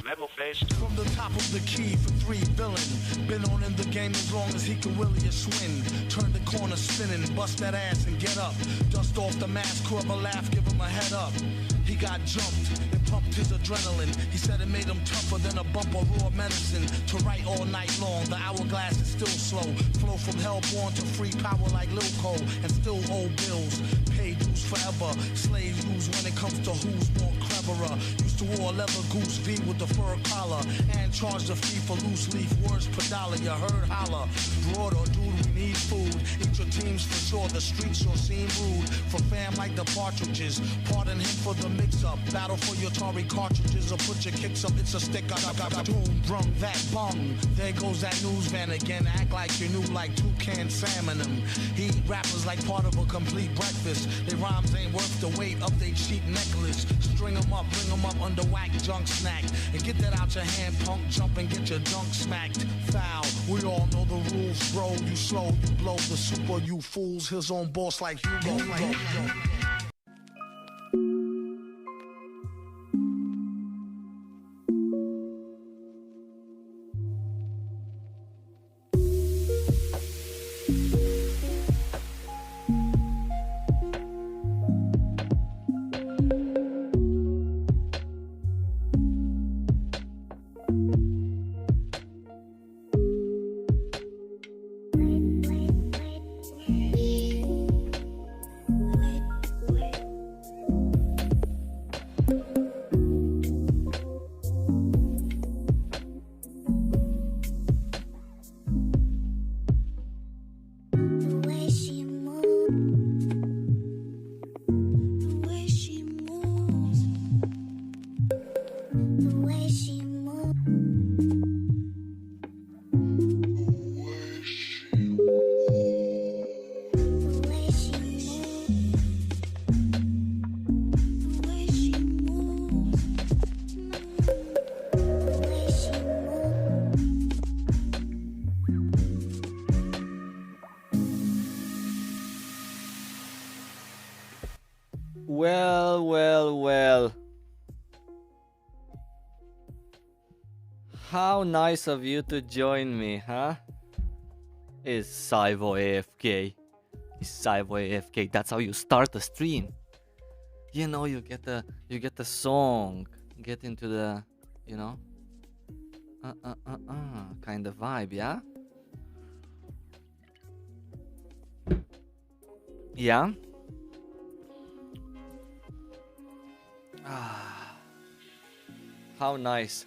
Level faced. From the top of the key for 3 billion. Been on in the game as long as he can willy a swing. Turn the corner spinning, bust that ass and get up. Dust off the mask, whoever laugh, give him a head up. He got jumped, it pumped his adrenaline. He said it made him tougher than a bump of raw medicine. To write all night long, the hourglass is still slow. Flow from hellborn to free power like Lil Cole. And still owe bills, pay dues forever. Slave use when it comes to who's more cleverer. Used to wear a leather goose V with the fur collar. And charge the fee for loose leaf words per dollar. You heard holler. Broad or dude, we need food. Eat your teams for sure, the streets sure seem rude. For fam like the partridges, pardon him for the mix-up. Battle for your Atari cartridges or put your kicks up. It's a stick up. Boom, brung that bung. There goes that news van again. Act like you knew like toucan salmon them. He eat rappers like part of a complete breakfast. Their rhymes ain't worth the weight of they cheap necklace. String them up, bring them up under whack junk snack. And get that out your hand, punk. Jump and get your junk smacked. Foul. We all know the rules, bro. You slow, you blow the super, you fools. His own boss like Hugo. Well. How nice of you to join me, huh? Is Saivo AFK. Is Saivo AFK. That's how you start a stream. You know, you get the song, get into the, you know, kind of vibe, yeah? Yeah? How nice.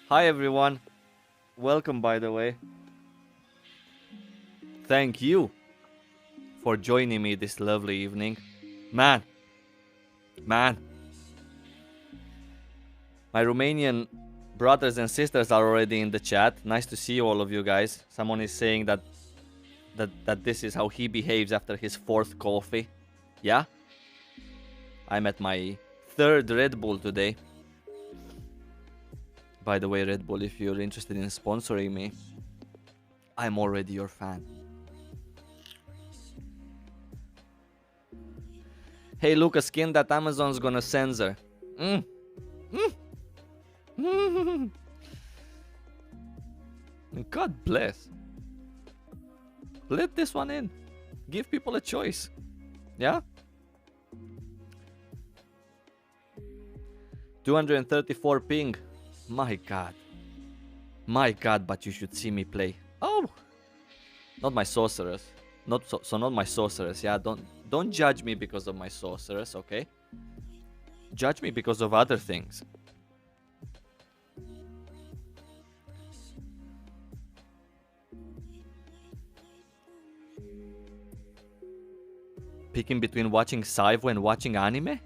Hi everyone. Welcome, by the way. Thank you for joining me this lovely evening. Man. My Romanian brothers and sisters are already in the chat. Nice to see all of you guys. Someone is saying that this is how he behaves after his 4th coffee. Yeah? I'm at my 3rd Red Bull today. By the way, Red Bull, if you're interested in sponsoring me, I'm already your fan. Hey, Lucas, skin that Amazon's gonna censor. God bless. Let this one in. Give people a choice. Yeah? 234 ping. My god. My god, but you should see me play. Oh! Not my sorceress. Not my sorceress, yeah? Don't judge me because of my sorceress, okay? Judge me because of other things. Picking between watching Saivo and watching anime?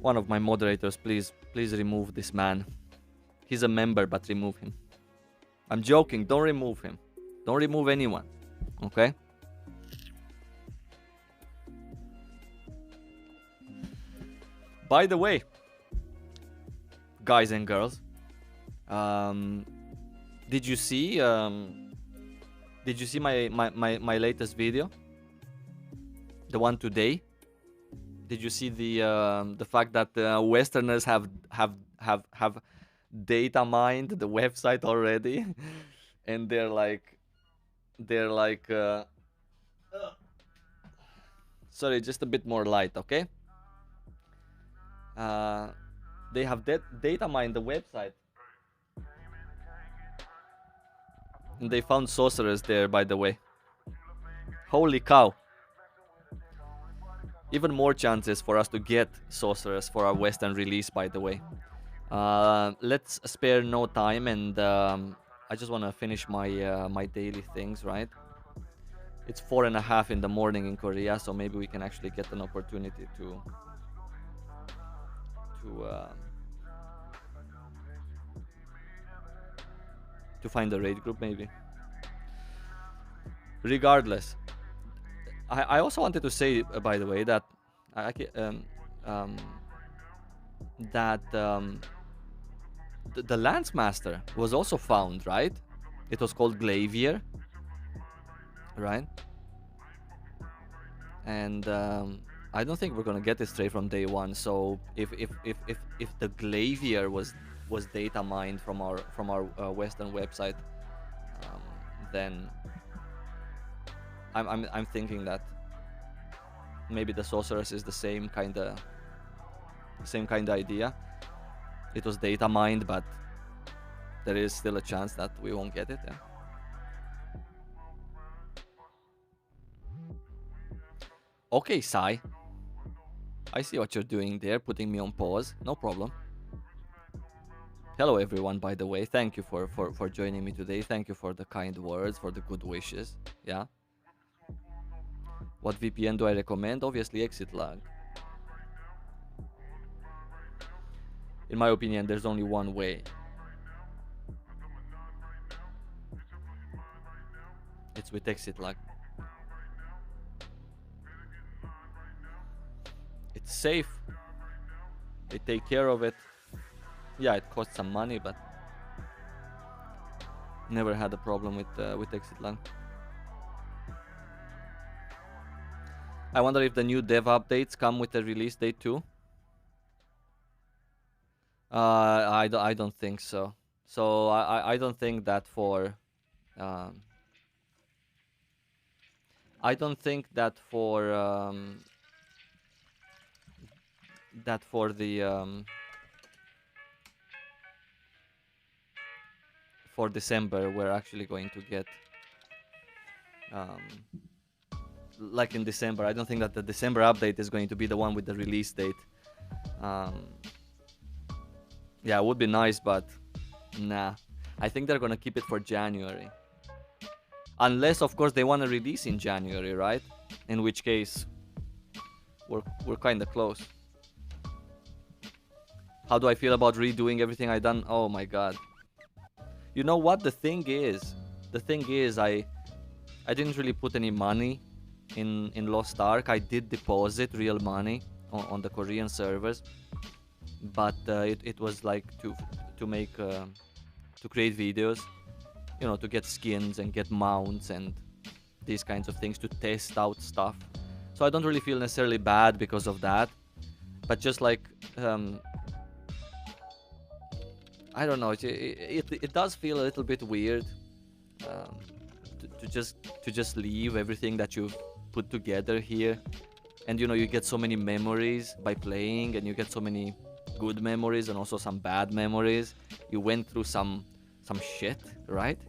One of my moderators, please remove this man. He's a member, but remove him. I'm joking, don't remove him. Don't remove anyone, okay? By the way, guys and girls, Did you see my latest video? The one today? Did you see the fact that Westerners have data mined the website already, and they're like sorry, just a bit more light, okay? They have data mined the website, and they found Sorceress there, by the way. Holy cow! Even more chances for us to get Sorceress for our Western release, by the way. Let's spare no time, and I just want to finish my my daily things, right? It's 4:30 in the morning in Korea, so maybe we can actually get an opportunity to find a raid group, maybe. Regardless, I also wanted to say, by the way, that um, that the Lance Master was also found, right? It was called Glavier, right? And I don't think we're gonna get it straight from day one. So if the Glavier was data mined from our Western website, then I'm thinking that maybe the Sorceress is the same kind of idea. It was data mined, but there is still a chance that we won't get it. Yeah. Okay, Sai. I see what you're doing there, putting me on pause. No problem. Hello, everyone, by the way. Thank you for joining me today. Thank you for the kind words, for the good wishes. Yeah. What VPN do I recommend? Obviously, Exit Lag. In my opinion, there's only one way. It's with Exit Lag. It's safe. They take care of it. Yeah, it costs some money, but never had a problem with Exit Lag. I wonder if the new dev updates come with a release date too. I don't think so. So I don't think that for I don't think that for the for December we're actually going to get like in December. I don't think that the December update is going to be the one with the release date. Yeah, it would be nice, but nah. I think they're gonna keep it for January. Unless, of course, they want to release in January, right? In which case, we're kind of close. How do I feel about redoing everything I done? Oh my god. You know what? The thing is, I didn't really put any money in Lost Ark. I did deposit real money on the Korean servers, but it was like to make to create videos, you know, to get skins and get mounts and these kinds of things, to test out stuff. So I don't really feel necessarily bad because of that, but just like I don't know, it does feel a little bit weird to just leave everything that you've put together here. And you know, you get so many memories by playing, and you get so many good memories and also some bad memories. You went through some shit, right?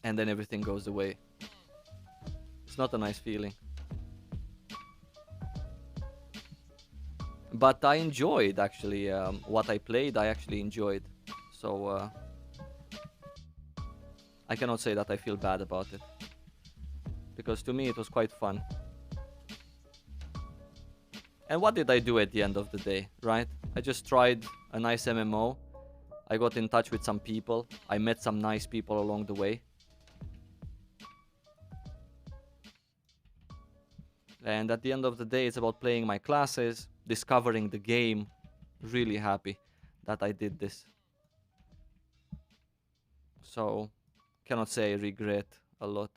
And then everything goes away. It's not a nice feeling. But I enjoyed, actually, what I played. I actually enjoyed. So I cannot say that I feel bad about it, because to me it was quite fun. And what did I do at the end of the day, right? I just tried a nice MMO. I got in touch with some people. I met some nice people along the way. And at the end of the day, it's about playing my classes, discovering the game. Really happy that I did this. So cannot say I regret a lot.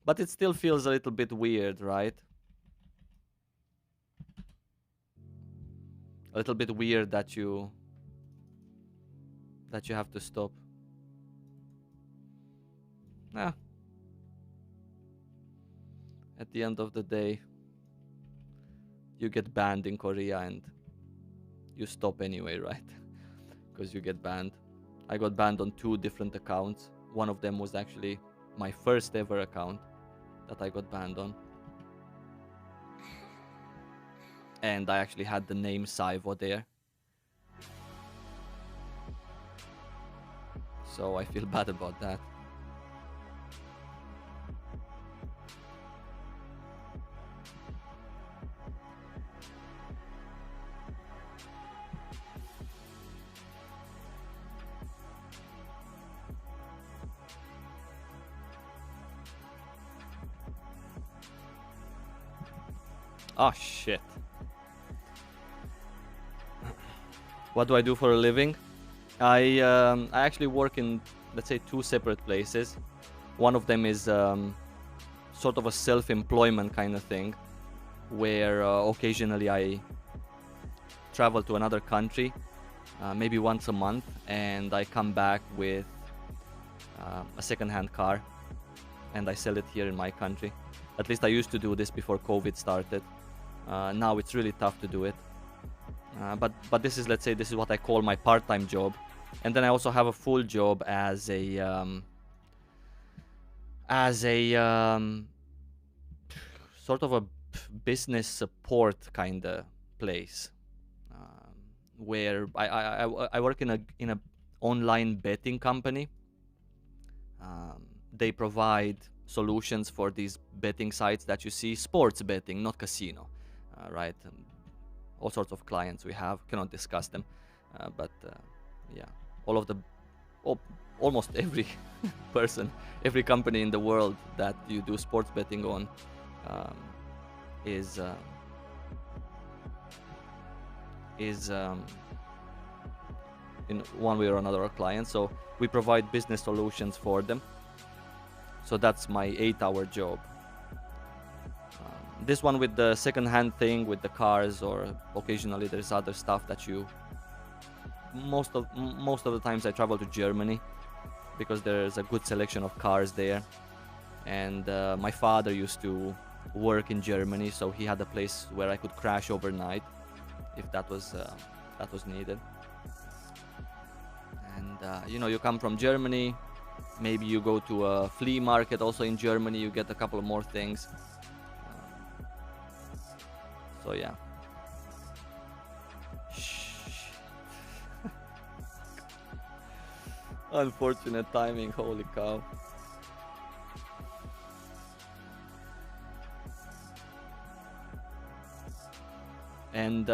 But it still feels a little bit weird, right? A little bit weird that you have to stop. Ah. At the end of the day, you get banned in Korea and you stop anyway, right? Because you get banned. I got banned on 2 different accounts. One of them was actually my first ever account that I got banned on. And I actually had the name Saivo there. So I feel bad about that. Oh shit. What do I do for a living? I actually work in, let's say, 2 separate places. One of them is sort of a self-employment kind of thing, where occasionally I travel to another country, maybe once a month, and I come back with a second-hand car, and I sell it here in my country. At least I used to do this before COVID started. Now it's really tough to do it. But this is, let's say, this is what I call my part-time job. And then I also have a full job as a sort of a business support kind of place, where I work in a online betting company. They provide solutions for these betting sites that you see, sports betting, not casino, right? All sorts of clients we have, cannot discuss them, but yeah, almost every person, every company in the world that you do sports betting on is in one way or another our clients. So we provide business solutions for them. So that's my 8-hour job. This one with the second-hand thing, with the cars, or occasionally there's other stuff that you... Most of the times I travel to Germany because there's a good selection of cars there. And my father used to work in Germany, so he had a place where I could crash overnight if that was needed. And you know, you come from Germany, maybe you go to a flea market also in Germany, you get a couple of more things. So yeah. Unfortunate timing, holy cow. And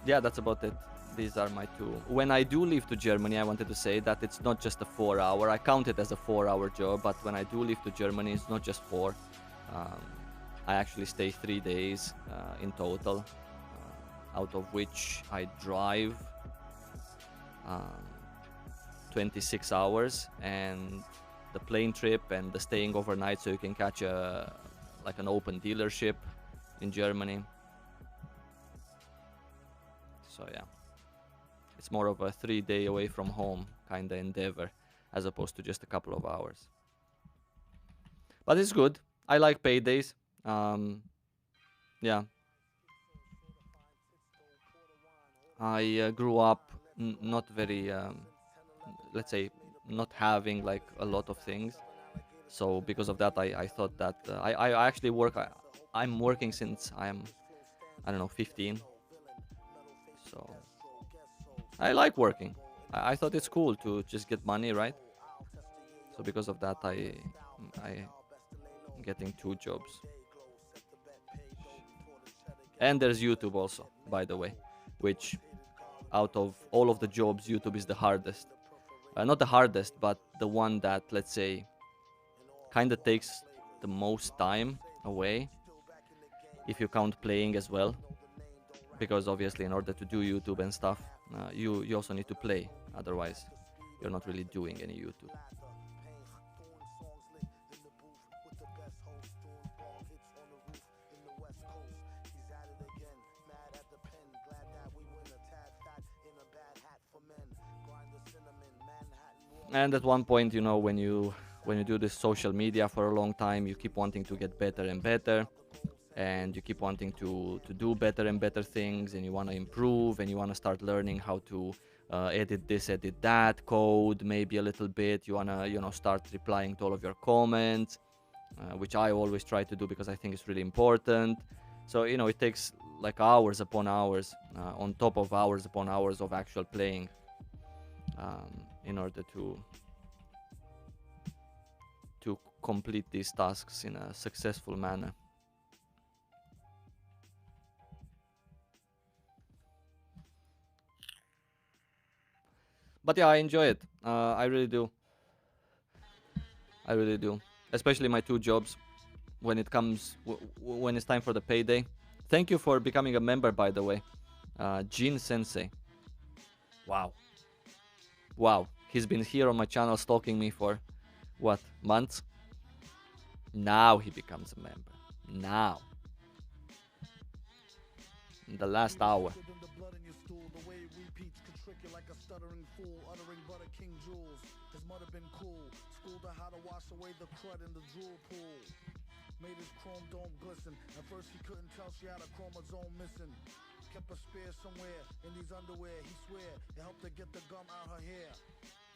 yeah, that's about it. These are my 2. When I do leave to Germany, I wanted to say that it's not just a 4-hour. I count it as a 4-hour job, but when I do leave to Germany, it's not just 4. I actually stay 3 days in total, out of which I drive 26 hours, and the plane trip and the staying overnight so you can catch like an open dealership in Germany. So yeah, it's more of a 3-day away from home kind of endeavor as opposed to just a couple of hours. But it's good. I like paydays. Yeah. I grew up not very, let's say, not having like a lot of things. So because of that, I thought that I actually work. I'm working since I'm, I don't know, 15. So I like working. I thought it's cool to just get money, right? So because of that, I getting 2 jobs. And there's YouTube also, by the way, which out of all of the jobs, YouTube is the hardest. Not the hardest, but the one that, let's say, kind of takes the most time away. if you count playing as well, because obviously in order to do YouTube and stuff, you also need to play, otherwise you're not really doing any YouTube. And at one point, you know, when you do this social media for a long time, you keep wanting to get better and better, and you keep wanting to do better and better things, and you want to improve, and you want to start learning how to edit this, edit that, code maybe a little bit. You want to, you know, start replying to all of your comments, which I always try to do because I think it's really important. So, you know, it takes like hours upon hours, on top of hours upon hours of actual playing, in order to complete these tasks in a successful manner. But yeah, I enjoy it. I really do. I really do. Especially my two jobs. When it comes, when it's time for the payday. Thank you for becoming a member, by the way, Jin Sensei. Wow. Wow. He's been here on my channel stalking me for what, months? Now he becomes a member. Now. In the last hour. Made his chrome dome glisten. At first he couldn't tell she had a chromosome missing. Kept a spear somewhere in these underwear. He swear it helped her get the gum out her hair.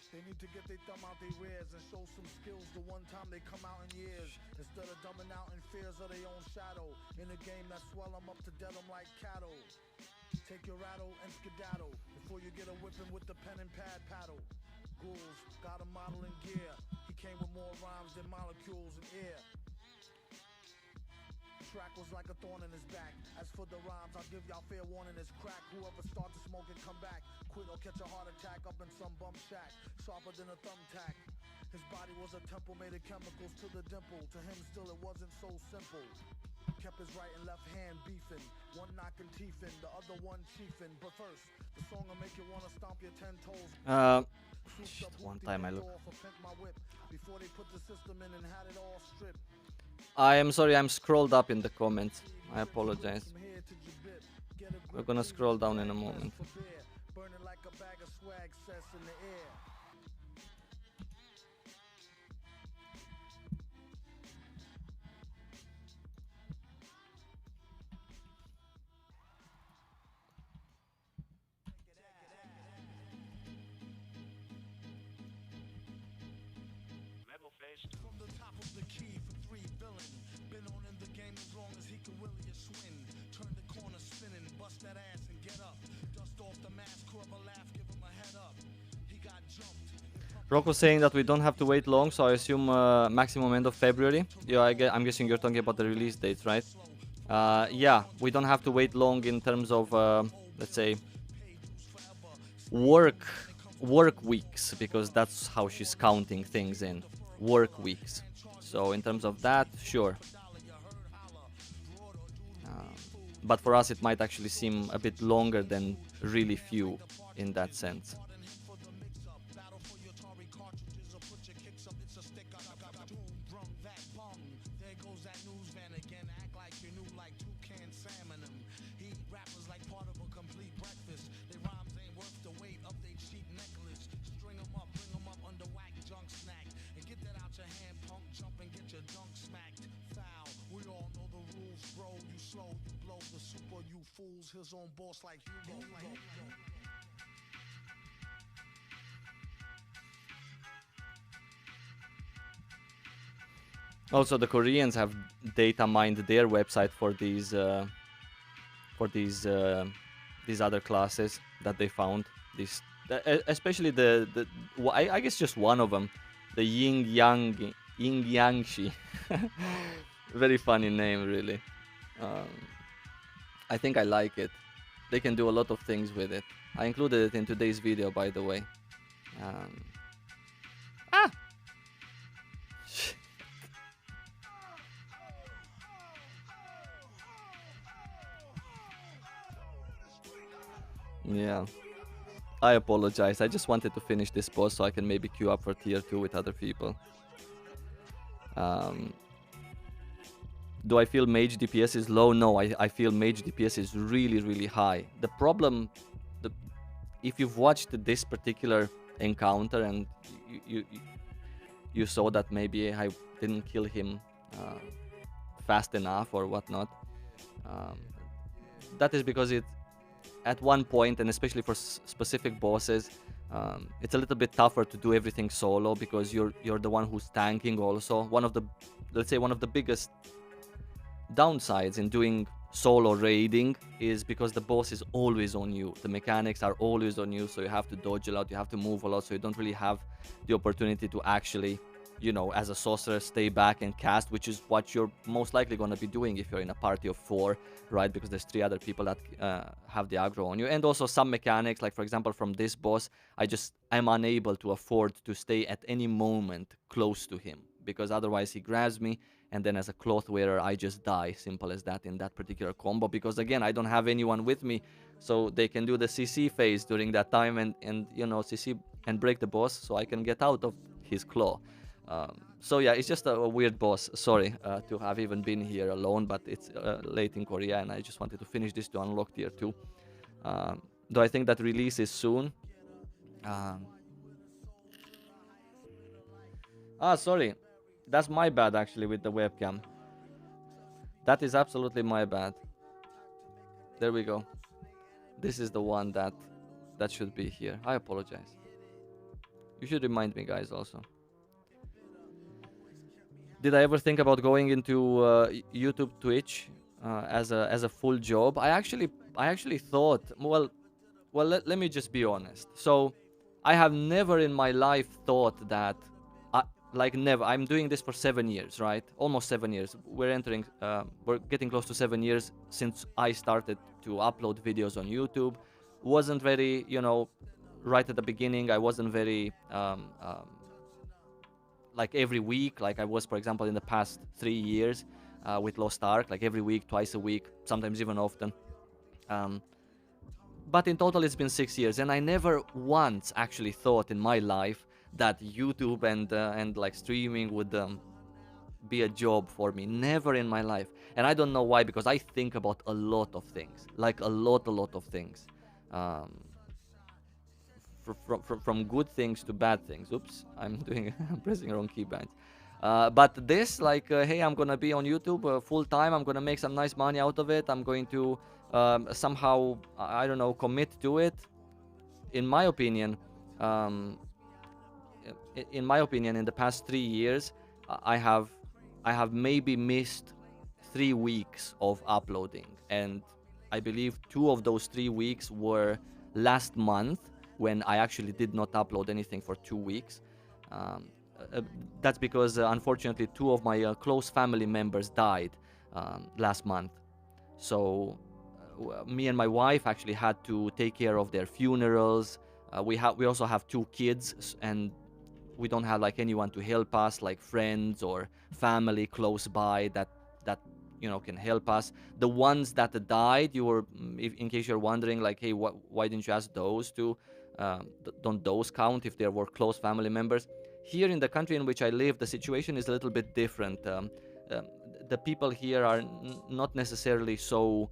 They need to get their thumb out their rears and show some skills the one time they come out in years. Instead of dumbing out in fears of their own shadow. In a game that swell them up to dead them like cattle. Take your rattle and skedaddle before you get a whipping with the pen and pad paddle. Ghouls got a model in gear. He came with more rhymes than molecules in air. Track was like a thorn in his back. As for the rhymes, I'll give y'all fair warning, it's crack. Whoever starts to smoke it, come back. Quit or catch a heart attack up in some bum shack. Sharper than a thumbtack. His body was a temple made of chemicals to the dimple. To him still it wasn't so simple. Kept his right and left hand beefing. One knocking teeth in, the other one chiefing. But first, the song will make you wanna stomp your 10 toes. Shit, one time I look. Before they put the system in and had it all stripped. I am sorry, I'm scrolled up in the comments. I apologize. We're gonna scroll down in a moment. From the top of the key for 3 billion. Been on in the game as long as he can willy a swing. Turn the corner spinning, bust that ass and get up. Dust off the mask, curve a laugh, give him a head up. He got jumped. Rocco saying that we don't have to wait long, so I assume maximum end of February. Yeah, I'm guessing you're talking about the release dates, right? Yeah, we don't have to wait long in terms of, let's say, work weeks, because that's how she's counting things in. Work weeks. So in terms of that, sure. But for us it might actually seem a bit longer than really few in that sense. His own boss like Hugo. Also, the Koreans have data mined their website for these other classes that they found. These, especially I guess just one of them, the Yin Yang Shi. Very funny name, really. I think I like it. They can do a lot of things with it. I included it in today's video, by the way. Yeah. I apologize. I just wanted to finish this boss so I can maybe queue up for tier 2 with other people. Um, do I feel mage DPS is low? No, I feel mage DPS is really, really high. The problem, the, if you've watched this particular encounter and you saw that maybe I didn't kill him fast enough or whatnot, um, that is because it at one point, and especially for specific bosses, it's a little bit tougher to do everything solo because you're the one who's tanking also. Let's say one of the biggest downsides in doing solo raiding is because the boss is always on you. The mechanics are always on you, so you have to dodge a lot, you have to move a lot, so you don't really have the opportunity to actually, you know, as a sorcerer, stay back and cast, which is what you're most likely going to be doing if you're in a party of 4, right? Because there's 3 other people that have the aggro on you. And also some mechanics, like for example from this boss, I'm unable to afford to stay at any moment close to him, because otherwise he grabs me, and then as a cloth wearer I just die. Simple as that in that particular combo, because again I don't have anyone with me, so they can do the CC phase during that time and you know, CC and break the boss so I can get out of his claw. So yeah, it's just a weird boss. Sorry to have even been here alone, but it's late in Korea and I just wanted to finish this to unlock tier 2. Do I think that release is soon? Sorry, that's my bad actually with the webcam. That is absolutely my bad. There we go. This is the one that should be here. I apologize. You should remind me, guys, also. Did I ever think about going into YouTube, Twitch as a full job? I actually thought, well, let me just be honest. So I have never in my life thought that, like never. I'm doing this for 7 years, right? Almost 7 years. We're getting close to 7 years since I started to upload videos on YouTube. Wasn't very, you know, right at the beginning, I wasn't very like every week, like I was, for example, in the past 3 years with Lost Ark, like every week, twice a week, sometimes even often. But in total, it's been 6 years, and I never once actually thought in my life that YouTube and like streaming would be a job for me. Never in my life, and I don't know why, because I think about a lot of things, like a lot of things. From good things to bad things. Oops, I'm pressing the wrong keybind. But this, like, hey, I'm gonna be on YouTube full time. I'm gonna make some nice money out of it. I'm going to somehow, I don't know, commit to it. In my opinion, in the past 3 years, I have maybe missed 3 weeks of uploading, and I believe 2 of those 3 weeks were last month, when I actually did not upload anything for 2 weeks. That's because unfortunately 2 of my close family members died last month. So me and my wife actually had to take care of their funerals. We also have 2 kids, and we don't have like anyone to help us, like friends or family close by that you know can help us. The ones that died, in case you're wondering, like, hey, why didn't you ask those two? Don't those count if there were close family members? Here in the country in which I live, the situation is a little bit different. The people here are not necessarily so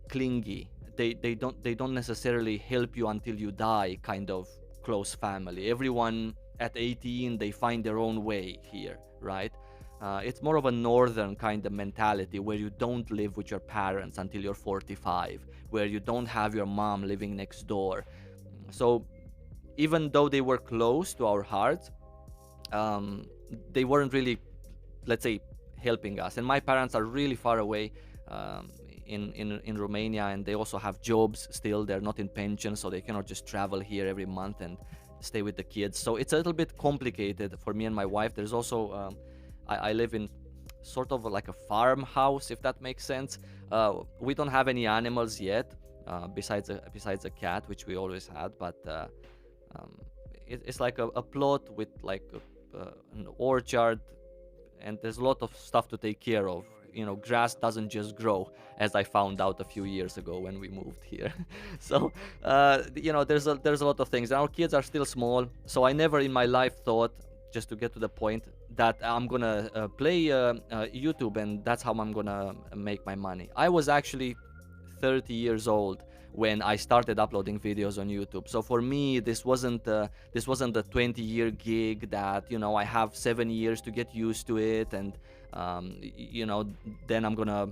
clingy. They don't necessarily help you until you die, kind of close family. Everyone at 18, they find their own way here, right? It's more of a northern kind of mentality, where you don't live with your parents until you're 45, where you don't have your mom living next door. So even though they were close to our hearts, they weren't really, let's say, helping us. And my parents are really far away in Romania, and they also have jobs still. They're not in pension, so they cannot just travel here every month and stay with the kids. So it's a little bit complicated for me and my wife. There's also I live in sort of like a farmhouse, if that makes sense. We don't have any animals yet, besides a cat, which we always had. But it's like a plot with like an orchard, and there's a lot of stuff to take care of grass doesn't just grow, as I found out a few years ago when we moved here. So there's a lot of things. Our kids are still small, so I never in my life thought, just to get to the point, that I'm gonna play YouTube and that's how I'm gonna make my money. I was actually 30 years old when I started uploading videos on YouTube. So for me, this wasn't a 20-year gig that I have 7 years to get used to it, and then I'm gonna.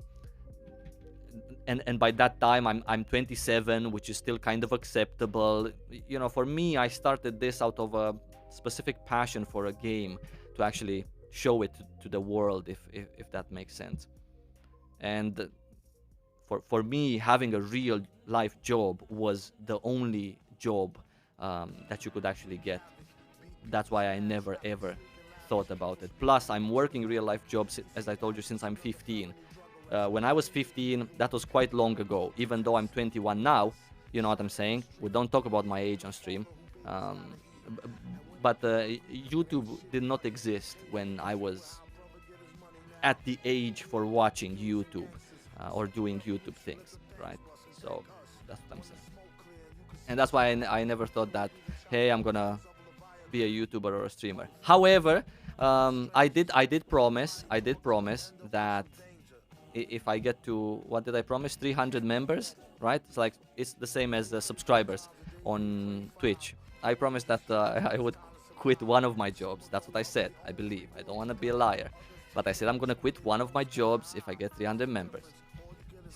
And by that time, I'm 27, which is still kind of acceptable. For me, I started this out of a specific passion for a game, to actually show it to the world, if that makes sense. And for me, having a real life job was the only job that you could actually get. That's why I never ever thought about it. Plus, I'm working real life jobs, as I told you, since I'm 15. When I was 15, that was quite long ago. Even though I'm 21 now, you know what I'm saying? We don't talk about my age on stream. But YouTube did not exist when I was at the age for watching YouTube or doing YouTube things, right? So that's what I'm saying. And that's why I never thought that, hey, I'm gonna be a YouTuber or a streamer. However, I did promise that if I get to, what did I promise? 300 members, right? It's the same as the subscribers on Twitch. I promised that I would quit one of my jobs. That's what I said, I believe. I don't want to be a liar. But I said I'm going to quit one of my jobs if I get 300 members.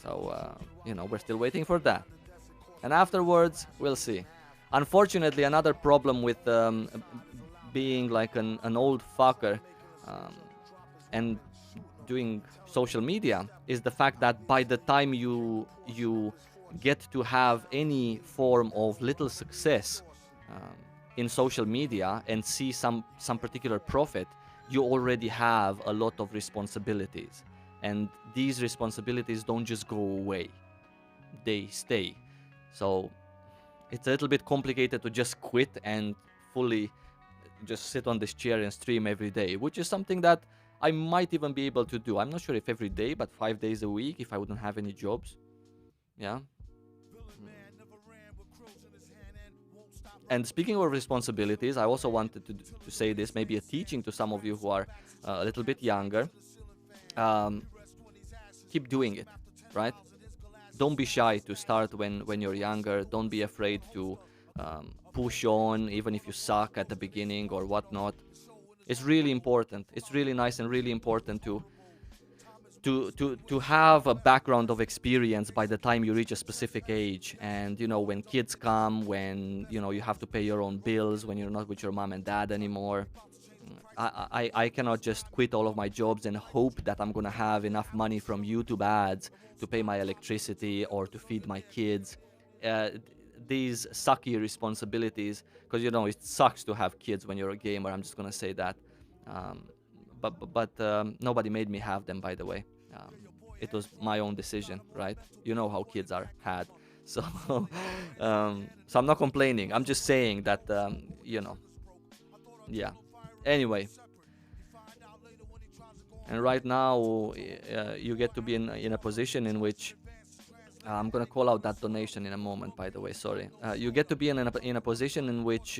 So, we're still waiting for that. And afterwards, we'll see. Unfortunately, another problem with being like an old fucker and doing social media is the fact that by the time you get to have any form of little success in social media and see some particular profit, you already have a lot of responsibilities, and these responsibilities don't just go away, they stay. So it's a little bit complicated to just quit and fully just sit on this chair and stream every day, which is something that I might even be able to do. I'm not sure if every day, but 5 days a week if I wouldn't have any jobs. Yeah. And speaking of responsibilities, I also wanted to say this, maybe a teaching to some of you who are a little bit younger. Keep doing it, right? Don't be shy to start when you're younger. Don't be afraid to push on, even if you suck at the beginning or whatnot. It's really important. It's really nice and really important to have a background of experience by the time you reach a specific age. And when kids come, when you have to pay your own bills, when you're not with your mom and dad anymore, I cannot just quit all of my jobs and hope that I'm gonna have enough money from YouTube ads to pay my electricity or to feed my kids. These sucky responsibilities, because it sucks to have kids when you're a gamer. I'm just gonna say that. But nobody made me have them, by the way. It was my own decision, right? You know how kids are had. So so I'm not complaining. I'm just saying that yeah. Anyway, and right now you get to be in a position in which I'm gonna call out that donation in a moment, by the way. Sorry. You get to be in a position in which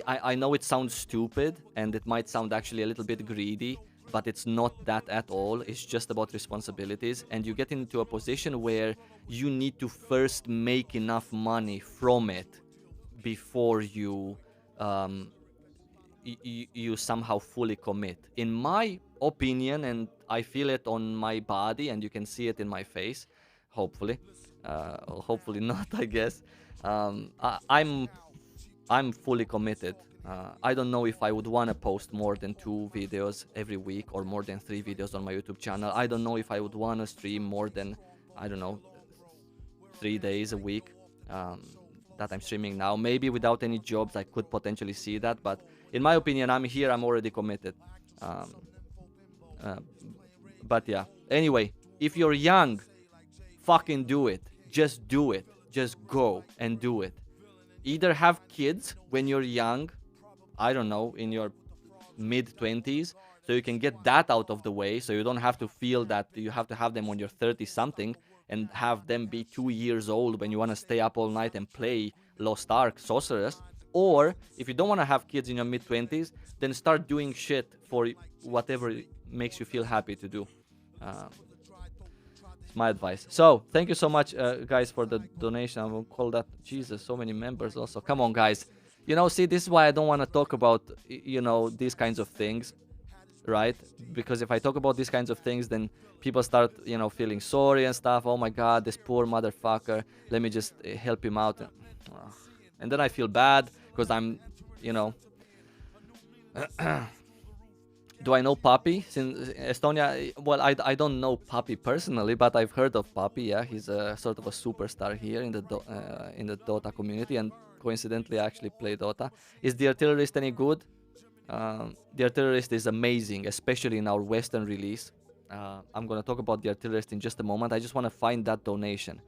I know it sounds stupid and it might sound actually a little bit greedy, but it's not that at all. It's just about responsibilities, and you get into a position where you need to first make enough money from it before you you somehow fully commit. In my opinion, and I feel it on my body, and you can see it in my face, hopefully, hopefully not, I guess. I'm fully committed. I don't know if I would want to post more than 2 videos every week or more than 3 videos on my YouTube channel. I don't know if I would want to stream more than, I don't know, 3 days a week that I'm streaming now. Maybe without any jobs I could potentially see that, but in my opinion, I'm here, I'm already committed. But yeah, anyway, if you're young, fucking do it. Just do it. Just go and do it. Either have kids when you're young, I don't know, in your mid-20s, So you can get that out of the way, so you don't have to feel that you have to have them on your 30 something and have them be 2 years old when you want to stay up all night and play Lost Ark Sorceress. Or if you don't want to have kids in your mid 20s, then start doing shit for whatever makes you feel happy to do. It's my advice. So thank you so much, guys, for the donation. I will call that, Jesus, so many members also. Come on, guys. You know, see, this is why I don't want to talk about, you know, these kinds of things, right? Because if I talk about these kinds of things, then people start, you know, feeling sorry and stuff. Oh my God, this poor motherfucker. Let me just help him out. And then I feel bad because I'm, you know. Do I know Papi? Since Estonia, well, I don't know Papi personally, but I've heard of Papi. Yeah, he's a sort of a superstar here in the Dota community, and coincidentally, I actually play Dota. Is the Artillerist any good? The Artillerist is amazing, especially in our Western release. I'm gonna talk about the Artillerist in just a moment. I just want to find that donation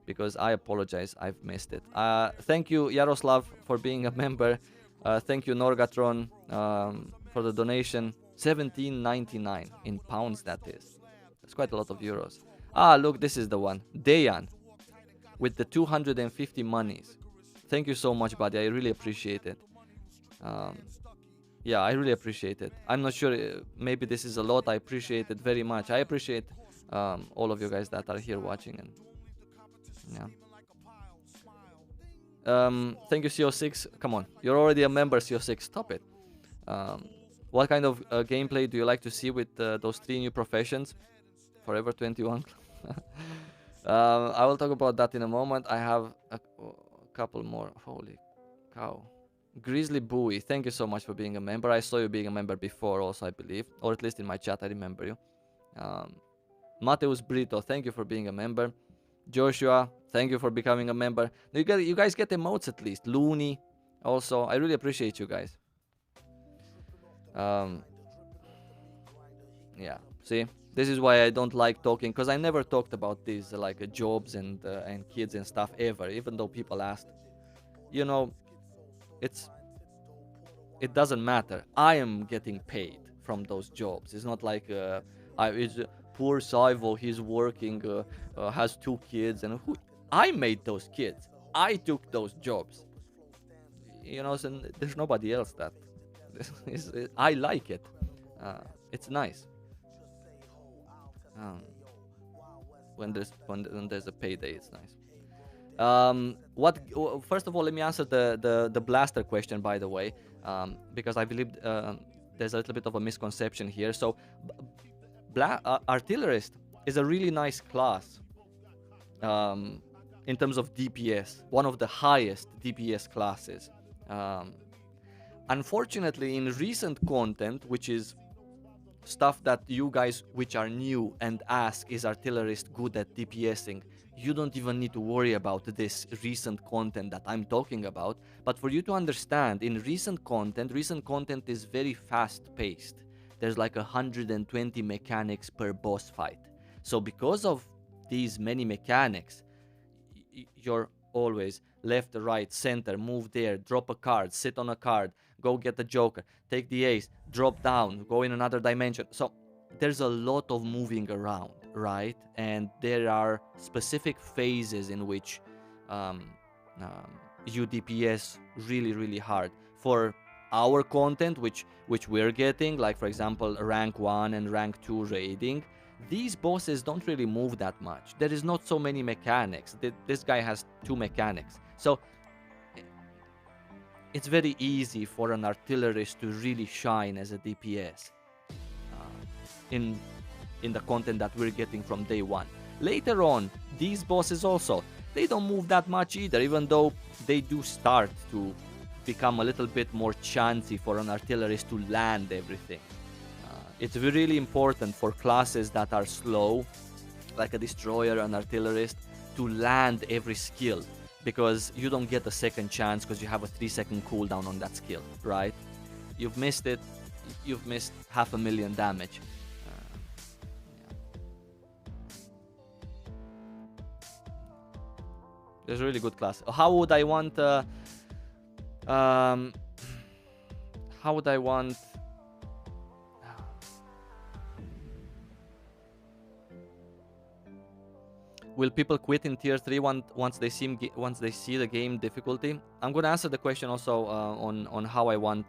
because I apologize, I've missed it. Thank you, Yaroslav, for being a member. Thank you, Norgatron, for the donation. 17.99 in pounds, that is. That's quite a lot of euros. Look, this is the one. Dejan with the 250 monies. Thank you so much, buddy. I really appreciate it. Yeah, I really appreciate it. I'm not sure, maybe this is a lot. I appreciate it very much. I appreciate all of you guys that are here watching. And yeah. Thank you, CO6. Come on, you're already a member, CO6. Stop it. What kind of gameplay do you like to see with those 3 new professions? Forever 21. I will talk about that in a moment. I have a couple more. Holy cow. Grizzly Bowie, thank you so much for being a member. I saw you being a member before also, I believe. Or at least in my chat, I remember you. Mateus Brito, thank you for being a member. Joshua, thank you for becoming a member. You guys get emotes at least. Looney, also. I really appreciate you guys. Yeah, see, this is why I don't like talking, because I never talked about these like jobs and kids and stuff ever, even though people asked. You know, it doesn't matter. I am getting paid from those jobs. It's not like it's poor Saivo, he's working, has 2 kids, and I made those kids. I took those jobs. You know, so there's nobody else that. I like it. It's nice. When there's a payday, it's nice. First of all, let me answer the blaster question, by the way, because I believe there's a little bit of a misconception here. So, Artillerist is a really nice class in terms of DPS, one of the highest DPS classes. Unfortunately, in recent content, which is stuff that you guys which are new and ask, is Artillerist good at DPSing, you don't even need to worry about this recent content that I'm talking about. But for you to understand, in recent content is very fast-paced. There's like 120 mechanics per boss fight. So because of these many mechanics, you're always left, right, center, move there, drop a card, sit on a card, go get the Joker, take the ace, drop down, go in another dimension. So there's a lot of moving around, right? And there are specific phases in which you DPS really, really hard. For our content, which we're getting, like for example, rank 1 and rank 2 raiding, these bosses don't really move that much. There is not so many mechanics. This guy has 2 mechanics. So it's very easy for an Artillerist to really shine as a DPS in the content that we're getting from day one. Later on, these bosses also, they don't move that much either, even though they do start to become a little bit more chancy for an Artillerist to land everything. It's really important for classes that are slow, like a Destroyer and Artillerist, to land every skill, because you don't get a second chance because you have a 3-second cooldown on that skill, right? You've missed it, you've missed 500,000 damage. There's a really good class. How would I want will people quit in tier 3 once they see the game difficulty? I'm gonna answer the question also on how I want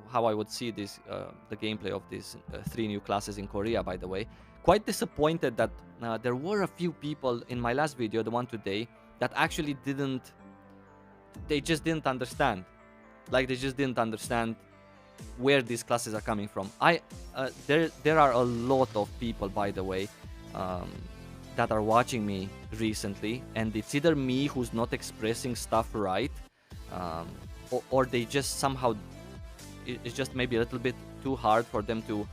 how I would see this the gameplay of these 3 new classes in Korea. By the way, quite disappointed that there were a few people in my last video, the one today, that actually they just didn't understand. Like, they just didn't understand where these classes are coming from. There are a lot of people, by the way, that are watching me recently, and it's either me who's not expressing stuff right, or they just somehow, it's just maybe a little bit too hard for them to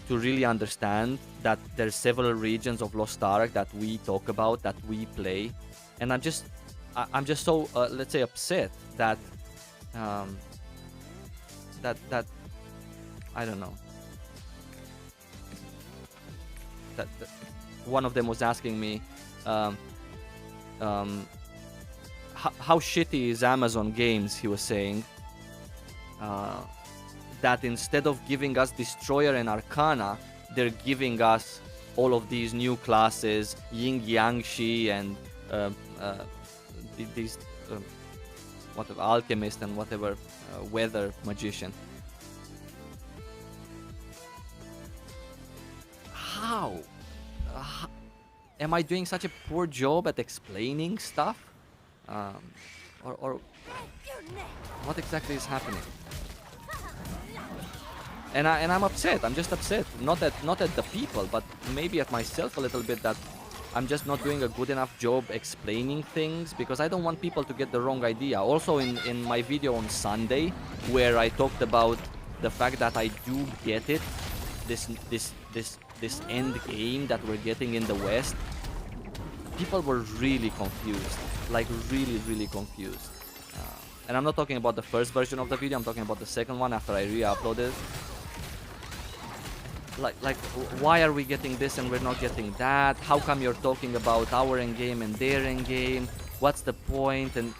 really understand that there's several regions of Lost Ark that we talk about, that we play, and I'm just so let's say upset that that I don't know, that one of them was asking me how shitty is Amazon Games, he was saying, that instead of giving us Destroyer and Arcana, they're giving us all of these new classes, Yin Yang Shi and these whatever, Alchemist and whatever, Weather Magician. How? Am I doing such a poor job at explaining stuff? Or what exactly is happening? And I'm upset. I'm just upset. Not at the people, but maybe at myself a little bit, that I'm just not doing a good enough job explaining things, because I don't want people to get the wrong idea. Also in my video on Sunday, where I talked about the fact that I do get it, this end game that we're getting in the West, people were really confused, like really confused. And I'm not talking about the first version of the video, I'm talking about the second one after I re-uploaded. Like, why are we getting this and we're not getting that? How come you're talking about our endgame and their endgame? What's the point? And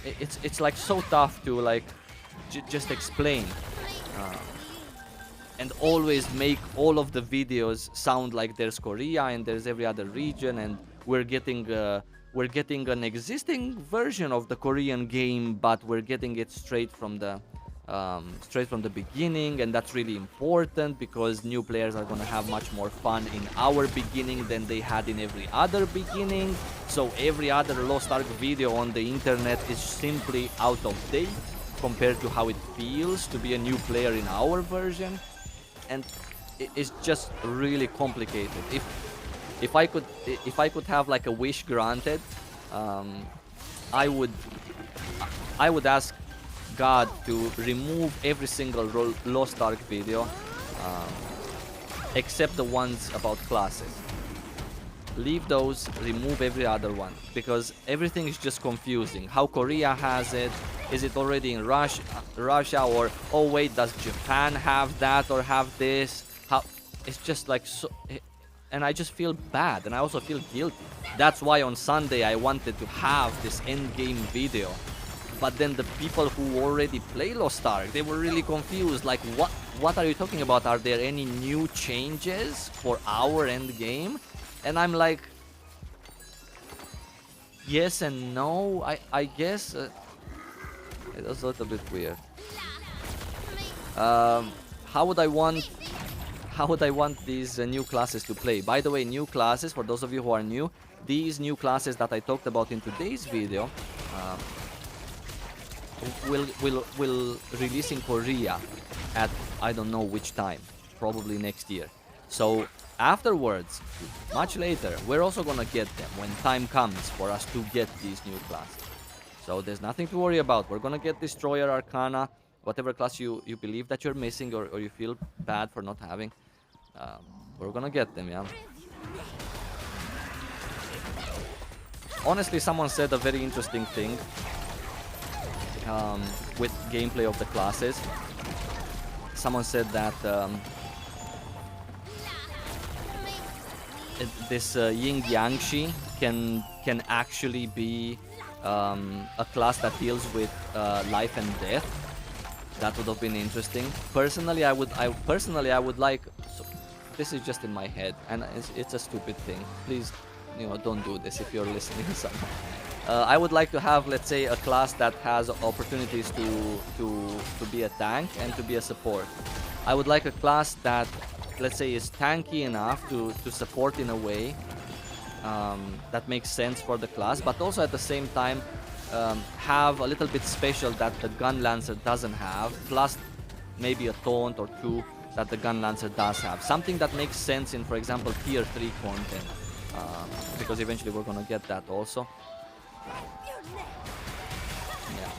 it's like so tough to like just explain. And always make all of the videos sound like there's Korea and there's every other region, and we're getting an existing version of the Korean game, but we're getting it straight from the beginning, and that's really important because new players are gonna have much more fun in our beginning than they had in every other beginning. So every other Lost Ark video on the internet is simply out of date compared to how it feels to be a new player in our version, and it's just really complicated. If I could have like a wish granted, I would ask God to remove every single Lost Ark video, except the ones about classes. Leave those, remove every other one, because everything is just confusing. How Korea has it? Is it already in Russia? Or, oh wait, does Japan have that or have this? How? It's just like so. And I just feel bad, and I also feel guilty. That's why on Sunday I wanted to have this endgame video. But then the people who already play Lost Ark, they were really confused. Like, what are you talking about? Are there any new changes for our endgame? And I'm like, yes and no. I guess it was a little bit weird. How would I want these new classes to play? By the way, new classes, for those of you who are new, these new classes that I talked about in today's video will release in Korea at I don't know which time, probably next year. So afterwards, much later, we're also gonna get them when time comes for us to get these new classes. So there's nothing to worry about. We're gonna get Destroyer, Arcana, whatever class you believe that you're missing or you feel bad for not having. We're gonna get them, yeah. Honestly, someone said a very interesting thing with gameplay of the classes. Someone said that this Yin Yang Shi can actually be a class that deals with life and death. That would have been interesting. Personally, I would like. this is just in my head, and it's a stupid thing. Please, don't do this if you're listening to someone. I would like to have, let's say, a class that has opportunities to be a tank and to be a support. I would like a class that, let's say, is tanky enough to support in a way that makes sense for the class, but also at the same time have a little bit special that the Gun Lancer doesn't have, plus maybe a taunt or two that the Gun Lancer does have. Something that makes sense in, for example, tier 3 content, because eventually we're gonna get that also. Yeah.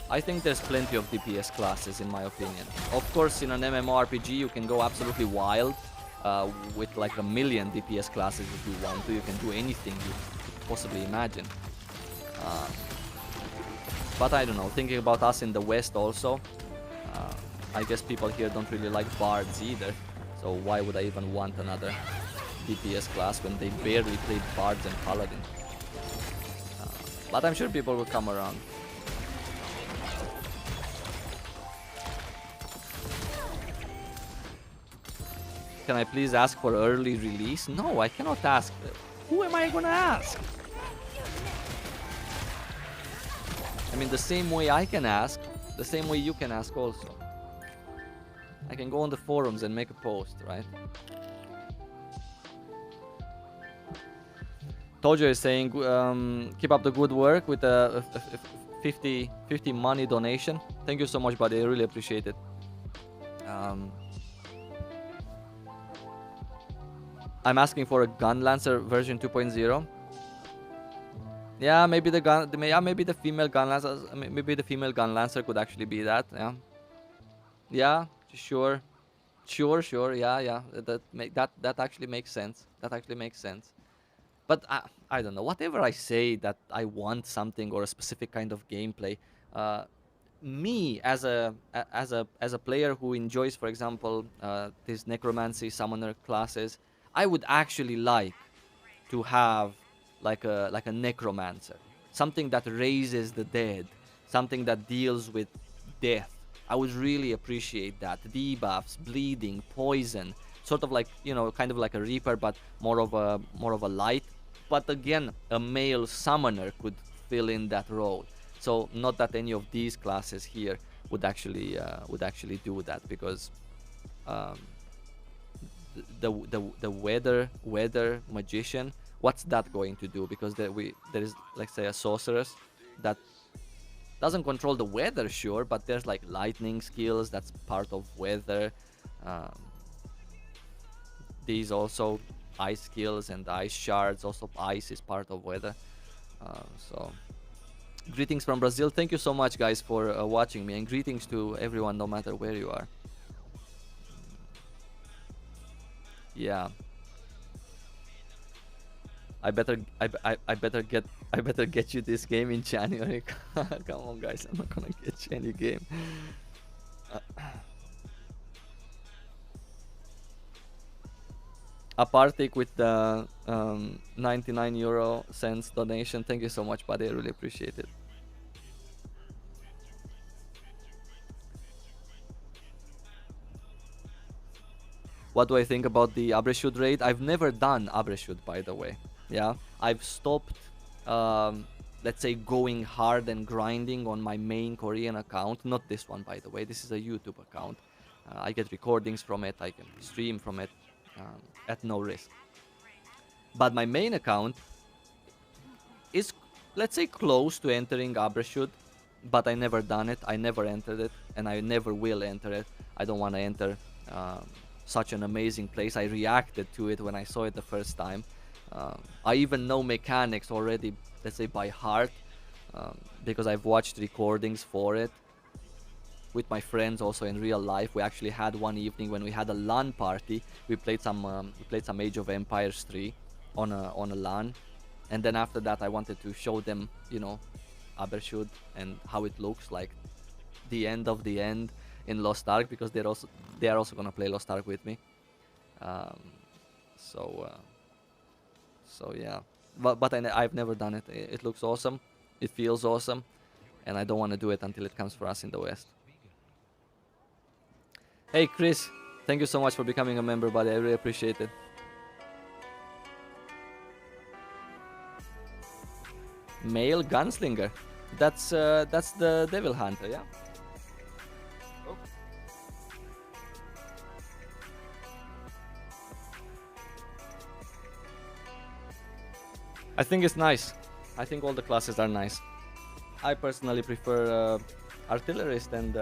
I think there's plenty of DPS classes in my opinion. Of course, in an MMORPG you can go absolutely wild with like a million DPS classes if you want to. You can do anything you could possibly imagine. But I don't know, thinking about us in the West also, I guess people here don't really like bards either. So why would I even want another DPS class when they barely played bards and paladin? But I'm sure people will come around. Can I please ask for early release? No, I cannot ask. Who am I gonna ask? I mean, the same way I can ask, the same way you can ask also. I can go on the forums and make a post, right? Tojo is saying, keep up the good work with a 50 money donation. Thank you so much, buddy. I really appreciate it. I'm asking for a Gun Lancer version 2.0. Yeah, maybe maybe the female Gun Lancer, maybe the female Gun Lancer could actually be that. Yeah. Yeah, sure. Sure. Yeah. That actually makes sense. That actually makes sense. But I don't know. Whatever I say that I want something or a specific kind of gameplay, me as a player who enjoys, for example, these necromancy summoner classes, I would actually like to have like a necromancer, something that raises the dead, something that deals with death. I would really appreciate that. Debuffs, bleeding, poison, sort of like, kind of like a reaper, but more of a light. But again, a male summoner could fill in that role. So not that any of these classes here would actually do that, because the weather magician, what's that going to do? Because there is, let's say, a sorceress that doesn't control the weather, sure, but there's like lightning skills, that's part of weather. These also ice skills and ice shards, also ice is part of weather. So greetings from Brazil. Thank you so much, guys, for watching me, and greetings to everyone, no matter where you are. Yeah, I better get you this game in January. Come on, guys, I'm not gonna get you any game. Apartic with the 99 € donation. Thank you so much, buddy. I really appreciate it. What do I think about the Abreshud raid? I've never done Abreshud, by the way. Yeah, I've stopped, let's say, going hard and grinding on my main Korean account. Not this one, by the way. This is a YouTube account. I get recordings from it. I can stream from it at no risk. But my main account is, let's say, close to entering Abreshud, but I never done it. I never entered it, and I never will enter it. I don't want to enter such an amazing place. I reacted to it when I saw it the first time. I even know mechanics already, let's say, by heart, because I've watched recordings for it with my friends also in real life. We actually had one evening when we had a LAN party. We played some Age of Empires 3 on a LAN, and then after that I wanted to show them, Abershud and how it looks like, the end of the end in Lost Ark, because they are also gonna play Lost Ark with me. So yeah, but I've never done it. It looks awesome, it feels awesome, and I don't want to do it until it comes for us in the West. Hey Chris, Thank you so much for becoming a member, buddy. I really appreciate it. Male gunslinger. That's the Devil Hunter, yeah? Oh. I think it's nice. I think all the classes are nice. I personally prefer Artillerist and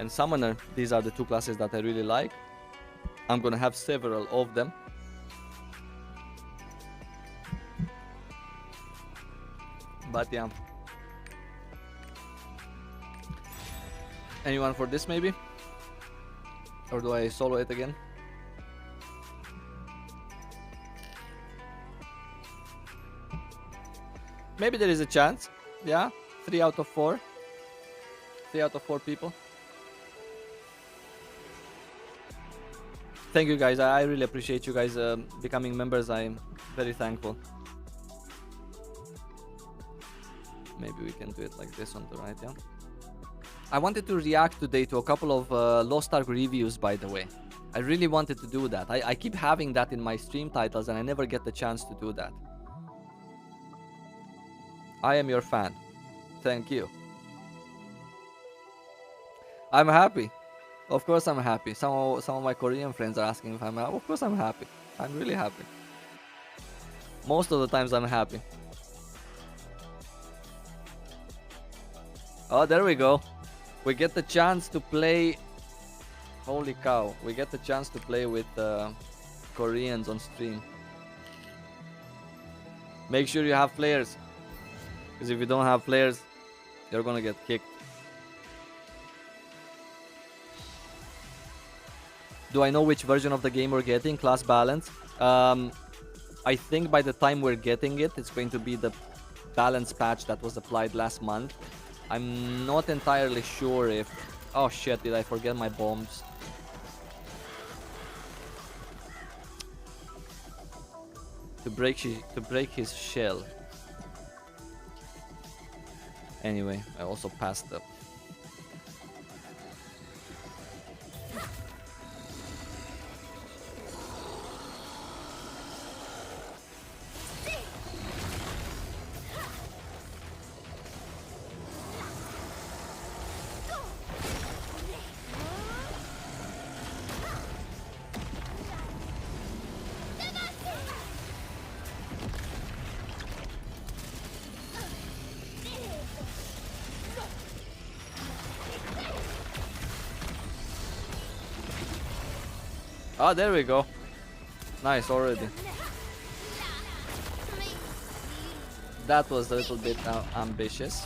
Summoner. These are the two classes that I really like. I'm gonna have several of them. But yeah. Anyone for this maybe? Or do I solo it again? Maybe there is a chance. Yeah, 3 out of 4. 3 out of 4 people. Thank you guys. I really appreciate you guys becoming members. I'm very thankful. Maybe we can do it like this on the right, yeah? I wanted to react today to a couple of Lost Ark reviews, by the way. I really wanted to do that. I keep having that in my stream titles and I never get the chance to do that. I am your fan. Thank you. I'm happy. Of course I'm happy. Some of my Korean friends are asking if I'm happy. Of course I'm happy. I'm really happy. Most of the times I'm happy. Oh, there we go. We get the chance to play. Holy cow. We get the chance to play with Koreans on stream. Make sure you have players. Because if you don't have players, you're gonna get kicked. Do I know which version of the game we're getting? Class balance. I think by the time we're getting it, it's going to be the balance patch that was applied last month. I'm not entirely sure if... Oh shit, did I forget my bombs? To break his shell. Anyway, I also passed the... Oh, there we go. Nice already. That was a little bit ambitious.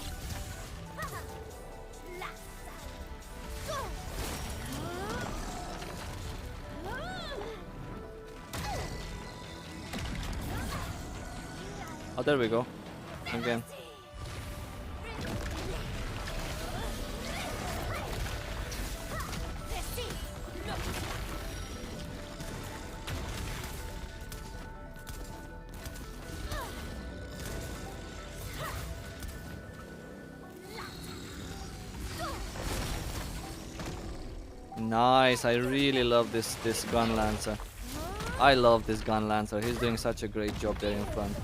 Oh, there we go. Again. Nice, I really love this gun lancer. I love this gun lancer. He's doing such a great job there in front.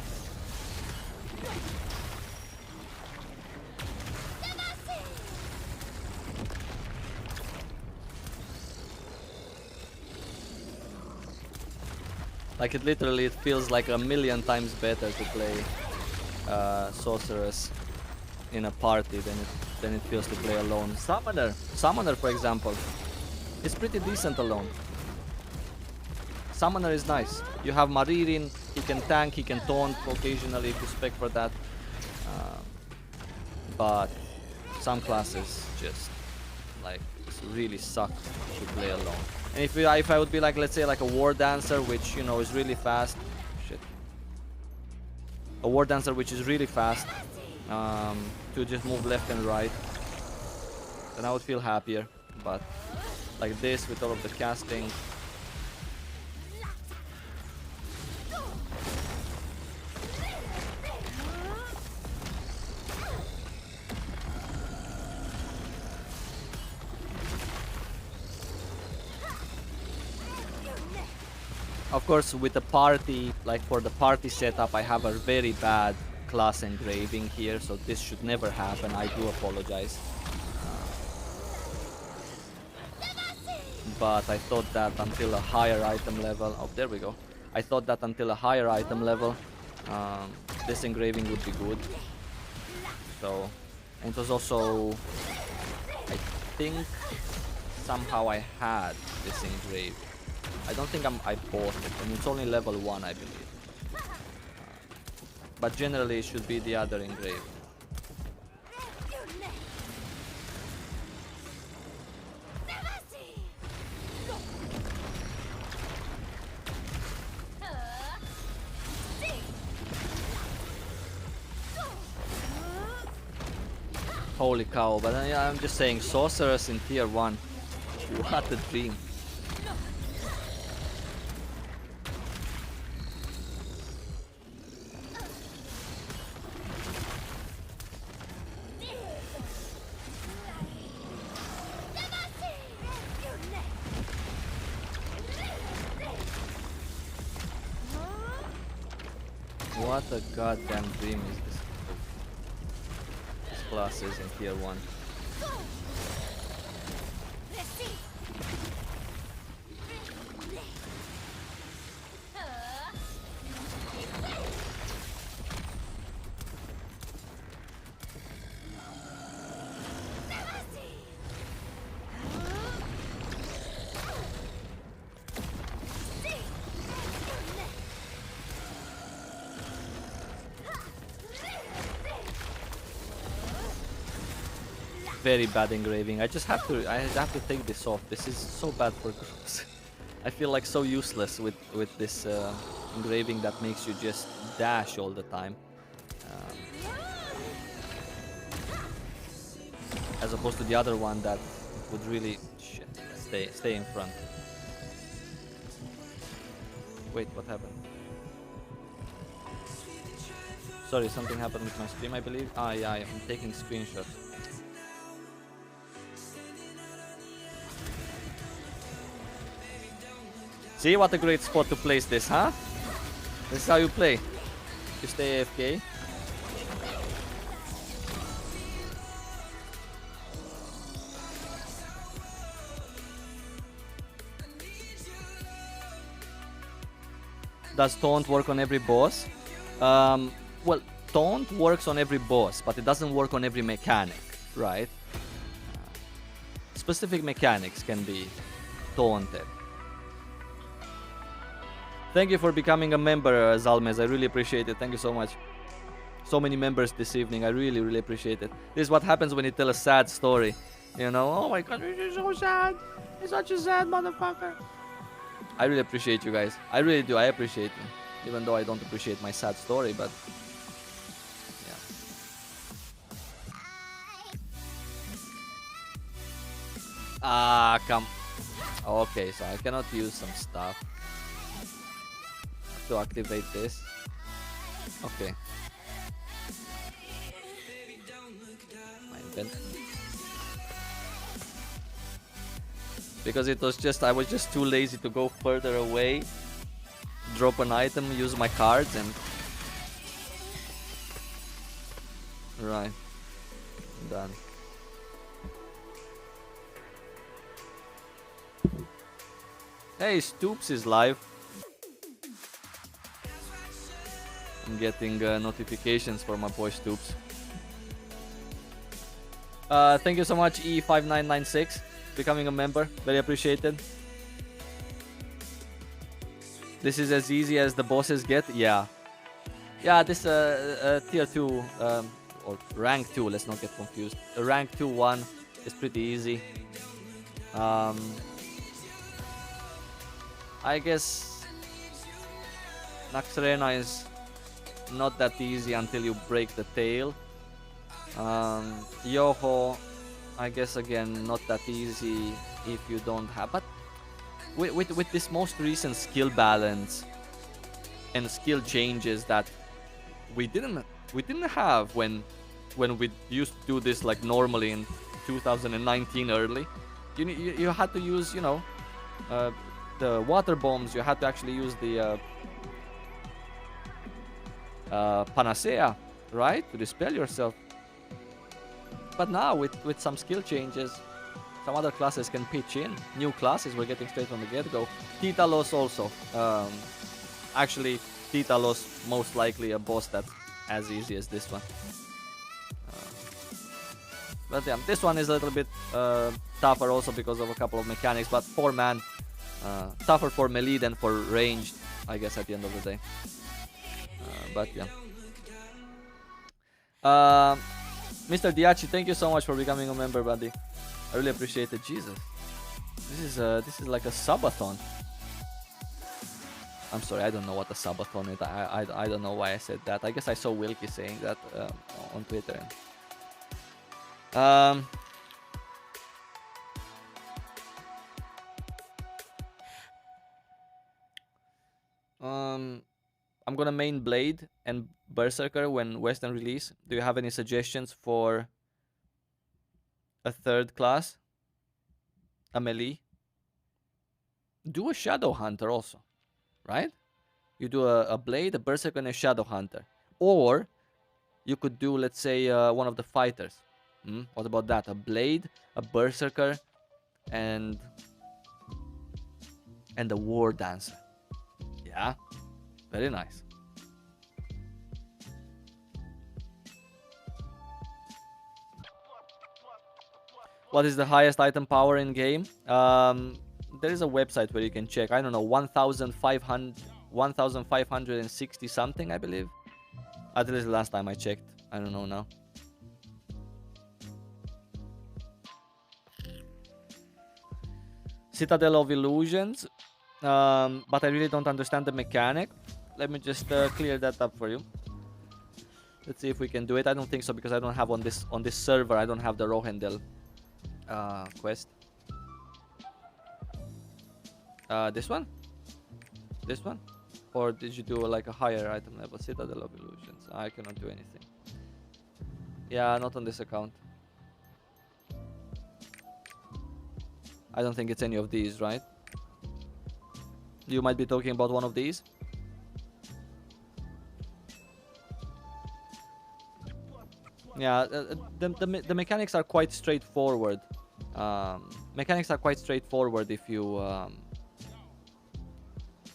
Like it literally feels like a million times better to play Sorceress in a party than it feels to play alone. Summoner for example, is pretty decent alone. Summoner is nice. You have Maririn, he can tank, he can taunt occasionally if you spec for that. But some classes just like really suck to play alone. And if I would be like, let's say like a War Dancer, which you know is really fast. Shit. A War Dancer which is really fast, to just move left and right, then I would feel happier. But like this with all of the casting. Of course, with the party, like for the party setup, I have a very bad class engraving here, so this should never happen. I do apologize. But I thought that until a higher item level... Oh, there we go. I thought that until a higher item level, this engraving would be good. So, and it was also... I think somehow I had this engraved. I don't think I bought it, and it's only level 1, I believe. But generally it should be the other engraved. Holy cow, but yeah, I'm just saying, Sorceress in tier 1. What a dream. What a goddamn dream is this? This class is in tier 1. Very bad engraving. I have to take this off. This is so bad for groups. I feel like so useless with this engraving that makes you just dash all the time, as opposed to the other one that would really stay in front. Wait, what happened? Sorry, something happened with my stream, I believe. Ah, yeah, I'm taking screenshots. See what a great spot to place this, huh? This is how you play. You stay AFK. Does taunt work on every boss? Well, taunt works on every boss, but it doesn't work on every mechanic, right? Specific mechanics can be taunted. Thank you for becoming a member, Zalmez. I really appreciate it. Thank you so much. So many members this evening. I really, really appreciate it. This is what happens when you tell a sad story. You know, oh my god, you're so sad. You're such a sad motherfucker. I really appreciate you guys. I really do. I appreciate you. Even though I don't appreciate my sad story, but... yeah. Ah, come. Okay, so I cannot use some stuff to activate this. Okay. Because it was just, I was just too lazy to go further away, drop an item, use my cards, and right, done. Hey, Stoops is live. I'm getting notifications for my boy Stoops. Thank you so much, E5996, becoming a member. Very appreciated. This is as easy as the bosses get. Yeah. Yeah, this tier 2 or rank 2, let's not get confused. The rank 2 one is pretty easy. I guess Naxxraena is not that easy until you break the tail. Yoho, I guess again not that easy if you don't have. But with this most recent skill balance and skill changes that we didn't have when we used to do this like normally in 2019 early, you had to use, you know, the water bombs, you had to actually use the panacea, right, to dispel yourself. But now with some skill changes, some other classes can pitch in. New classes we're getting straight from the get-go. Titalos also. Actually, Titalos most likely a boss that's as easy as this one. But yeah, this one is a little bit tougher also because of a couple of mechanics. But 4-man, tougher for melee than for ranged, I guess, at the end of the day. But yeah. Mr. Diachi, thank you so much for becoming a member, buddy. I really appreciate it. Jesus, this is like a subathon. I'm sorry, I don't know what a subathon is. I don't know why I said that. I guess I saw Wilkie saying that on Twitter. I'm gonna main Blade and Berserker when Western release. Do you have any suggestions for a third class? A melee? Do a Shadow Hunter also, right? You do a Blade, a Berserker, and a Shadow Hunter. Or you could do, let's say, one of the fighters. What about that? A Blade, a Berserker, and a War Dancer. Yeah, very nice. What is the highest item power in game? There is a website where you can check. I don't know, 1,560 something, I believe. At least the last time I checked. I don't know now. Citadel of Illusions. But I really don't understand the mechanic. Let me just clear that up for you. Let's see if we can do it. I don't think so because I don't have on this server. I don't have the Rohendel quest. This one? This one? Or did you do like a higher item level? Citadel of Illusions. I cannot do anything. Yeah, not on this account. I don't think it's any of these, right? You might be talking about one of these. Yeah, the mechanics are quite straightforward. Mechanics are quite straightforward if you...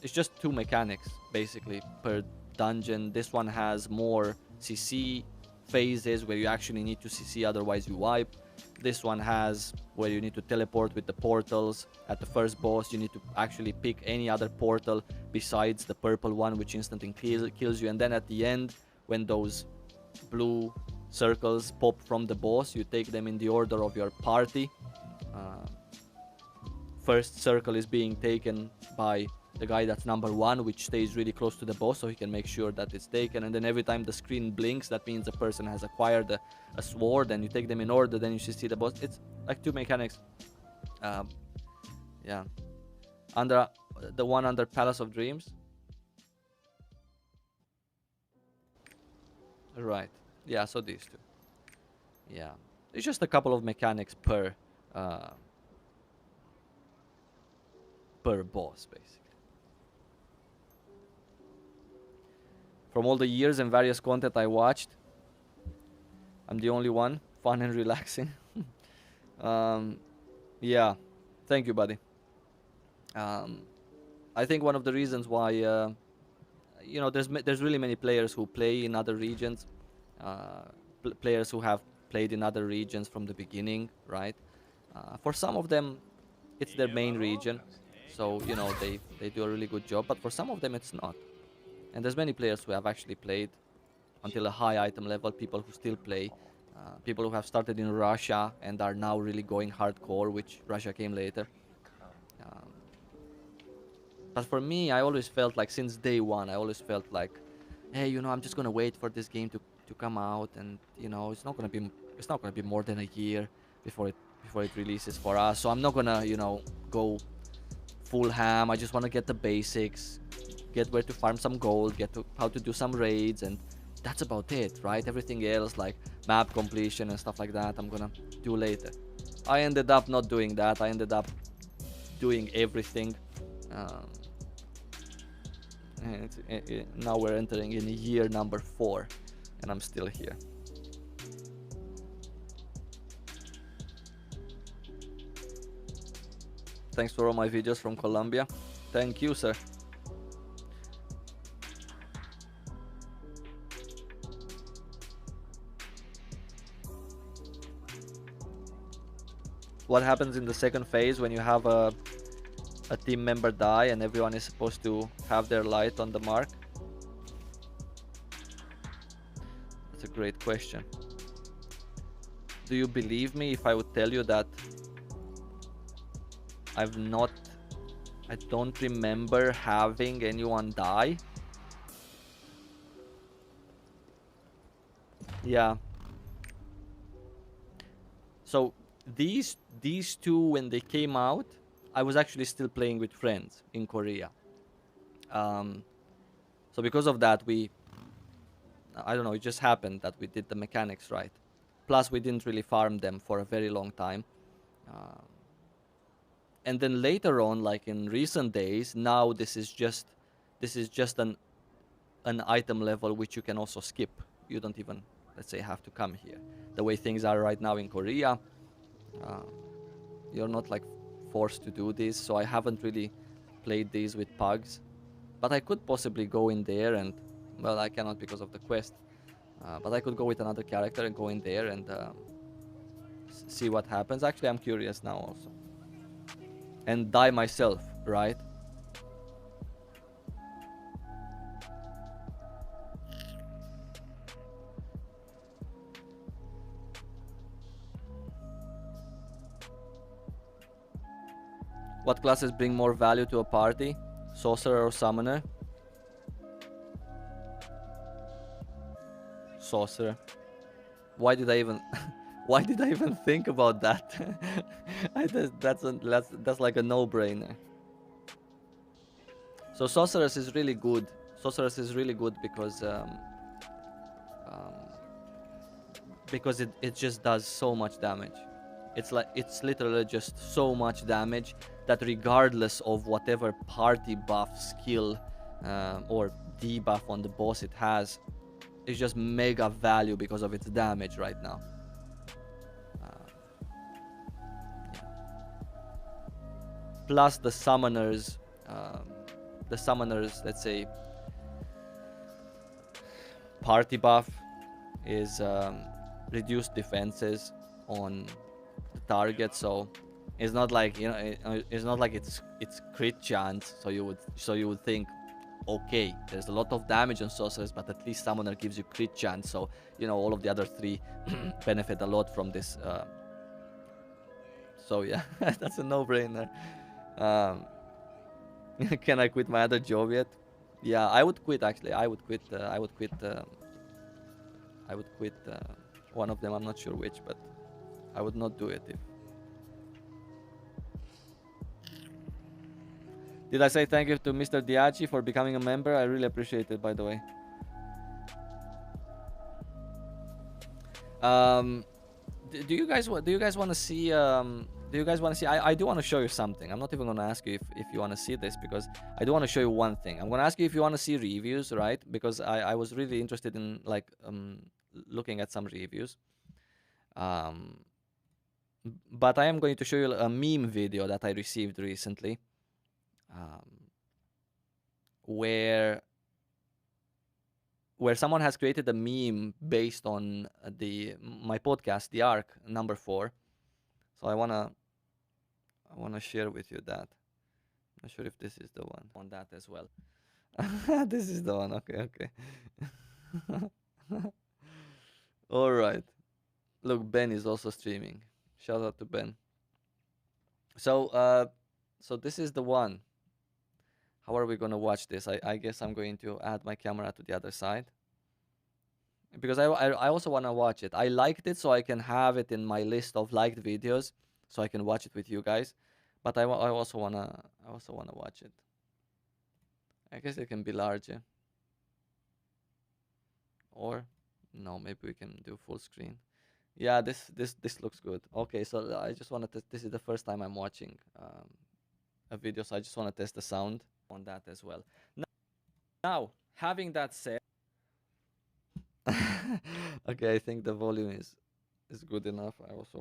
it's just 2 mechanics, basically, per dungeon. This one has more CC phases where you actually need to CC, otherwise you wipe. This one has where you need to teleport with the portals. At the first boss, you need to actually pick any other portal besides the purple one, which instantly kills you. And then at the end, when those blue circles pop from the boss, you take them in the order of your party. First circle is being taken by the guy that's number 1, which stays really close to the boss, so he can make sure that it's taken. And then every time the screen blinks, that means the person has acquired a sword, and you take them in order, then you should see the boss. It's like 2 mechanics. Yeah. Under the one under Palace of Dreams. Right. Yeah, so these 2. Yeah. It's just a couple of mechanics per boss, basically. From all the years and various content I watched, I'm the only one. Fun and relaxing. Yeah. Thank you, buddy. I think one of the reasons why, you know, there's really many players who play in other regions. Players who have played in other regions from the beginning, right? For some of them, it's their main region. So, you know, they do a really good job. But for some of them, it's not. And there's many players who have actually played until a high item level, people who still play, people who have started in Russia and are now really going hardcore, which Russia came later. But for me, I always felt like since day one, I always felt like, hey, you know, I'm just gonna wait for this game to come out, and you know, it's not gonna be more than a year before it releases for us. So I'm not gonna, you know, go full ham. I just wanna get the basics, get where to farm some gold, get to how to do some raids, and that's about it, right? Everything else like map completion and stuff like that, I'm gonna do later. I ended up not doing that. I ended up doing everything Um, and now we're entering in year number 4, and I'm still here. Thanks for all my videos from Colombia. Thank you, sir. What happens in the second phase when you have a team member die and everyone is supposed to have their light on the mark? That's a great question. Do you believe me if I would tell you that I don't remember having anyone die? Yeah. So these two, when they came out, I was actually still playing with friends in Korea. So because of that, I don't know, it just happened that we did the mechanics right. Plus, we didn't really farm them for a very long time. And then later on, like in recent days, now this is just an item level which you can also skip. You don't even, let's say, have to come here. The way things are right now in Korea, you're not like forced to do this. So I haven't really played these with pugs, but I could possibly go in there and, well, I cannot because of the quest. But I could go with another character and go in there and see what happens. Actually, I'm curious now also. And die myself, right? What classes bring more value to a party? Sorcerer or Summoner? Sorcerer. Why did I even why did I even think about that? That's like a no-brainer. So Sorceress is really good. Sorceress is really good because it just does so much damage. It's literally just so much damage that regardless of whatever party buff, skill, or debuff on the boss it has, it's just mega value because of its damage right now. Yeah. Plus the summoners, let's say, party buff is reduced defenses on the target, so it's not like, you know, it's not like it's crit chance. So you would think, okay, there's a lot of damage on sorceress, but at least summoner gives you crit chance, so you know all of the other 3 benefit a lot from this. So yeah, that's a no-brainer. Can I quit my other job yet? Yeah, I would quit actually. I would quit one of them. I'm not sure which, but I would not do it if. Did I say thank you to Mr. Diachi for becoming a member? I really appreciate it, by the way. Do you guys want to see I do want to show you something. I'm not even going to ask you if you want to see this, because I do want to show you one thing. I'm going to ask you if you want to see reviews, right? Because I was really interested in like looking at some reviews. But I am going to show you a meme video that I received recently, where someone has created a meme based on my podcast, the Ark number 4. So I wanna share with you that. Not sure if this is the one on that as well. This is the one. Okay. All right. Look, Ben is also streaming. Shout out to Ben. So this is the one. How are we gonna watch this? I guess I'm going to add my camera to the other side, because I also want to watch it. I liked it, so I can have it in my list of liked videos, so I can watch it with you guys. But I also wanna watch it. I guess it can be larger, or no, maybe we can do full screen. Yeah, this looks good. Okay, so I just wanted to. This is the first time I'm watching a video, so I just want to test the sound on that as well. Now, having that said, okay, I think the volume is good enough. I also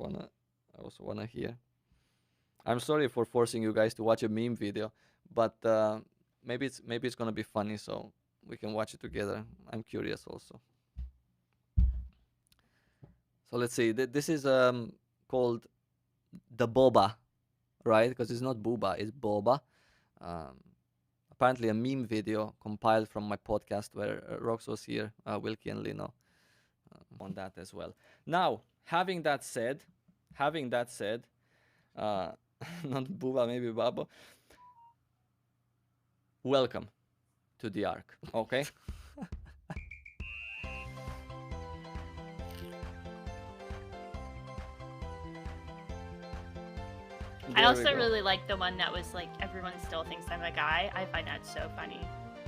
wanna hear. I'm sorry for forcing you guys to watch a meme video, but maybe it's gonna be funny, so we can watch it together. I'm curious also. So let's see. This is called the boba, right? Because it's not booba, it's boba. Apparently a meme video compiled from my podcast where Rox was here, Wilkie and Lino on that as well. Now, having that said, not booba, maybe babo. Welcome to the Ark, okay? I also really like the one that was like, everyone still thinks I'm a guy. I find that so funny.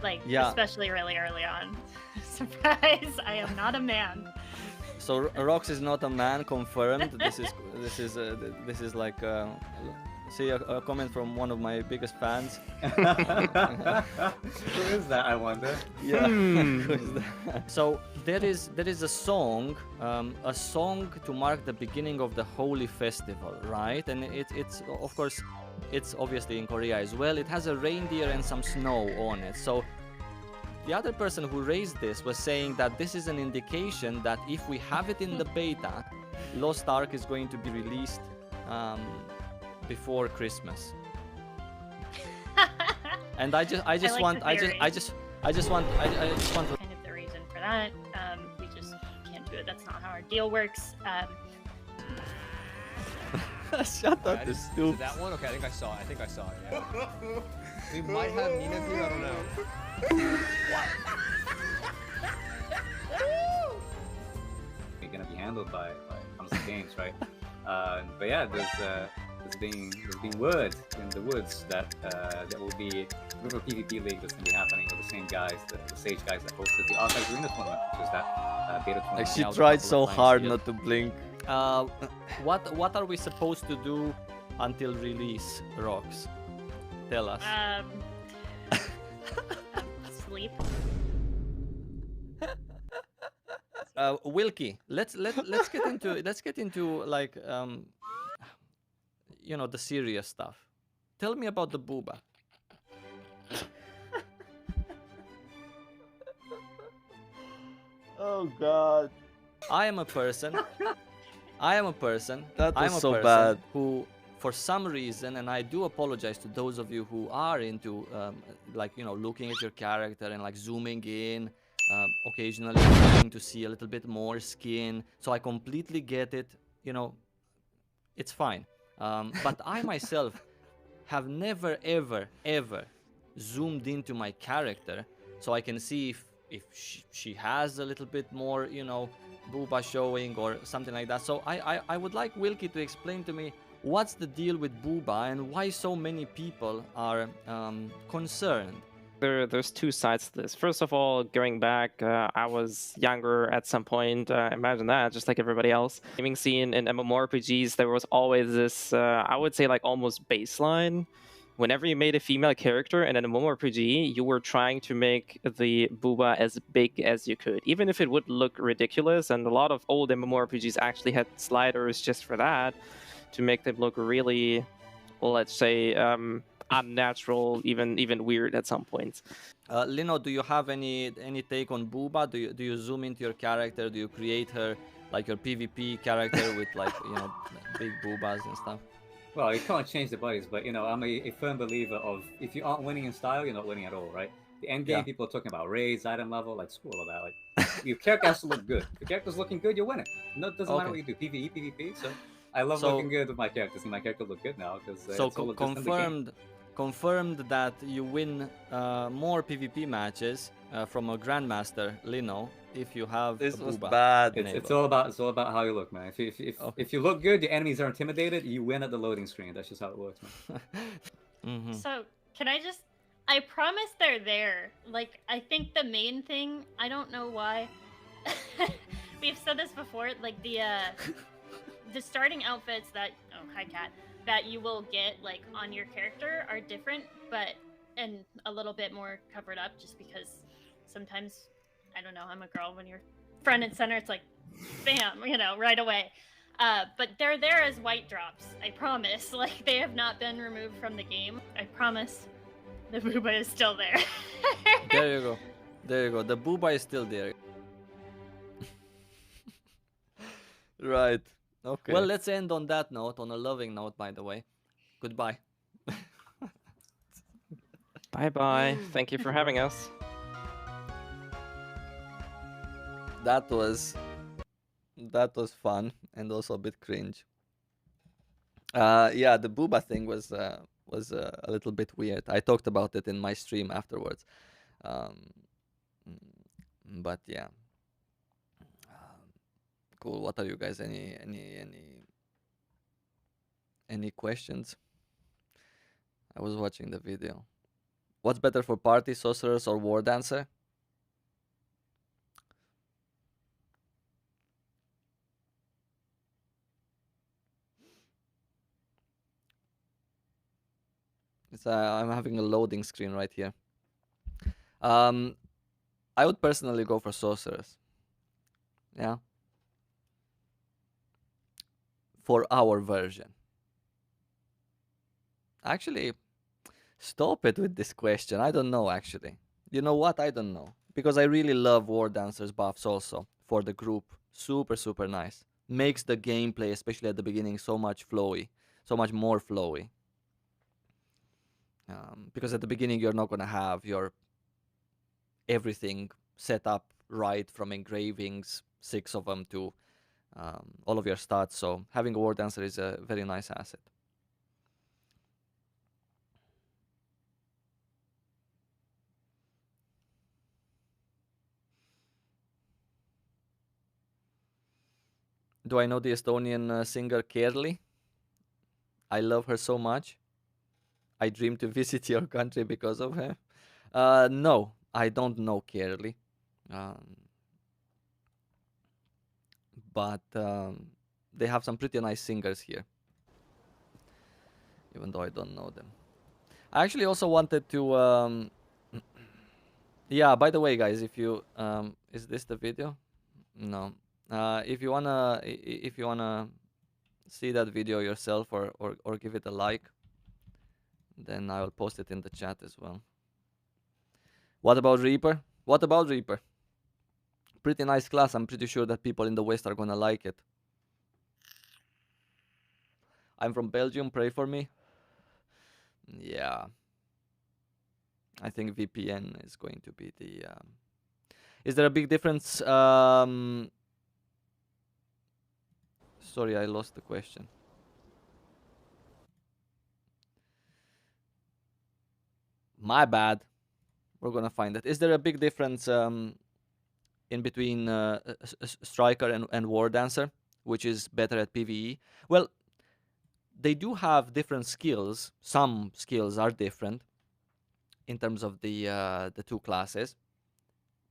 Like, especially really early on. Surprise, I am not a man. So Rox is not a man, confirmed. This is like see a comment from one of my biggest fans. Who is that, I wonder? Yeah. Who is that? So there is a song to mark the beginning of the Holy Festival, right? And it's of course it's obviously in Korea as well. It has a reindeer and some snow on it. So the other person who raised this was saying that this is an indication that if we have it in the beta, Lost Ark is going to be released before Christmas. And I just want kind of the reason for that. We just can't do it. That's not how our deal works. Shut up, Is stupid. that one? Okay, I think I saw it, yeah. We might have Nina here, I don't know. You're gonna be handled by Amazon Games, right? But yeah, there's being word in the woods that there will be a river PvP league that's gonna be happening with the same guys, the Sage guys that hosted the Ark Arena tournament, which is that beta tournament. Like she tried so hard not to blink. What are we supposed to do until release, Rox? Tell us. Sleep. Wilkie, let's get into like you know, the serious stuff. Tell me about the booba. Oh God. I am a person That was so bad. who, for some reason, and I do apologize to those of you who are into like, you know, looking at your character and like zooming in, occasionally trying to see a little bit more skin. So I completely get it. You know, it's fine. But I myself have never ever zoomed into my character so I can see if she has a little bit more, you know, booba showing or something like that. So I would like Wilkie to explain to me what's the deal with booba and why so many people are concerned. There's two sides to this. First of all, going back, I was younger at some point. Imagine that, just like everybody else. Gaming scene in MMORPGs, there was always this, I would say, like almost baseline. Whenever you made a female character in an MMORPG, you were trying to make the booba as big as you could, even if it would look ridiculous. And a lot of old MMORPGs actually had sliders just for that, to make them look really, well, let's say, unnatural, even weird at some points. Lino, do you have any take on booba? Do you zoom into your character? Do you create her like your PvP character with like, you know, big boobas and stuff? Well, you can't change the bodies, but you know, I'm a firm believer of if you aren't winning in style, you're not winning at all, right? The end game, people are talking about raids, item level, like screw all of that. Like, your character has to look good. If your character's looking good, you're winning. No, it doesn't matter what you do, PvE, PvP. So I love looking good with my characters, and my character look good now because so confirmed that you win more PvP matches from a grandmaster, Lino, if you have This a was booba. bad. It's all about how you look, man. If you look good, your enemies are intimidated. You win at the loading screen. That's just how it works, man. So can I promise they're there. Like, I think the main thing, I don't know why. We've said this before, like the starting outfits that, oh, hi cat. that you will get like on your character are different, but and a little bit more covered up, just because sometimes, I don't know, I'm a girl, when you're front and center, it's like bam, you know, right away. But they're there as white drops, I promise. Like, they have not been removed from the game. I promise the booba is still there. There you go. There you go. The booba is still there. Right. Okay. Well, let's end on that note, on a loving note, by the way. Goodbye. Bye-bye. Thank you for having us. That was fun and also a bit cringe. Yeah, the booba thing was a little bit weird. I talked about it in my stream afterwards. But yeah. Cool. What are you guys? Any questions? I was watching the video. What's better for party, sorceress, or war dancer? I'm having a loading screen right here. I would personally go for sorceress. Yeah. For our version. Actually, stop it with this question. I don't know, actually. You know what? I don't know. Because I really love War Dancers buffs also for the group. Super, super nice. Makes the gameplay, especially at the beginning, so much flowy. So much more flowy. Because at the beginning, you're not going to have your everything set up right, from engravings, 6 of them, to all of your stats. So having a War Dancer is a very nice asset. Do I know the Estonian singer Kerli? I love her so much. I dream to visit your country because of her. No, I don't know Kerli. But they have some pretty nice singers here. Even though I don't know them. I actually also wanted to... yeah, by the way, guys, if you... is this the video? No. If you wanna see that video yourself, or give it a like, then I will post it in the chat as well. What about Reaper? What about Reaper? Pretty nice class. I'm pretty sure that people in the West are gonna like it. I'm from Belgium. Pray for me. Yeah. I think VPN is going to be the... Is there a big difference? Sorry, I lost the question. My bad. We're gonna find it. Is there a big difference in between Striker and War Dancer, which is better at PvE? Well, they do have different skills. Some skills are different in terms of the two classes,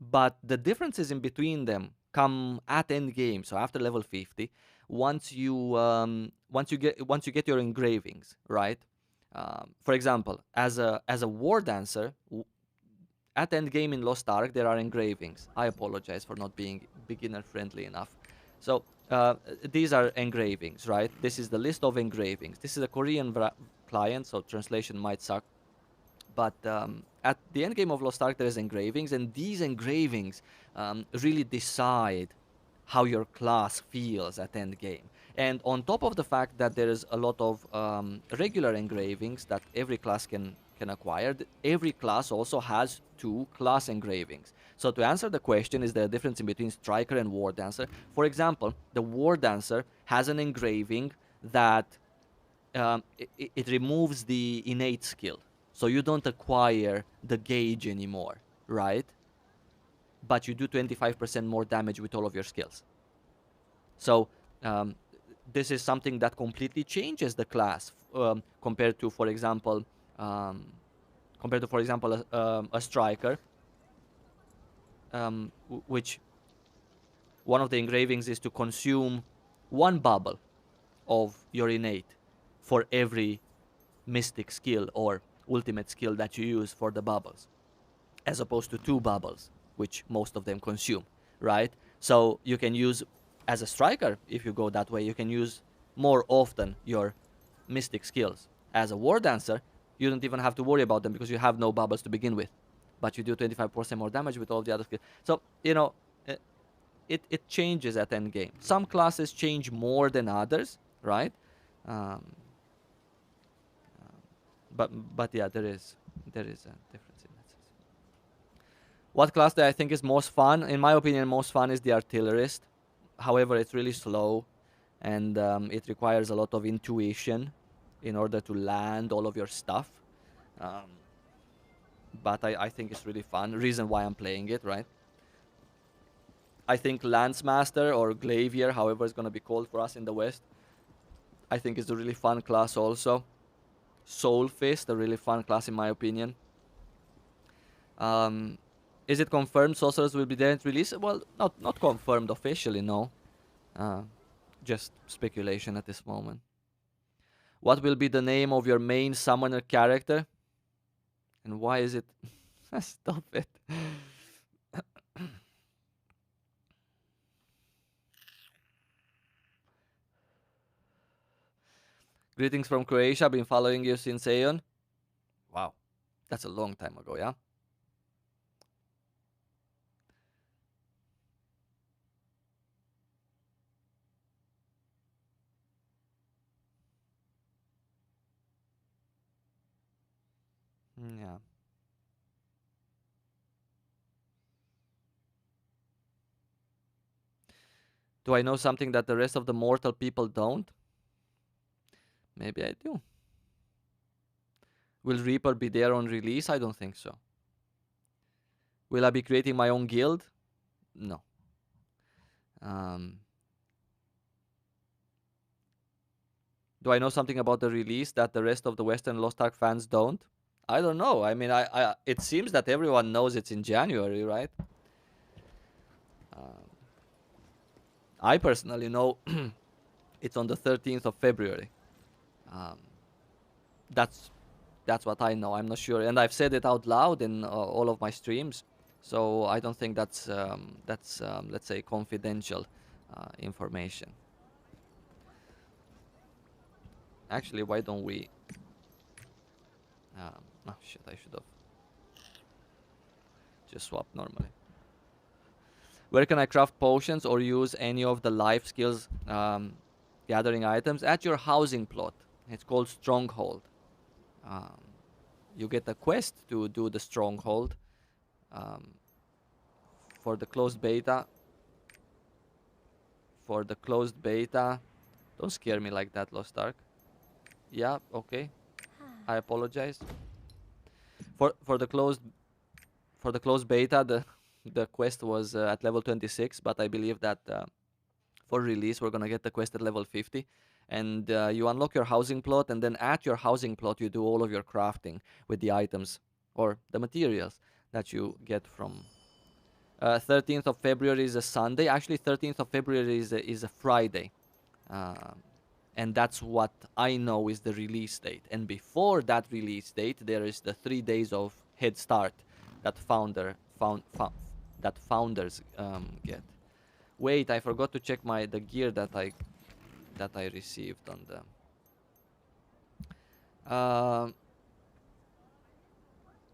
but the differences in between them come at end game. So after level 50, once you get your engravings, right? For example, as a War Dancer, at end game in Lost Ark, there are engravings. I apologize for not being beginner friendly enough. So these are engravings, right? This is the list of engravings. This is a Korean client, so translation might suck. But at the end game of Lost Ark, there is engravings, and these engravings really decide how your class feels at end game. And on top of the fact that there is a lot of regular engravings that every class can acquire, every class also has 2 class engravings. So to answer the question, is there a difference in between Striker and War Dancer? For example, the War Dancer has an engraving that it removes the innate skill. So you don't acquire the gauge anymore, right? But you do 25% more damage with all of your skills. So this is something that completely changes the class compared to, for example, a Striker, which one of the engravings is to consume 1 bubble of your innate. for every mystic skill or ultimate skill that you use for the bubbles, as opposed to 2 bubbles, which most of them consume, right? So you can use, as a striker, if you go that way, you can use more often your mystic skills. As a war dancer, you don't even have to worry about them because you have no bubbles to begin with, but you do 25% more damage with all the other skills. So, you know, it changes at end game. Some classes change more than others, right? Um, but yeah, there is a difference in that sense. What class that I think is most fun? In my opinion, most fun is the Artillerist. However, it's really slow, and it requires a lot of intuition in order to land all of your stuff. But I think it's really fun. Reason why I'm playing it, right? I think Lancemaster or Glavier, however it's going to be called for us in the West, I think is a really fun class also. Soul Fist, a really fun class in my opinion. Is it confirmed Sorceress will be there at release? Well, not confirmed officially, no. Just speculation at this moment. What will be the name of your main summoner character? And why is it... Stop it. Greetings from Croatia. Been following you since Aeon. Wow. That's a long time ago, yeah? Yeah. Do I know something that the rest of the mortal people don't? Maybe I do. Will Reaper be there on release? I don't think so. Will I be creating my own guild? No. Do I know something about the release that the rest of the Western Lost Ark fans don't? I don't know. I mean, it seems that everyone knows it's in January, right? I personally know it's on the 13th of February. That's what I know. I'm not sure, and I've said it out loud in all of my streams. So I don't think that's let's say confidential information. Actually, why don't we? Oh shit! I should have just swapped normally. Where can I craft potions or use any of the life skills gathering items? At your housing plot. It's called Stronghold. You get a quest to do the Stronghold for the closed beta. Don't scare me like that, Lost Ark. Yeah, okay. I apologize. For the closed beta, the quest was at level 26, but I believe that for release we're gonna get the quest at level 50, and you unlock your housing plot, and then at your housing plot you do all of your crafting with the items or the materials that you get from. 13th of February is a Sunday. Actually, 13th of February is a Friday. And that's what I know is the release date. And before that release date, there is the 3 days of head start that founders get. Wait, I forgot to check the gear that I received on the.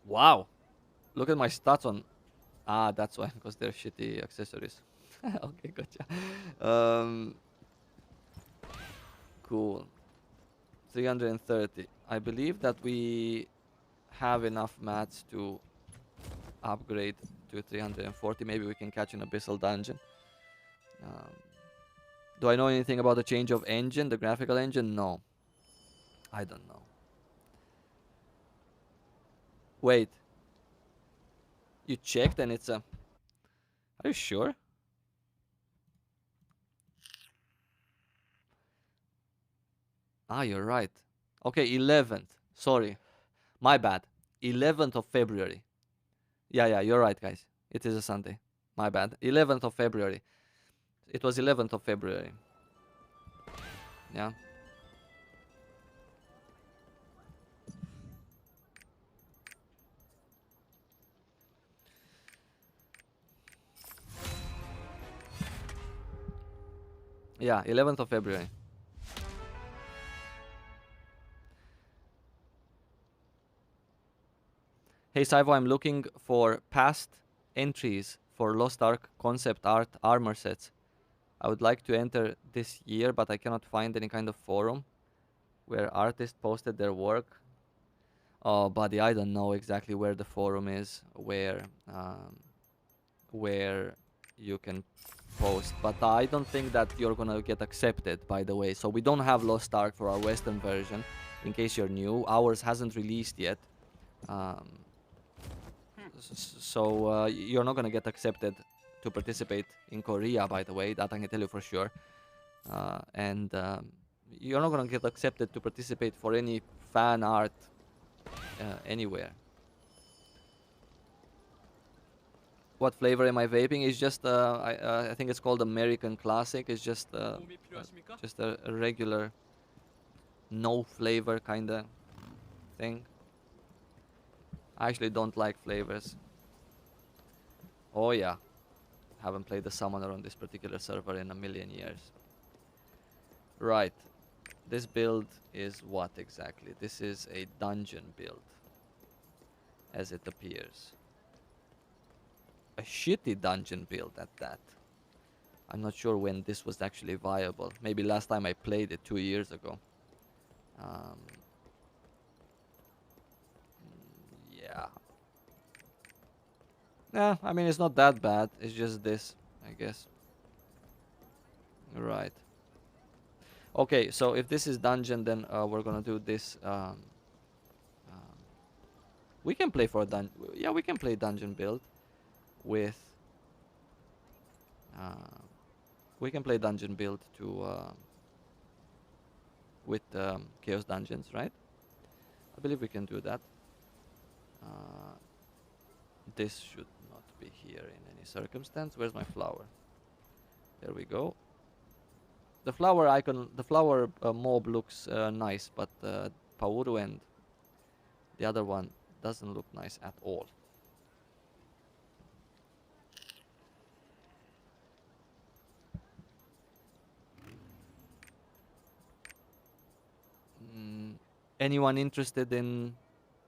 Wow, look at my stats on. That's why, because they're shitty accessories. Okay, gotcha. Cool. 330. I believe that we have enough mats to upgrade to 340. Maybe we can catch an abyssal dungeon. Do I know anything about the change of engine, the graphical engine? No. I don't know. Wait. You checked and it's a... Are you sure? You're right. Okay, 11th. Sorry. My bad. 11th of February. Yeah, you're right, guys. It is a Sunday. My bad. 11th of February. It was 11th of February. Yeah. Yeah, 11th of February. Hey Saivo, I'm looking for past entries for Lost Ark concept art armor sets. I would like to enter this year, but I cannot find any kind of forum where artists posted their work. Oh, buddy, I don't know exactly where the forum is, where you can post, but I don't think that you're gonna get accepted, by the way. So we don't have Lost Ark for our Western version, in case you're new. Ours hasn't released yet. So you're not gonna get accepted to participate in Korea, by the way. That I can tell you for sure. And you're not gonna get accepted to participate for any fan art anywhere. What flavor am I vaping? It's just I think it's called American Classic. It's just a regular no flavor kind of thing. I actually don't like flavors. Oh yeah, haven't played the summoner on this particular server in a million years. Right, this build is what exactly? This is a dungeon build, as it appears. A shitty dungeon build at that. I'm not sure when this was actually viable. Maybe last time I played it 2 years ago. Yeah. Yeah, I mean, it's not that bad. It's just this, I guess. Right. Okay, so if this is dungeon, then we're gonna do this. We can play for a dungeon. Yeah, we can play dungeon build with. We can play dungeon build to with chaos dungeons, right? I believe we can do that. This should not be here in any circumstance. Where's my flower? There we go. The flower icon, the flower mob looks nice, but Pauru and the other one doesn't look nice at all. Anyone interested in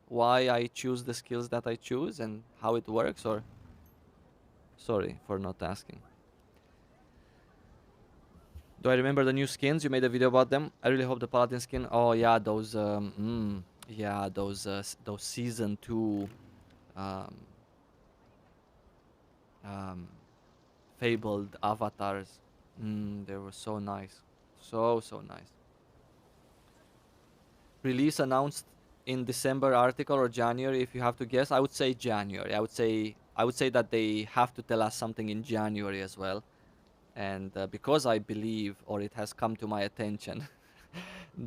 why I choose the skills that I choose and how it works, or sorry for not asking? Do I remember the new skins? You made a video about them. I really hope the paladin skin. Oh yeah, those yeah, those season 2 fabled avatars. They were so nice, so nice. Release announced in December article or January, if you have to guess. I would say January. I would say that they have to tell us something in January as well. And because I believe, or it has come to my attention,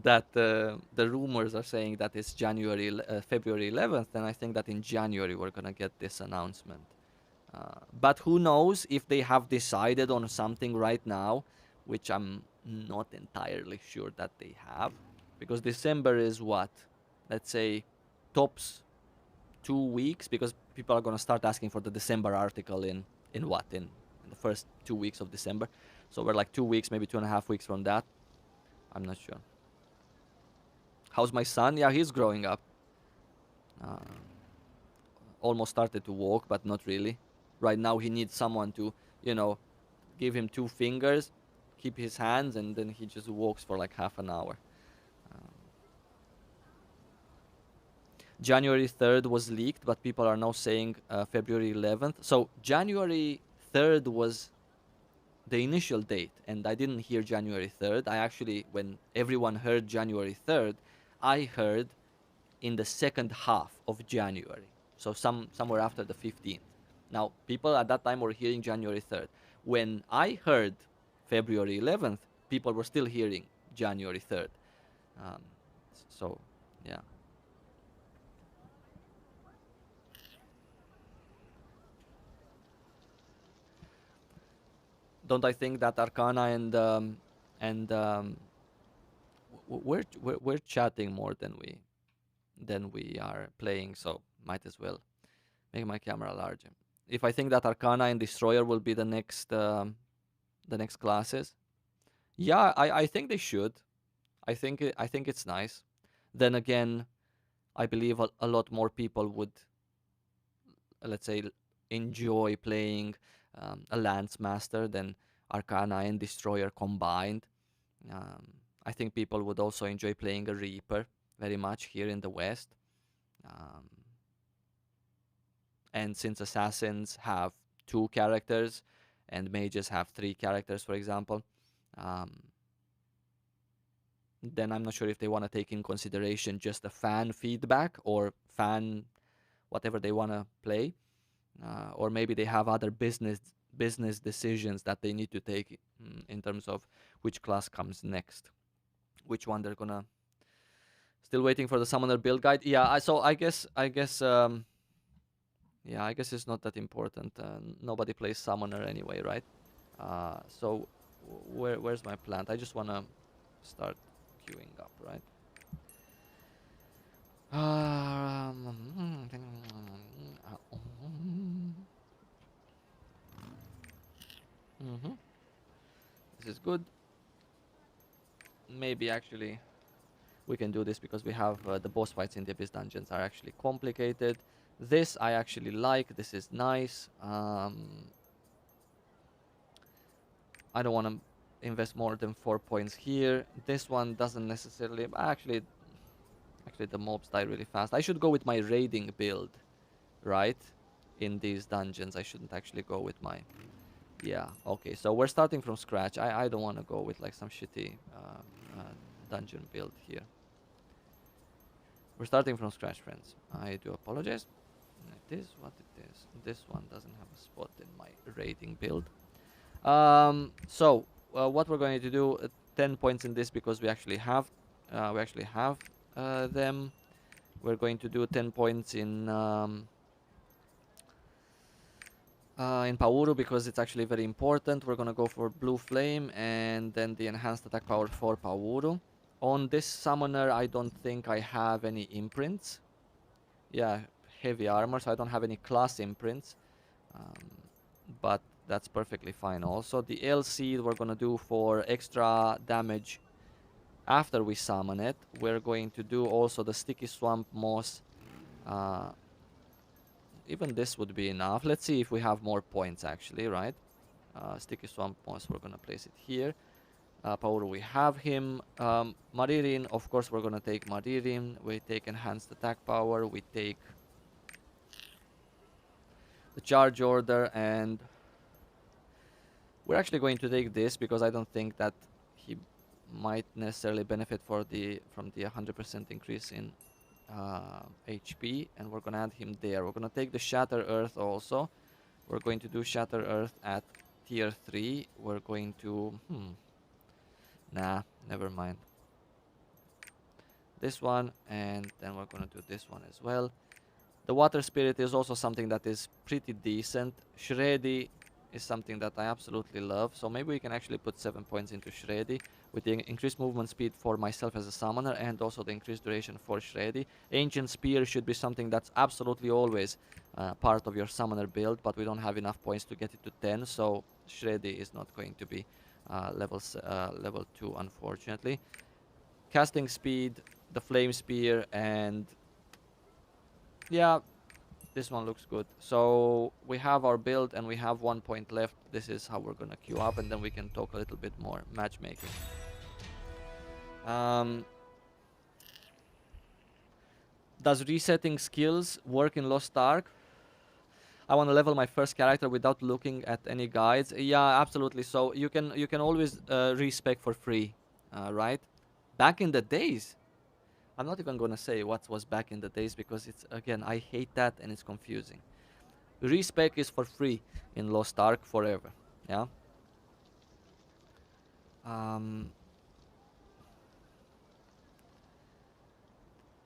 that the rumors are saying that it's February 11th, then I think that in January we're gonna get this announcement. But who knows if they have decided on something right now, which I'm not entirely sure that they have. Because December is what? Let's say tops 2 weeks, because people are going to start asking for the December article in what? In the first 2 weeks of December. So we're like 2 weeks, maybe 2.5 weeks from that. I'm not sure. How's my son? Yeah, he's growing up. Almost started to walk, but not really. Right now he needs someone to, give him 2 fingers, keep his hands, and then he just walks for like half an hour. January 3rd was leaked, but people are now saying February 11th. So January 3rd was the initial date, and I didn't hear January 3rd. I actually, when everyone heard January 3rd, I heard in the second half of January. So somewhere after the 15th. Now, people at that time were hearing January 3rd. When I heard February 11th, people were still hearing January 3rd. So, yeah. Don't I think that Arcana and we're chatting more than we are playing, so might as well make my camera larger. If I think that Arcana and Destroyer will be the next classes, Yeah, I think they should. I think it's nice. Then again, I believe a lot more people would, let's say, enjoy playing a Lance Master than Arcana and Destroyer combined. Um, I think people would also enjoy playing a Reaper very much here in the West. Um, and since Assassins have 2 characters and Mages have 3 characters, for example, um, then I'm not sure if they want to take in consideration just the fan feedback or fan whatever they want to play, or maybe they have other business decisions that they need to take in terms of which class comes next, which one they're gonna. Still waiting for the summoner build guide. Yeah, so I guess yeah, I guess it's not that important. Nobody plays summoner anyway, right? So where's my plant? I just wanna start queuing up, right? This is good. Maybe actually we can do this because we have the boss fights in the Abyss dungeons are actually complicated. This I actually like. This is nice. I don't want to invest more than 4 points here. This one doesn't necessarily. Actually, the mobs die really fast. I should go with my raiding build, right? In these dungeons, I shouldn't actually go with my. Yeah. Okay. So we're starting from scratch. I don't want to go with like some shitty dungeon build here. We're starting from scratch, friends. I do apologize. It is what it is. This one doesn't have a spot in my raiding build. So what we're going to do, 10 points in this because we actually have them. We're going to do 10 points in Pauru because it's actually very important. We're gonna go for Blue Flame and then the enhanced attack power for Pauru. On this summoner, I don't think I have any imprints. Yeah, heavy armor, so I don't have any class imprints. But that's perfectly fine also. The LC we're gonna do for extra damage after we summon it. We're going to do also the Sticky Swamp Moss. Even this would be enough. Let's see if we have more points actually, right? Sticky Swamp Moss, we're gonna place it here. Pauru, we have him. Maririn, of course, we're gonna take Maririn. We take enhanced attack power. We take the charge order, and we're actually going to take this because I don't think that he might necessarily benefit from the 100% increase in HP, and we're gonna add him there. We're gonna take the Shatter Earth also. We're going to do Shatter Earth at tier 3. We're going to nah, never mind. This one, and then we're gonna do this one as well. The Water Spirit is also something that is pretty decent. Shreddy is something that I absolutely love, so maybe we can actually put 7 points into Shreddy with the increased movement speed for myself as a summoner and also the increased duration for Shreddy. Ancient Spear should be something that's absolutely always part of your summoner build, but we don't have enough points to get it to 10, so Shreddy is not going to be level 2, unfortunately. Casting speed, the Flame Spear, and yeah, this one looks good. So we have our build and we have 1 point left. This is how we're gonna queue up, and then we can talk a little bit more matchmaking. Does resetting skills work in Lost Ark? I want to level my first character without looking at any guides. Yeah, absolutely. So you can always respec for free, right? Back in the days, I'm not even gonna say what was back in the days because it's, again, I hate that and it's confusing. Respec is for free in Lost Ark forever. Yeah.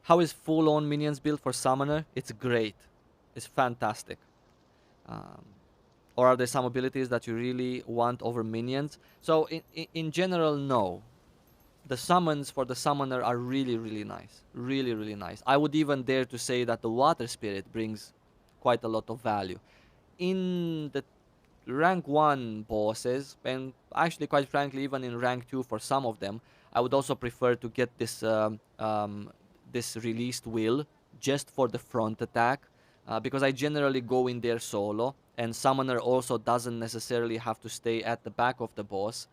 How is full-on minions built for summoner? It's great. It's fantastic. Or are there some abilities that you really want over minions? So in general, no. The summons for the summoner are really, really nice. Really, really nice. I would even dare to say that the Water Spirit brings quite a lot of value. In the rank 1 bosses, and actually quite frankly even in rank 2 for some of them, I would also prefer to get this this released will just for the front attack, because I generally go in there solo, and summoner also doesn't necessarily have to stay at the back of the boss,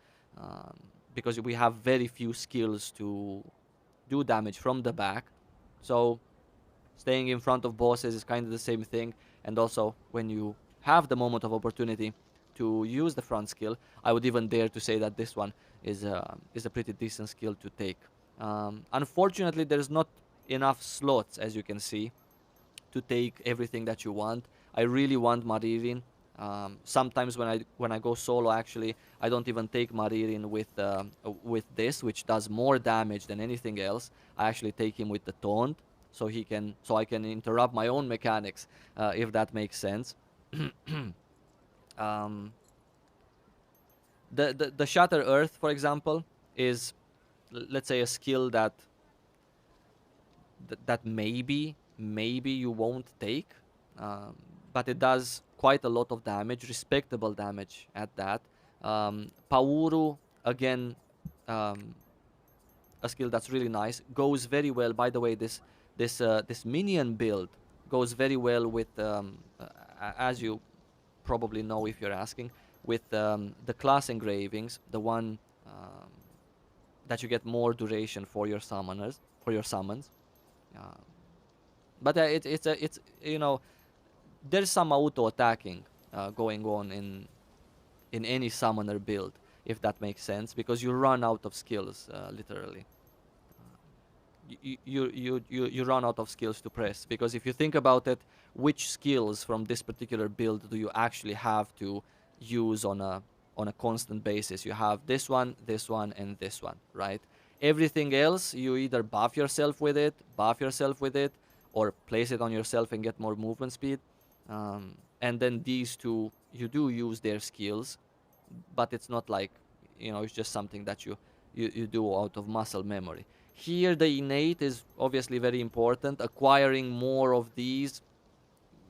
because we have very few skills to do damage from the back. So staying in front of bosses is kind of the same thing, and also when you have the moment of opportunity to use the front skill, I would even dare to say that this one is a pretty decent skill to take. Unfortunately, there's not enough slots, as you can see, to take everything that you want. I really want Maririn. Sometimes when I go solo, actually, I don't even take Maririn with this, which does more damage than anything else. I actually take him with the taunt, so I can interrupt my own mechanics, if that makes sense. um, the Shatter Earth, for example, is, let's say, a skill that maybe you won't take, but it does quite a lot of damage, respectable damage at that. Pauru, again, um, a skill that's really nice, goes very well. By the way, this minion build goes very well with, as you probably know if you're asking, with the class engravings, the one that you get more duration for your summoners, for your summons. Uh, but it's you know, there's some auto attacking going on in any summoner build, if that makes sense, because you run out of skills, literally. You run out of skills to press, because if you think about it, which skills from this particular build do you actually have to use on a constant basis? You have this one, and this one, right? Everything else, you either buff yourself with it, or place it on yourself and get more movement speed. And then these two, you do use their skills, but it's not like, it's just something that you do out of muscle memory. Here, the innate is obviously very important. Acquiring more of these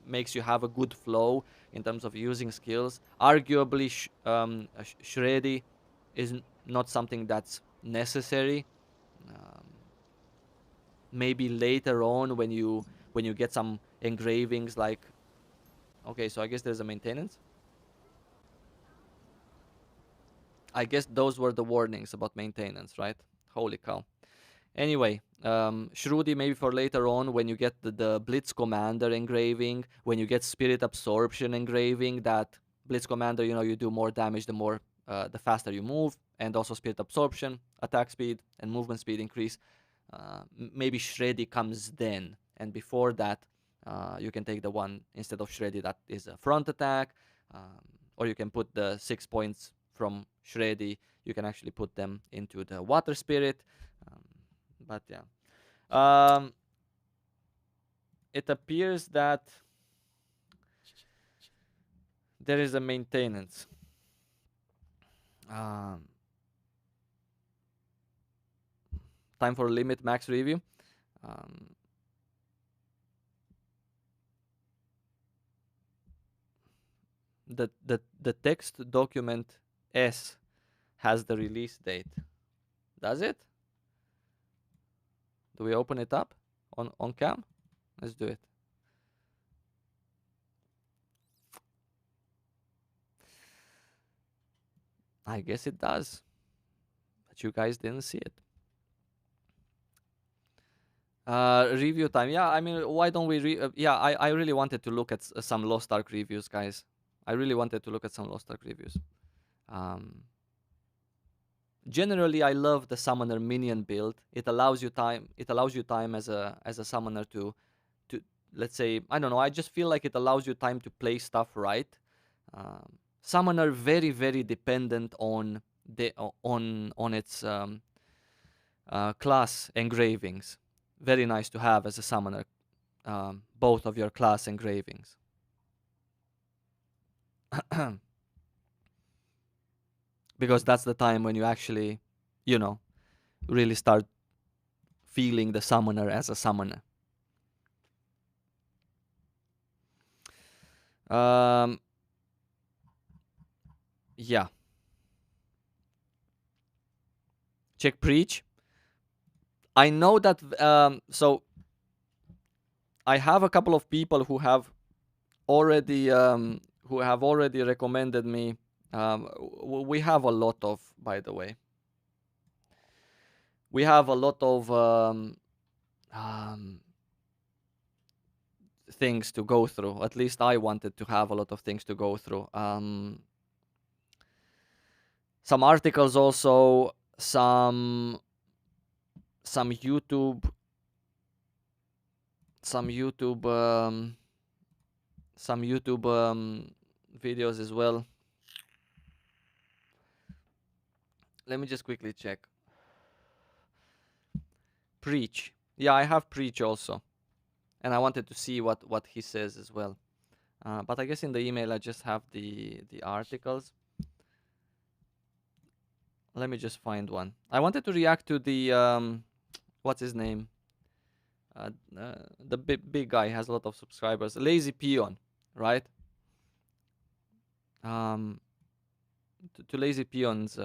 makes you have a good flow in terms of using skills. Arguably, Shreddy is not something that's necessary. Um, Maybe later on when you get some engravings, like, okay, so I guess there's a maintenance. I guess those were the warnings about maintenance, right? Holy cow. Anyway, Shruti maybe for later on when you get the Blitz Commander engraving, when you get Spirit Absorption engraving, that Blitz Commander, you do more damage the faster you move, and also Spirit Absorption, attack speed, and movement speed increase. Maybe Shreddy comes then, and before that, you can take the one instead of Shreddy that is a front attack, or you can put the 6 points from Shreddy, you can actually put them into the Water Spirit. But yeah, it appears that there is a maintenance. Time for limit max review. The text document S has the release date. Does it? Do we open it up on cam? Let's do it. I guess it does, but you guys didn't see it. Review time. Yeah, I mean, why don't we I really wanted to look at some Lost Ark reviews, guys. I really wanted to look at some Lost Ark reviews. Generally, I love the summoner minion build. It allows you time as a summoner to let's say, I don't know, I just feel like it allows you time to play stuff right. Summoner very, very dependent on its class engravings. Very nice to have as a summoner, both of your class engravings. Because that's the time when you actually, really start feeling the summoner as a summoner. yeah. Check Preach. I know that, so I have a couple of people who have already recommended me. We have a lot of, by the way. We have a lot of things to go through. At least I wanted to have a lot of things to go through. Some articles also, some YouTube videos as well. Let me just quickly check. Preach. Yeah, I have Preach also. And I wanted to see what he says as well. But I guess in the email I just have the articles. Let me just find one. I wanted to react to the what's his name? The big guy has a lot of subscribers. Lazy Peon, right? To Lazy Peon's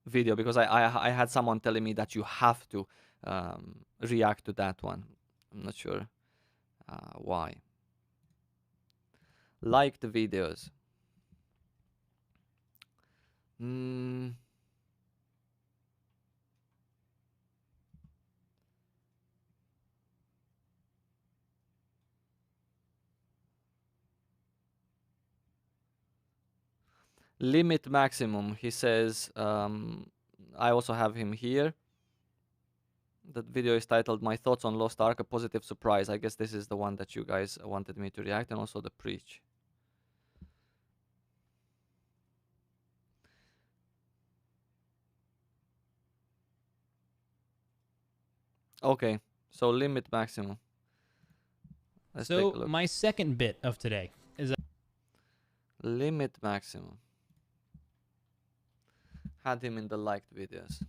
video, because I had someone telling me that you have to react to that one. I'm not sure why. Like the videos. Limit Maximum, he says, I also have him here. That video is titled My Thoughts on Lost Ark, a Positive Surprise. I guess this is the one that you guys wanted me to react, and also the Preach. Okay, so Limit Maximum. Let's take a So look. my second bit of today is Limit Maximum. Had him in the liked videos.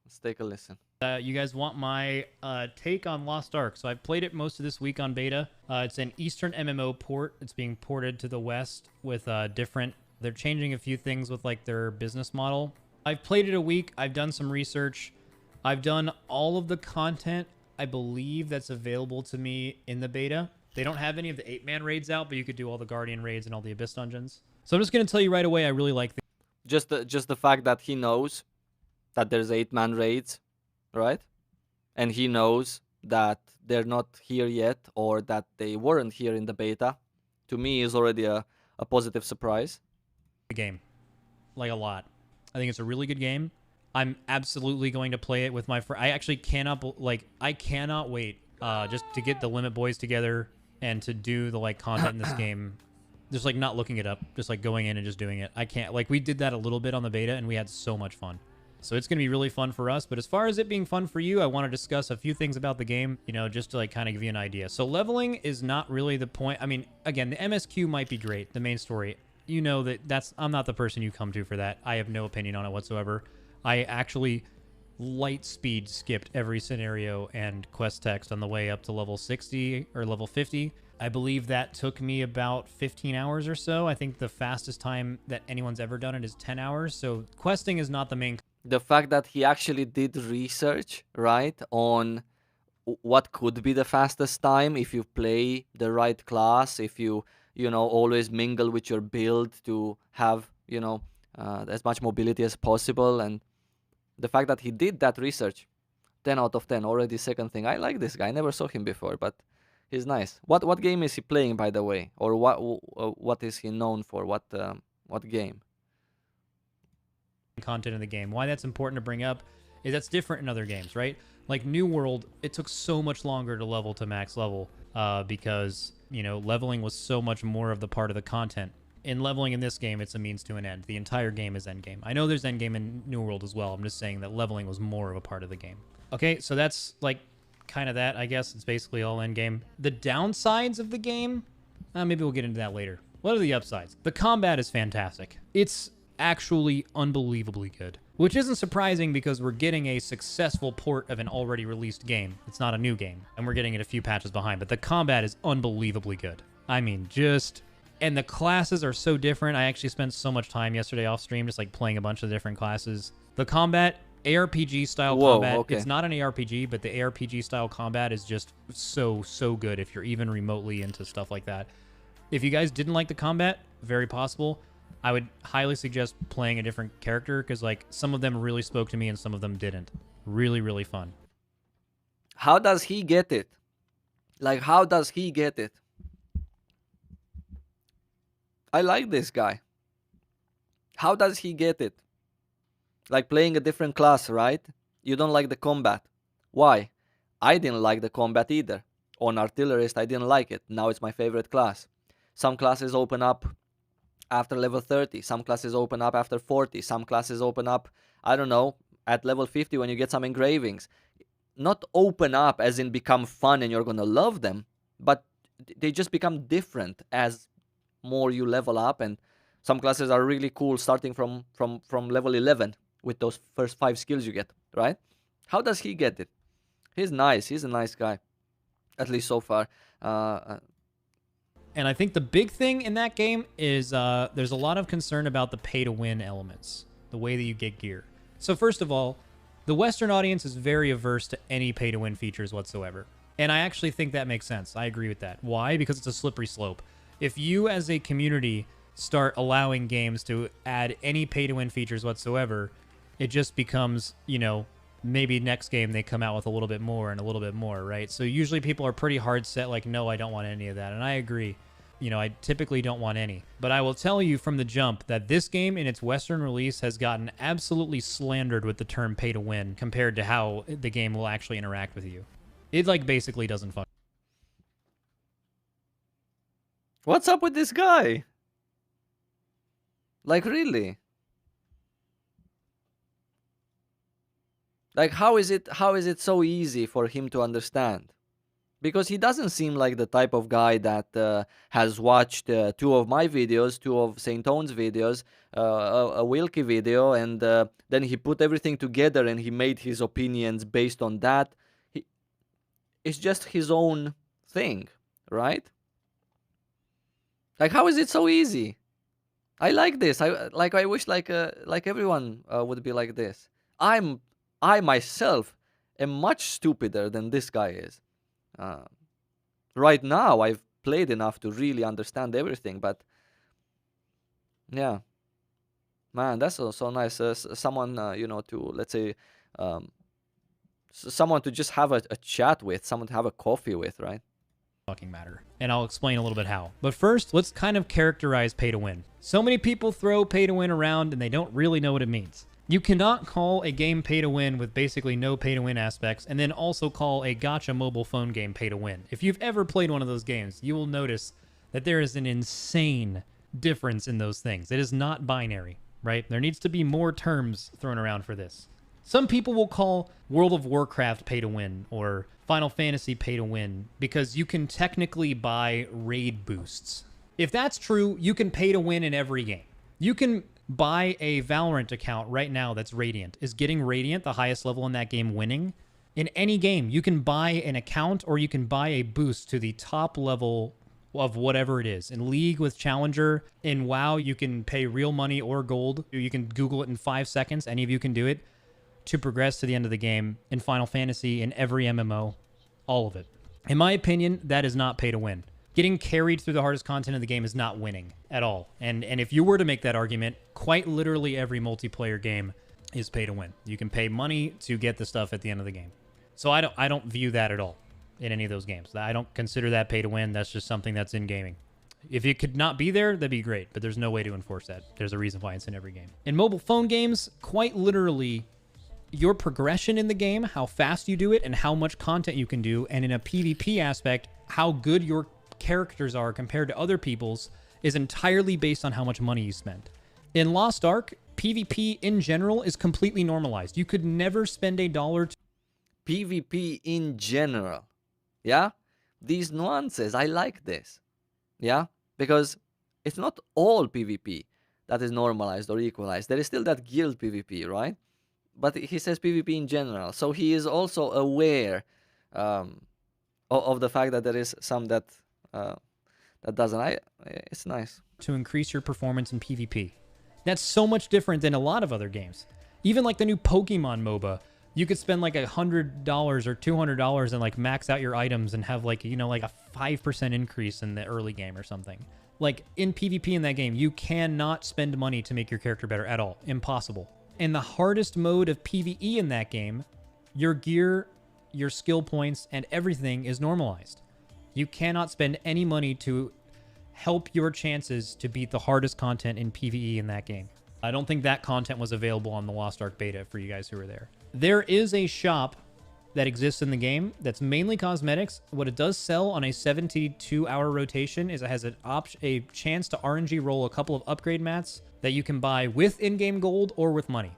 Let's take a listen. you guys want my take on Lost Ark. So I played it most of this week on beta. It's an Eastern MMO port. It's being ported to the West with different... They're changing a few things with like their business model. I've played it a week. I've done some research. I've done all of the content, I believe, that's available to me in the beta. They don't have any of the 8-man raids out, but you could do all the Guardian raids and all the Abyss dungeons. So I'm just going to tell you right away, I really like the... Just the fact that he knows that there's 8-man raids, right? And he knows that they're not here yet, or that they weren't here in the beta, to me is already a positive surprise. The game. Like, a lot. I think it's a really good game. I'm absolutely going to play it with my friend. I actually cannot, I cannot wait just to get the Limit Boys together and to do the, like, content in this game. Just, like, not looking it up. Just, like, going in and just doing it. I can't, like, we did that a little bit on the beta, and we had so much fun. So it's going to be really fun for us. But as far as it being fun for you, I want to discuss a few things about the game, you know, just to, like, kind of give you an idea. So leveling is not really the point. I mean, again, the MSQ might be great, the main story. You know that I'm not the person you come to for that. I have no opinion on it whatsoever. I actually light speed skipped every scenario and quest text on the way up to level 60 or level 50. I believe that took me about 15 hours or so. I think the fastest time that anyone's ever done it is 10 hours. So questing is not the main... The fact that he actually did research, right, on what could be the fastest time if you play the right class, if you know, always mingle with your build to have, you know, as much mobility as possible. And the fact that he did that research, 10 out of 10, already second thing. I like this guy. I never saw him before, but he's nice. What game is he playing, by the way? Or what is he known for? What game? Content in the game. Why that's important to bring up is that's different in other games, right? Like New World, it took so much longer to level to max level because, you know, leveling was so much more of the part of the content. In leveling in this game, it's a means to an end. The entire game is endgame. I know there's endgame in New World as well. I'm just saying that leveling was more of a part of the game. Okay, so that's like kind of that, I guess. It's basically all endgame. The downsides of the game, maybe we'll get into that later. What are the upsides? The combat is fantastic. It's actually unbelievably good, which isn't surprising because we're getting a successful port of an already released game. It's not a new game, and we're getting it a few patches behind, but the combat is unbelievably good. I mean, just And the classes are so different. I actually spent so much time yesterday off stream just like playing a bunch of different classes. The combat, ARPG style combat. Okay. It's not an ARPG, but the ARPG style combat is just so good if you're even remotely into stuff like that. If you guys didn't like the combat, very possible. I would highly suggest playing a different character because like some of them really spoke to me and some of them didn't. Really fun. How does he get it? Like, how does he get it? I like this guy. How does he get it? Like playing a different class, right? You don't like the combat. Why? I didn't like the combat either. On Artillerist, I didn't like it. Now it's my favorite class. Some classes open up after level 30. Some classes open up after 40. Some classes open up, I don't know, at level 50 when you get some engravings. Not open up as in become fun and you're gonna love them, but they just become different as more you level up. And some classes are really cool starting from level 11 with those first 5 skills you get, right? How does he get it? He's nice. He's a nice guy, at least so far. And I think the big thing in that game is there's a lot of concern about the pay-to-win elements, the way that you get gear. So first of all, the Western audience is very averse to any pay-to-win features whatsoever. And I actually think that makes sense. I agree with that. Why? Because it's a slippery slope. If you as a community start allowing games to add any pay-to-win features whatsoever, it just becomes, you know, maybe next game they come out with a little bit more and a little bit more, right? So usually people are pretty hard set, like, no, I don't want any of that. And I agree. You know, I typically don't want any. But I will tell you from the jump that this game in its Western release has gotten absolutely slandered with the term pay to win compared to how the game will actually interact with you. It, like, basically doesn't fuck. What's up with this guy? Like, really? Like, how is it so easy for him to understand? Because he doesn't seem like the type of guy that has watched 2 of my videos, 2 of Saint Own's videos, a Wilkie video, and then he put everything together and he made his opinions based on that. It's just his own thing, right? Like, how is it so easy? I like this. I wish like everyone would be like this. I myself am much stupider than this guy is. Right now, I've played enough to really understand everything, but yeah, man, that's so nice. Someone, you know, to, let's say, someone to just have a chat with, someone to have a coffee with, right? Fucking matter. And I'll explain a little bit how. But first, let's kind of characterize pay to win. So many people throw pay to win around and they don't really know what it means. You cannot call a game pay to win with basically no pay to win aspects and then also call a gacha mobile phone game pay to win. If you've ever played one of those games, you will notice that there is an insane difference in those things. It is not binary, right? There needs to be more terms thrown around for this. Some people will call World of Warcraft pay to win or Final Fantasy pay to win because you can technically buy raid boosts. If that's true, you can pay to win in every game. You can buy a Valorant account right now that's Radiant. Is getting Radiant, the highest level in that game, winning? In any game, you can buy an account or you can buy a boost to the top level of whatever it is. In League with Challenger, in WoW, you can pay real money or gold. You can Google it in 5 seconds. Any of you can do it to progress to the end of the game. In Final Fantasy, in every MMO, all of it. In my opinion, that is not pay to win. Getting carried through the hardest content of the game is not winning at all. And if you were to make that argument, quite literally every multiplayer game is pay to win. You can pay money to get the stuff at the end of the game. So I don't view that at all in any of those games. I don't consider that pay to win. That's just something that's in gaming. If it could not be there, that'd be great, but there's no way to enforce that. There's a reason why it's in every game. In mobile phone games, quite literally, your progression in the game, how fast you do it, and how much content you can do, and in a PvP aspect, how good your characters are compared to other people's is entirely based on how much money you spend. In Lost Ark, PvP in general is completely normalized. You could never spend $1 to PvP in general. Yeah? These nuances, I like this. Yeah? Because it's not all PvP that is normalized or equalized. There is still that guild PvP, right? But he says PvP in general. So he is also aware of the fact that there is some that that doesn't. It's nice. To increase your performance in PvP. That's so much different than a lot of other games. Even like the new Pokemon MOBA, you could spend like $100 or $200 and like max out your items and have like, you know, like a 5% increase in the early game or something. Like in PvP in that game, you cannot spend money to make your character better at all. Impossible. In the hardest mode of PvE in that game, your gear, your skill points, and everything is normalized. You cannot spend any money to help your chances to beat the hardest content in PvE in that game. I don't think that content was available on the Lost Ark beta for you guys who were there. There is a shop that exists in the game that's mainly cosmetics. What it does sell on a 72-hour rotation is it has a chance to RNG roll a couple of upgrade mats that you can buy with in-game gold or with money.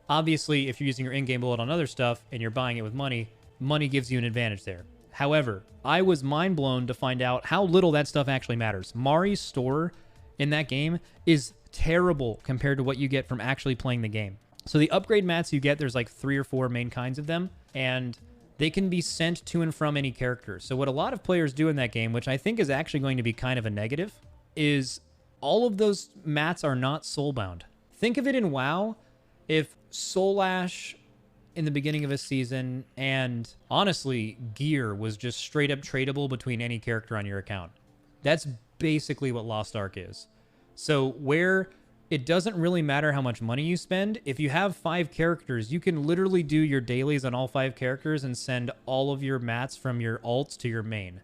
Obviously, if you're using your in-game gold on other stuff and you're buying it with money, money gives you an advantage there. However, I was mind blown to find out how little that stuff actually matters. Mari's store in that game is terrible compared to what you get from actually playing the game. So the upgrade mats you get, there's like 3 or 4 main kinds of them, and they can be sent to and from any character. So what a lot of players do in that game, which I think is actually going to be kind of a negative, is all of those mats are not soulbound. Think of it in WoW, if Soul Ash in the beginning of a season and honestly gear was just straight up tradable between any character on your account. That's basically what Lost Ark is. So where it doesn't really matter how much money you spend, if you have 5 characters, you can literally do your dailies on all 5 characters and send all of your mats from your alts to your main,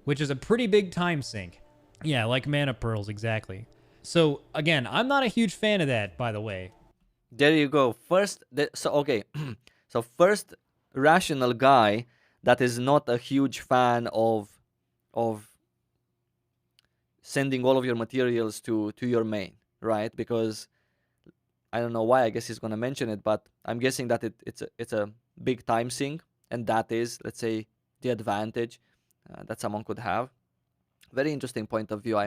which is a pretty big time sink. Yeah, like mana pearls, exactly. So again, I'm not a huge fan of that, by the way. There you go. First, so first rational guy that is not a huge fan of sending all of your materials to your main, right? Because I don't know why. I guess he's gonna mention it, but I'm guessing that it's a big time sink, and that is, let's say, the advantage that someone could have. Very interesting point of view.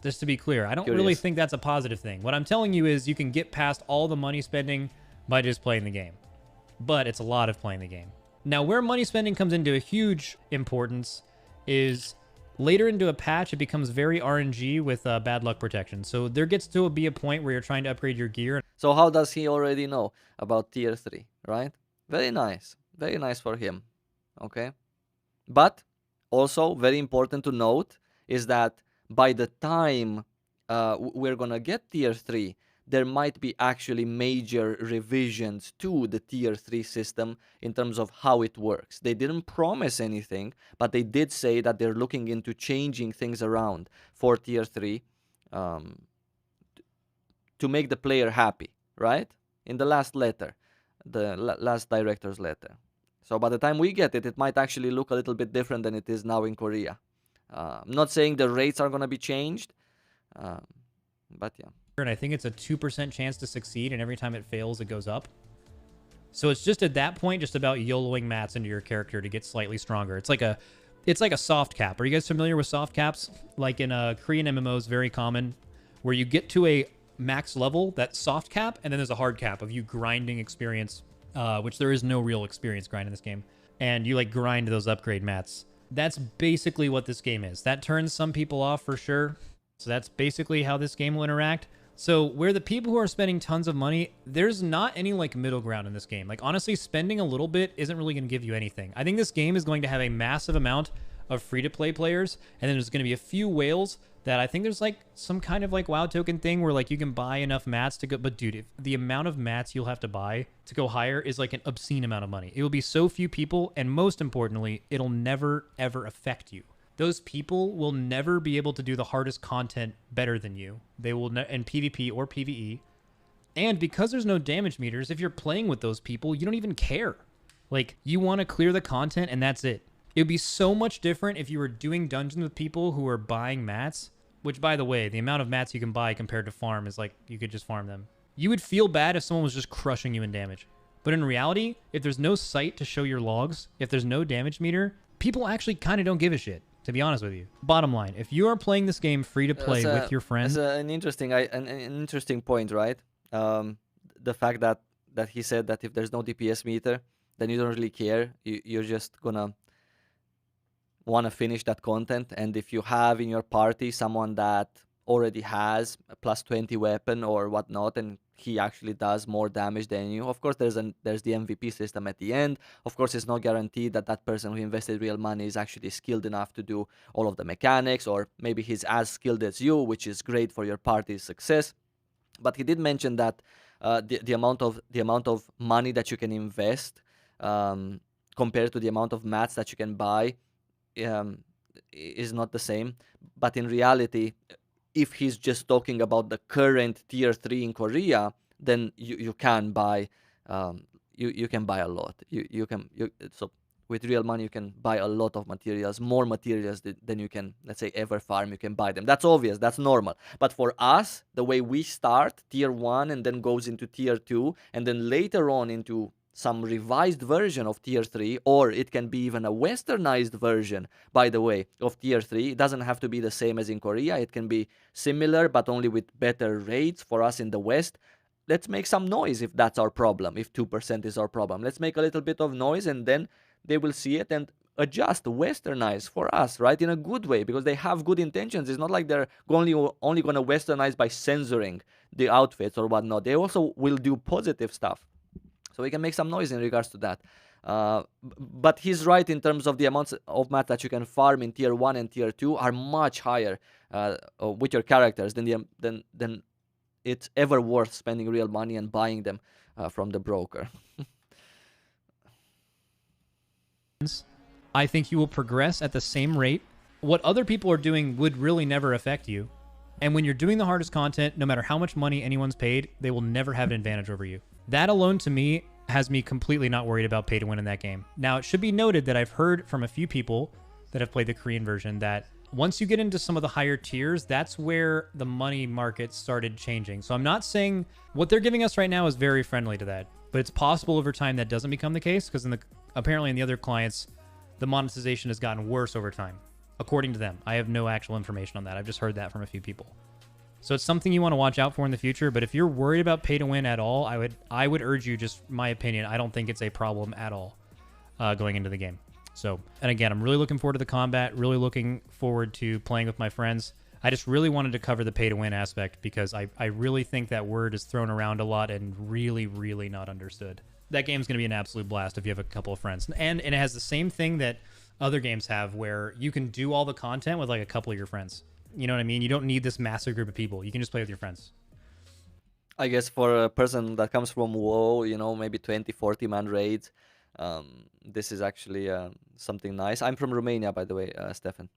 Just to be clear, I don't curious. really think that's a positive thing. What I'm telling you is you can get past all the money spending by just playing the game. But it's a lot of playing the game. Now, where money spending comes into a huge importance is later into a patch, it becomes very RNG with bad luck protection. So there gets to be a point where you're trying to upgrade your gear. So how does he already know about tier 3, right? Very nice. Very nice for him. Okay? But also very important to note is that by the time we're gonna get tier 3, there might be actually major revisions to the tier 3 system in terms of how it works. They didn't promise anything, but they did say that they're looking into changing things around for tier 3 to make the player happy, right? In the last letter, the last director's letter. So by the time we get it, it might actually look a little bit different than it is now in Korea. I'm not saying the rates are going to be changed, but yeah. And I think it's a 2% chance to succeed, and every time it fails, it goes up. So it's just at that point, just about YOLOing mats into your character to get slightly stronger. It's like a soft cap. Are you guys familiar with soft caps? Like in Korean MMOs, very common, where you get to a max level, that soft cap, and then there's a hard cap of you grinding experience, which there is no real experience grind in this game. And you like grind those upgrade mats. That's basically what this game is. That turns some people off for sure. So that's basically how this game will interact. So where the people who are spending tons of money, there's not any like middle ground in this game. Like honestly, spending a little bit isn't really going to give you anything. I think this game is going to have a massive amount of free-to-play players, and then there's going to be a few whales that I think there's like some kind of like WoW token thing where like you can buy enough mats to go. But dude, if the amount of mats you'll have to buy to go higher is like an obscene amount of money. It will be so few people, and most importantly, it'll never ever affect you. Those people will never be able to do the hardest content better than you. They will in PvP or PvE. And because there's no damage meters, if you're playing with those people, you don't even care. Like, you want to clear the content and that's it. It would be so much different if you were doing dungeons with people who are buying mats, which, by the way, the amount of mats you can buy compared to farm is like, you could just farm them. You would feel bad if someone was just crushing you in damage. But in reality, if there's no site to show your logs, if there's no damage meter, people actually kind of don't give a shit. To be honest with you. Bottom line, if you are playing this game free to play with your friends, that's an interesting point, right? The fact that he said that if there's no DPS meter, then you don't really care. You're just gonna want to finish that content, and if you have in your party someone that already has a plus 20 weapon or whatnot, and he actually does more damage than you, of course there's the MVP system at the end. Of course, it's not guaranteed that that person who invested real money is actually skilled enough to do all of the mechanics, or maybe he's as skilled as you, which is great for your party's success. But he did mention that the amount of money that you can invest, compared to the amount of mats that you can buy, um, is not the same. But in reality, if he's just talking about the current tier 3 in Korea, then you can buy, you can buy a lot. So with real money you can buy a lot of materials, more materials than you can, let's say, ever farm. You can buy them. That's obvious, that's normal. But for us, the way we start tier 1 and then goes into tier 2 and then later on into some revised version of tier 3, or it can be even a westernized version, by the way, of tier 3. It doesn't have to be the same as in Korea. It can be similar but only with better rates for us in the West. Let's make some noise if that's our problem, if 2% is our problem. Let's make a little bit of noise, and then they will see it and adjust, westernize for us, right, in a good way, because they have good intentions. It's not like they're only going to westernize by censoring the outfits or whatnot. They also will do positive stuff. So we can make some noise in regards to that. But he's right in terms of the amounts of mats that you can farm in tier 1 and tier 2 are much higher with your characters than it's ever worth spending real money and buying them from the broker. I think you will progress at the same rate. What other people are doing would really never affect you. And when you're doing the hardest content, no matter how much money anyone's paid, they will never have an advantage over you. That alone, to me, has me completely not worried about pay to win in that game. Now, it should be noted that I've heard from a few people that have played the Korean version that once you get into some of the higher tiers, that's where the money market started changing. So I'm not saying what they're giving us right now is very friendly to that, but it's possible over time that doesn't become the case, because apparently in the other clients, the monetization has gotten worse over time, according to them. I have no actual information on that. I've just heard that from a few people. So it's something you want to watch out for in the future. But if you're worried about pay to win at all, I would urge you, just my opinion, I don't think it's a problem at all going into the game. So, and again, I'm really looking forward to the combat, really looking forward to playing with my friends. I just really wanted to cover the pay to win aspect because I really think that word is thrown around a lot and really, really not understood. That game's going to be an absolute blast if you have a couple of friends. And it has the same thing that other games have, where you can do all the content with like a couple of your friends. You know what I mean? You don't need this massive group of people. You can just play with your friends. I guess for a person that comes from WoW, maybe 20, 40 man raids, this is actually something nice. I'm from Romania, by the way, Stefan.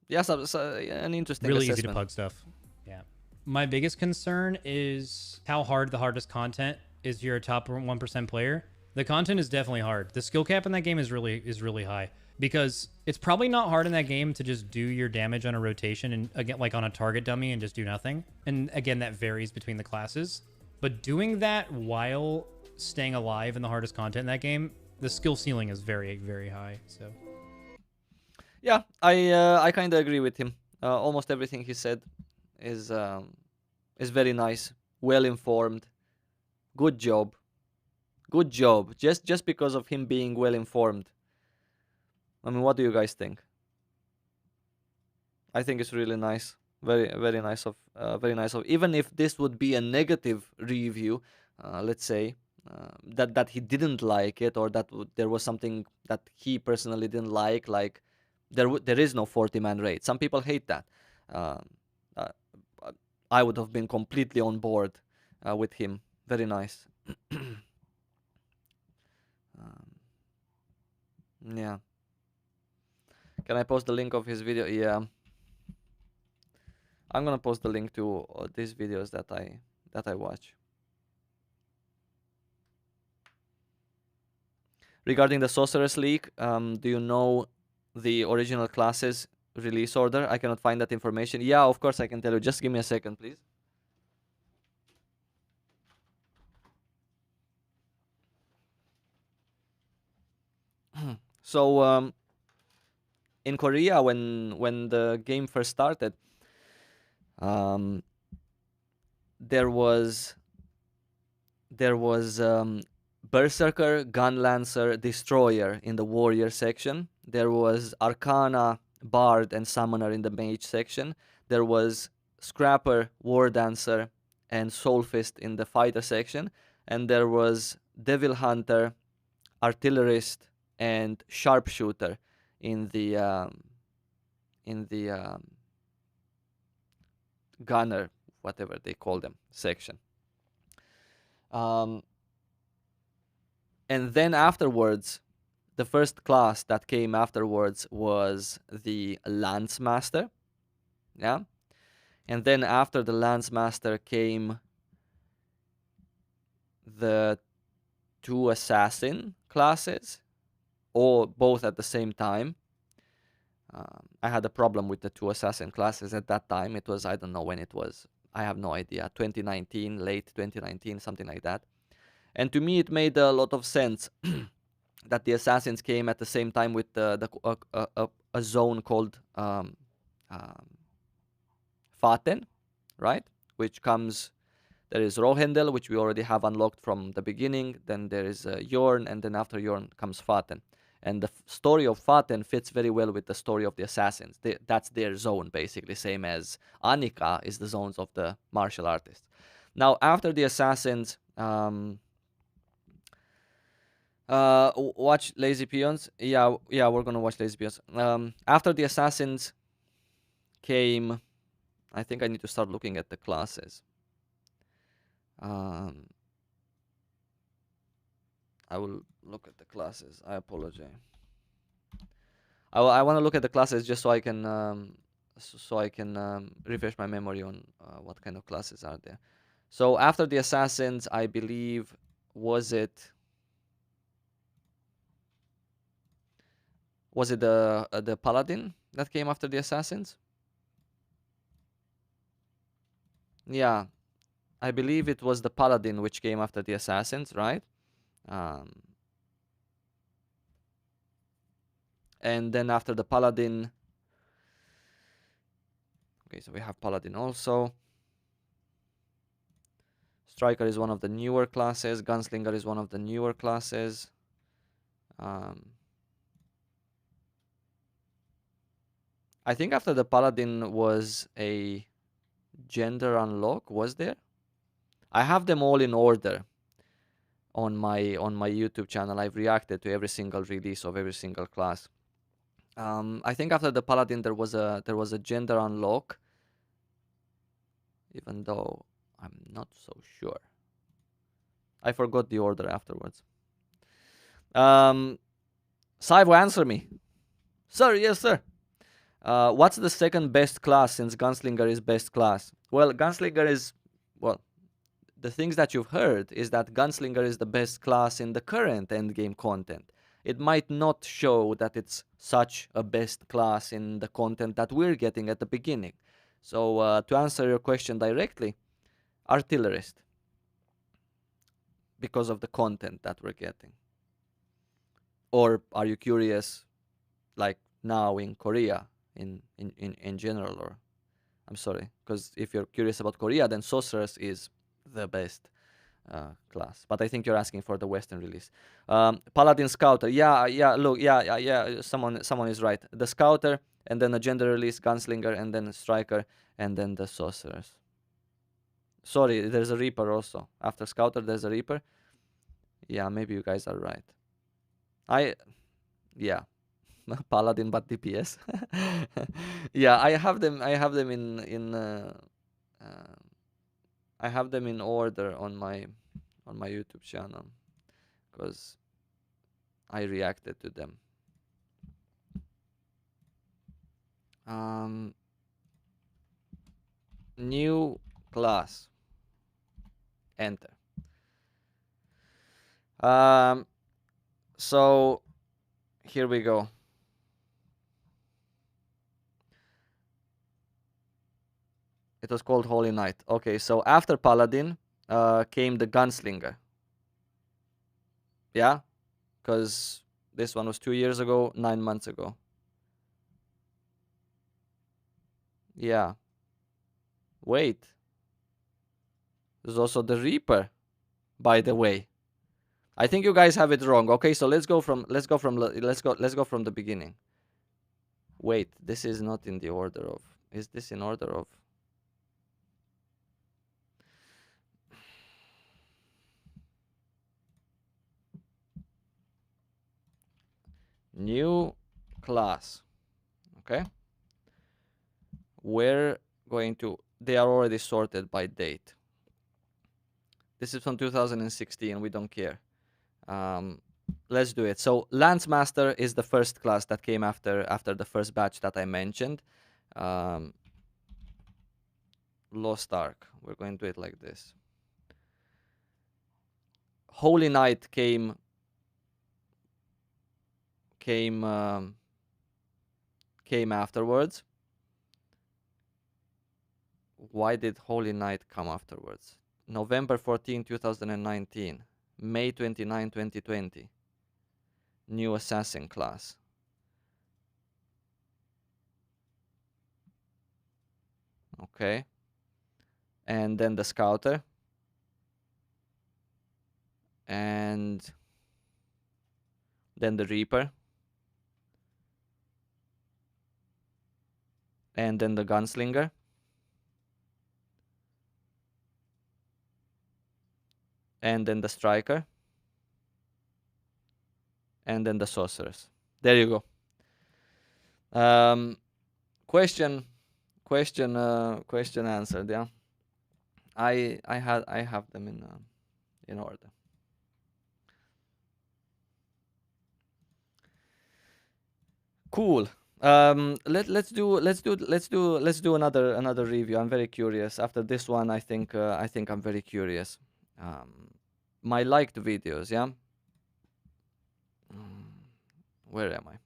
Yeah, so an interesting really assessment. Easy to pug stuff. Yeah. My biggest concern is how hard the hardest content is. If you're a top 1% player, the content is definitely hard. The skill cap in that game is really high, because it's probably not hard in that game to just do your damage on a rotation and again, like on a target dummy, and just do nothing. And again, that varies between the classes, but doing that while staying alive in the hardest content in that game, the skill ceiling is very, very high. So yeah, I kind of agree with him. Almost everything he said is very nice, well informed. Good job. Just because of him being well informed. I mean, what do you guys think? I think it's really nice. Very, very nice of even if this would be a negative review, let's say, that he didn't like it, or that there was something that he personally didn't like there is no 40-man raid. Some people hate that. I would have been completely on board with him. Very nice. Yeah. Can I post the link of his video? Yeah. I'm gonna post the link to these videos that I watch. Regarding the Sorceress leak, do you know the original class's release order? I cannot find that information. Yeah, of course I can tell you. Just give me a second, please. So in Korea, when the game first started, there was Berserker, Gun Lancer, Destroyer in the Warrior section. There was Arcana, Bard, and Summoner in the Mage section. There was Scrapper, War Dancer, and Soulfist in the Fighter section. And there was Devil Hunter, Artillerist, and Sharpshooter in the Gunner, whatever they call them, section. And then afterwards, the first class that came afterwards was the Lance Master. Yeah. And then after the Lance Master came the 2 Assassin classes, or both at the same time. I had a problem with the 2 Assassin classes at that time. It was, I don't know when it was. I have no idea. 2019, late 2019, something like that. And to me, it made a lot of sense that the Assassins came at the same time with a zone called Faten, right? Which comes, there is Rohendel, which we already have unlocked from the beginning. Then there is Yorn, and then after Yorn comes Faten. And the story of Faten fits very well with the story of the Assassins. That's their zone, basically, same as Anika is the zones of the martial artists. Now, after the Assassins, watch Lazy Peons. Yeah, we're gonna watch Lazy Peons. After the Assassins came, I think I need to start looking at the classes. I will look at the classes. I apologize. I want to look at the classes just so I can refresh my memory on what kind of classes are there. So after the Assassins, I believe, was it the Paladin that came after the Assassins? Yeah, I believe it was the Paladin which came after the Assassins, right? And then after the Paladin, okay, so we have Paladin also. Striker is one of the newer classes. Gunslinger is one of the newer classes. I think after the Paladin was a gender unlock, was there? I have them all in order on my YouTube channel. I've reacted to every single release of every single class. I think after the Paladin there was a gender unlock, even though I'm not so sure. I forgot the order afterwards. Saivo, answer me. Sir, yes, sir. What's the second best class since Gunslinger is best class? Well, Gunslinger is, well, the things that you've heard is that Gunslinger is the best class in the current endgame content. It might not show that it's such a best class in the content that we're getting at the beginning. So to answer your question directly, Artillerist, because of the content that we're getting. Or are you curious, like now in Korea, in general? Or I'm sorry, because if you're curious about Korea, then Sorceress is the best class. But I think you're asking for the Western release. Paladin Scouter, look, someone is right. The Scouter, and then a gender release, Gunslinger, and then Striker, and then the Sorceress. Sorry, there's a Reaper also. After Scouter, there's a Reaper. Yeah, maybe you guys are right. Paladin but DPS. Yeah, I have them in order on my YouTube channel because I reacted to them. New class. Enter. So here we go. It was called Holy Knight. Okay, so after Paladin came the Gunslinger. Yeah? Because this one was 2 years ago, 9 months ago. Yeah. Wait. There's also the Reaper, by the way. I think you guys have it wrong. Okay, so let's go from the beginning. Wait, this is not in the order of. Is this in order of? New class. Okay. We're going to. They are already sorted by date. This is from 2016. We don't care. Let's do it. So Lance Master is the first class that came after the first batch that I mentioned. Lost Ark. We're going to do it like this. Holy Knight came afterwards. Why did Holy Knight come afterwards? November 14, 2019. May 29, 2020. New Assassin class. Okay. And then the Scouter. And then the Reaper. And then the Gunslinger. And then the Striker. And then the Sorceress. There you go. Question answered. Yeah, I have them in order. Cool. Let's do another review. I'm very curious. After this one, I think I'm very curious. My liked videos, yeah. Where am I?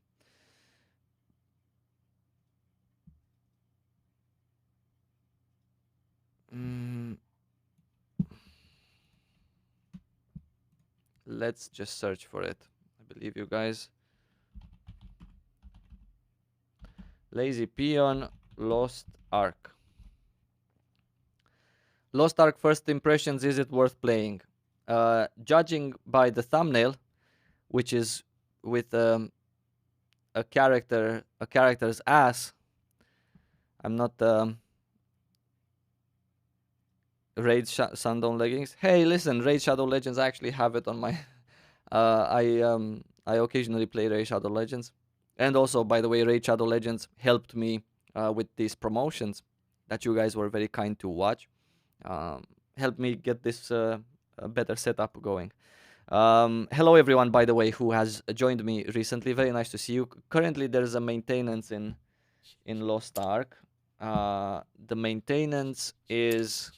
Let's just search for it. I believe you guys. Lazy Peon, Lost Ark. Lost Ark first impressions, is it worth playing? Judging by the thumbnail, which is with a character's ass. I'm not Raid Sundown Leggings. Hey, listen, Raid Shadow Legends, I actually have it on my I occasionally play Raid Shadow Legends. And also, by the way, Raid Shadow Legends helped me with these promotions that you guys were very kind to watch. Helped me get this better setup going. Hello everyone, by the way, who has joined me recently. Very nice to see you. Currently, there's a maintenance in Lost Ark. The maintenance is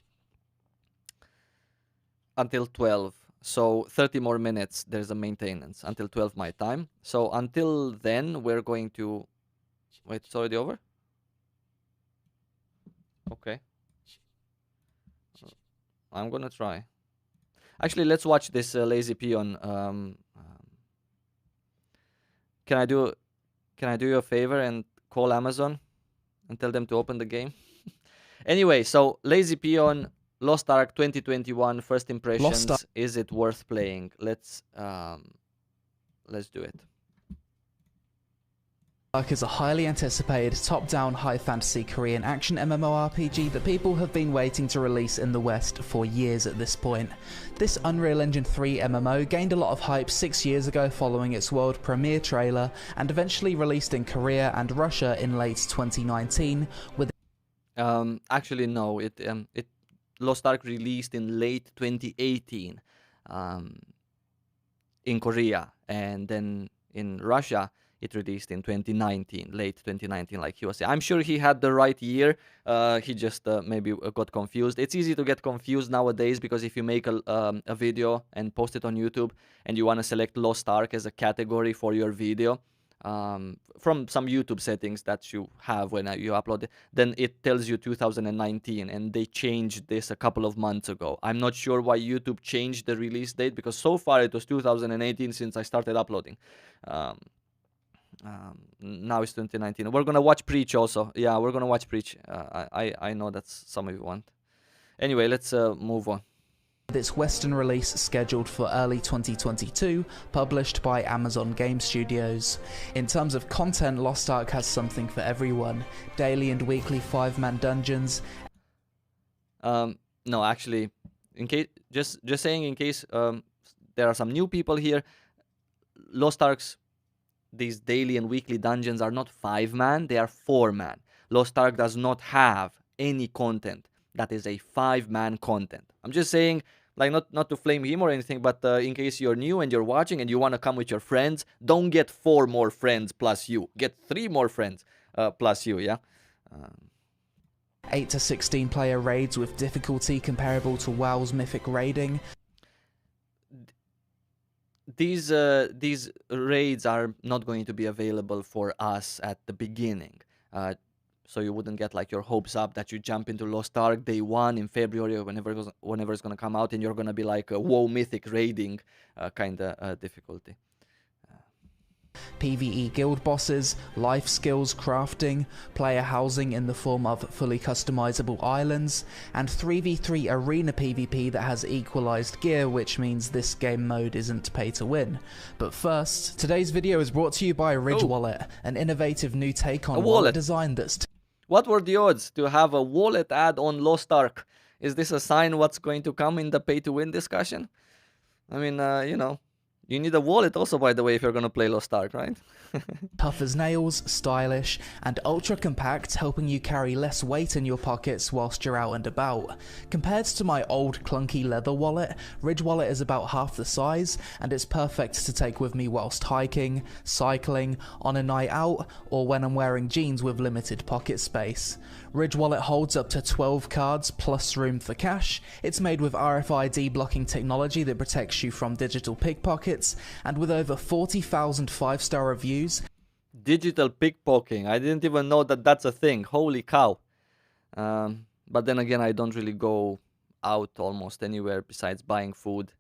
until 12. So 30 more minutes, there's a maintenance until 12 my time. So until then, we're going to... Wait, it's already over? Okay. I'm gonna try. Actually, let's watch this Lazy Peon. Can I do you a favor and call Amazon and tell them to open the game? Anyway, so Lazy Peon, Lost Ark 2021, first impressions. Is it worth playing? Let's do it. Ark is a highly anticipated top-down high fantasy Korean action MMORPG that people have been waiting to release in the West for years at this point. This Unreal Engine 3 MMO gained a lot of hype 6 years ago following its world premiere trailer and eventually released in Korea and Russia in late 2019 with actually no, it Lost Ark released in late 2018 in Korea, and then in Russia it released in 2019, late 2019, like he was saying. I'm sure he had the right year. He just maybe got confused. It's easy to get confused nowadays because if you make a video and post it on YouTube and you want to select Lost Ark as a category for your video, from some YouTube settings that you have when you upload it, then it tells you 2019, and they changed this a couple of months ago. I'm not sure why YouTube changed the release date, because so far it was 2018 since I started uploading. Now it's 2019. We're gonna watch Preach also. Yeah, we're gonna watch Preach. I know that's some of you want. Anyway, let's move on. its Western release scheduled for early 2022, published by Amazon Game Studios. In terms of content, Lost Ark has something for everyone. Daily and weekly 5-man dungeons. No, actually, in case just saying, in case there are some new people here, Lost Ark's these daily and weekly dungeons are not 5-man, they are 4-man. Lost Ark does not have any content that is a 5-man content. I'm just saying, like, not to flame him or anything, but in case you're new and you're watching and you want to come with your friends, don't get 4 more friends plus you. Get 3 more friends plus you, yeah? 8 to 16 player raids with difficulty comparable to WoW's Mythic raiding. These raids are not going to be available for us at the beginning. So you wouldn't get like your hopes up that you jump into Lost Ark day 1 in February or whenever it's going to come out and you're going to be like a WoW Mythic raiding kind of difficulty. PvE guild bosses, life skills crafting, player housing in the form of fully customizable islands, and 3v3 arena PvP that has equalized gear, which means this game mode isn't pay to win. But first, today's video is brought to you by Ridge Wallet, an innovative new take on wallet design that's... What were the odds to have a wallet ad on Lost Ark? Is this a sign what's going to come in the pay to win discussion? I mean, you know, you need a wallet also, by the way, if you're going to play Lost Ark, right? Tough as nails, stylish, and ultra compact, helping you carry less weight in your pockets whilst you're out and about. Compared to my old clunky leather wallet, Ridge Wallet is about half the size, and it's perfect to take with me whilst hiking, cycling, on a night out, or when I'm wearing jeans with limited pocket space. Ridge Wallet holds up to 12 cards plus room for cash. It's made with RFID blocking technology that protects you from digital pickpockets, and with over 40,000 5-star reviews. Digital pickpocketing. I didn't even know that that's a thing. Holy cow. But then again, I don't really go out almost anywhere besides buying food,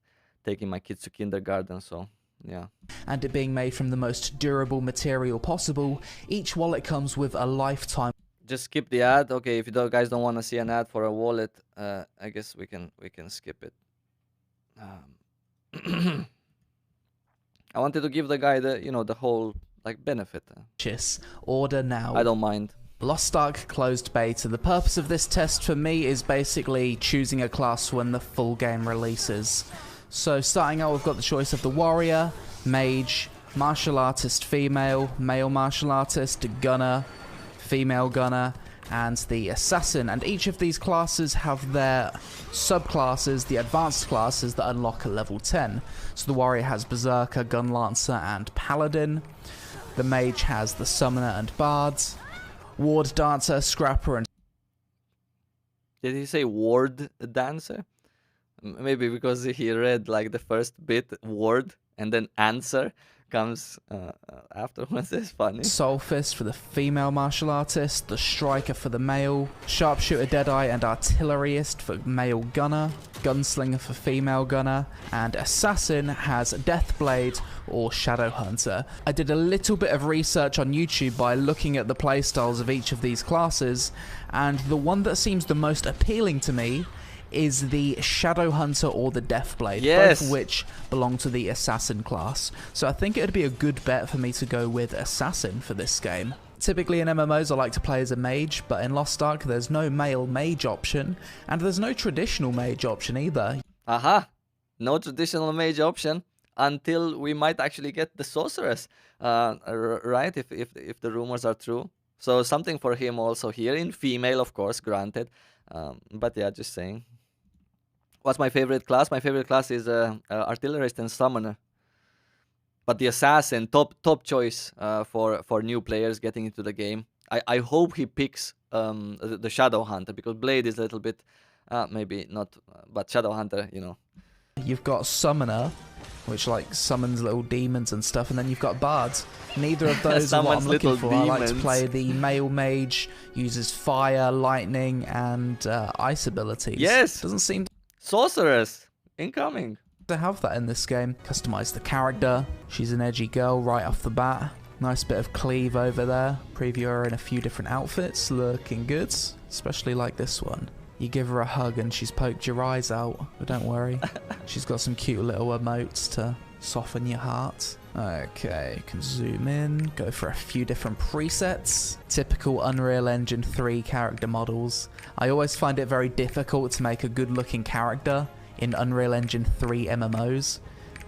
taking my kids to kindergarten, so yeah. And it being made from the most durable material possible, each wallet comes with a lifetime... Just skip the ad. Okay, if you guys don't want to see an ad for a wallet, I guess we can skip it. I wanted to give the guy the, you know, the whole like benefit. Order now. I don't mind. Lost Ark closed beta. The purpose of this test for me is basically choosing a class when the full game releases. So starting out, we've got the choice of the warrior, mage, martial artist female, male martial artist, gunner, female gunner, and the assassin. And each of these classes have their subclasses, the advanced classes that unlock at level 10. So the warrior has berserker, gun lancer, and paladin. The mage has the summoner and bards. Ward dancer, scrapper, and... Did he say ward dancer? Maybe because he read like the first bit, ward, and then answer comes afterwards. It's funny. Soul Fist for the female martial artist, the striker for the male, sharpshooter Deadeye and artillerist for male gunner, gunslinger for female gunner, and assassin has Deathblade or Shadowhunter. I did a little bit of research on YouTube by looking at the playstyles of each of these classes, and the one that seems the most appealing to me is the Shadowhunter or the Deathblade, both of which belong to the Assassin class. So I think it would be a good bet for me to go with Assassin for this game. Typically in MMOs I like to play as a mage, but in Lost Ark there's no male mage option, and there's no traditional mage option either. Aha! No traditional mage option until we might actually get the Sorceress, right? If the rumors are true. So something for him also here, in female of course, granted. But yeah, just saying. What's my favorite class? My favorite class is Artillerist and Summoner. But the Assassin, top choice for new players getting into the game. I hope he picks the Shadowhunter, because Blade is a little bit, maybe not, but Shadowhunter, you know. You've got Summoner, which like summons little demons and stuff, and then you've got Bards. Neither of those are what I'm looking for. I like to play the male mage, uses fire, lightning, and ice abilities. Yes! Doesn't seem Sorceress! Incoming! to have that in this game. Customize the character. She's an edgy girl right off the bat. Nice bit of cleave over there. Preview her in a few different outfits. Looking good. Especially like this one. You give her a hug and she's poked your eyes out. But don't worry. She's got some cute little emotes to soften your heart. Okay, you can zoom in, go for a few different presets. Typical Unreal Engine 3 character models. I always find it very difficult to make a good looking character in Unreal Engine 3 MMOs.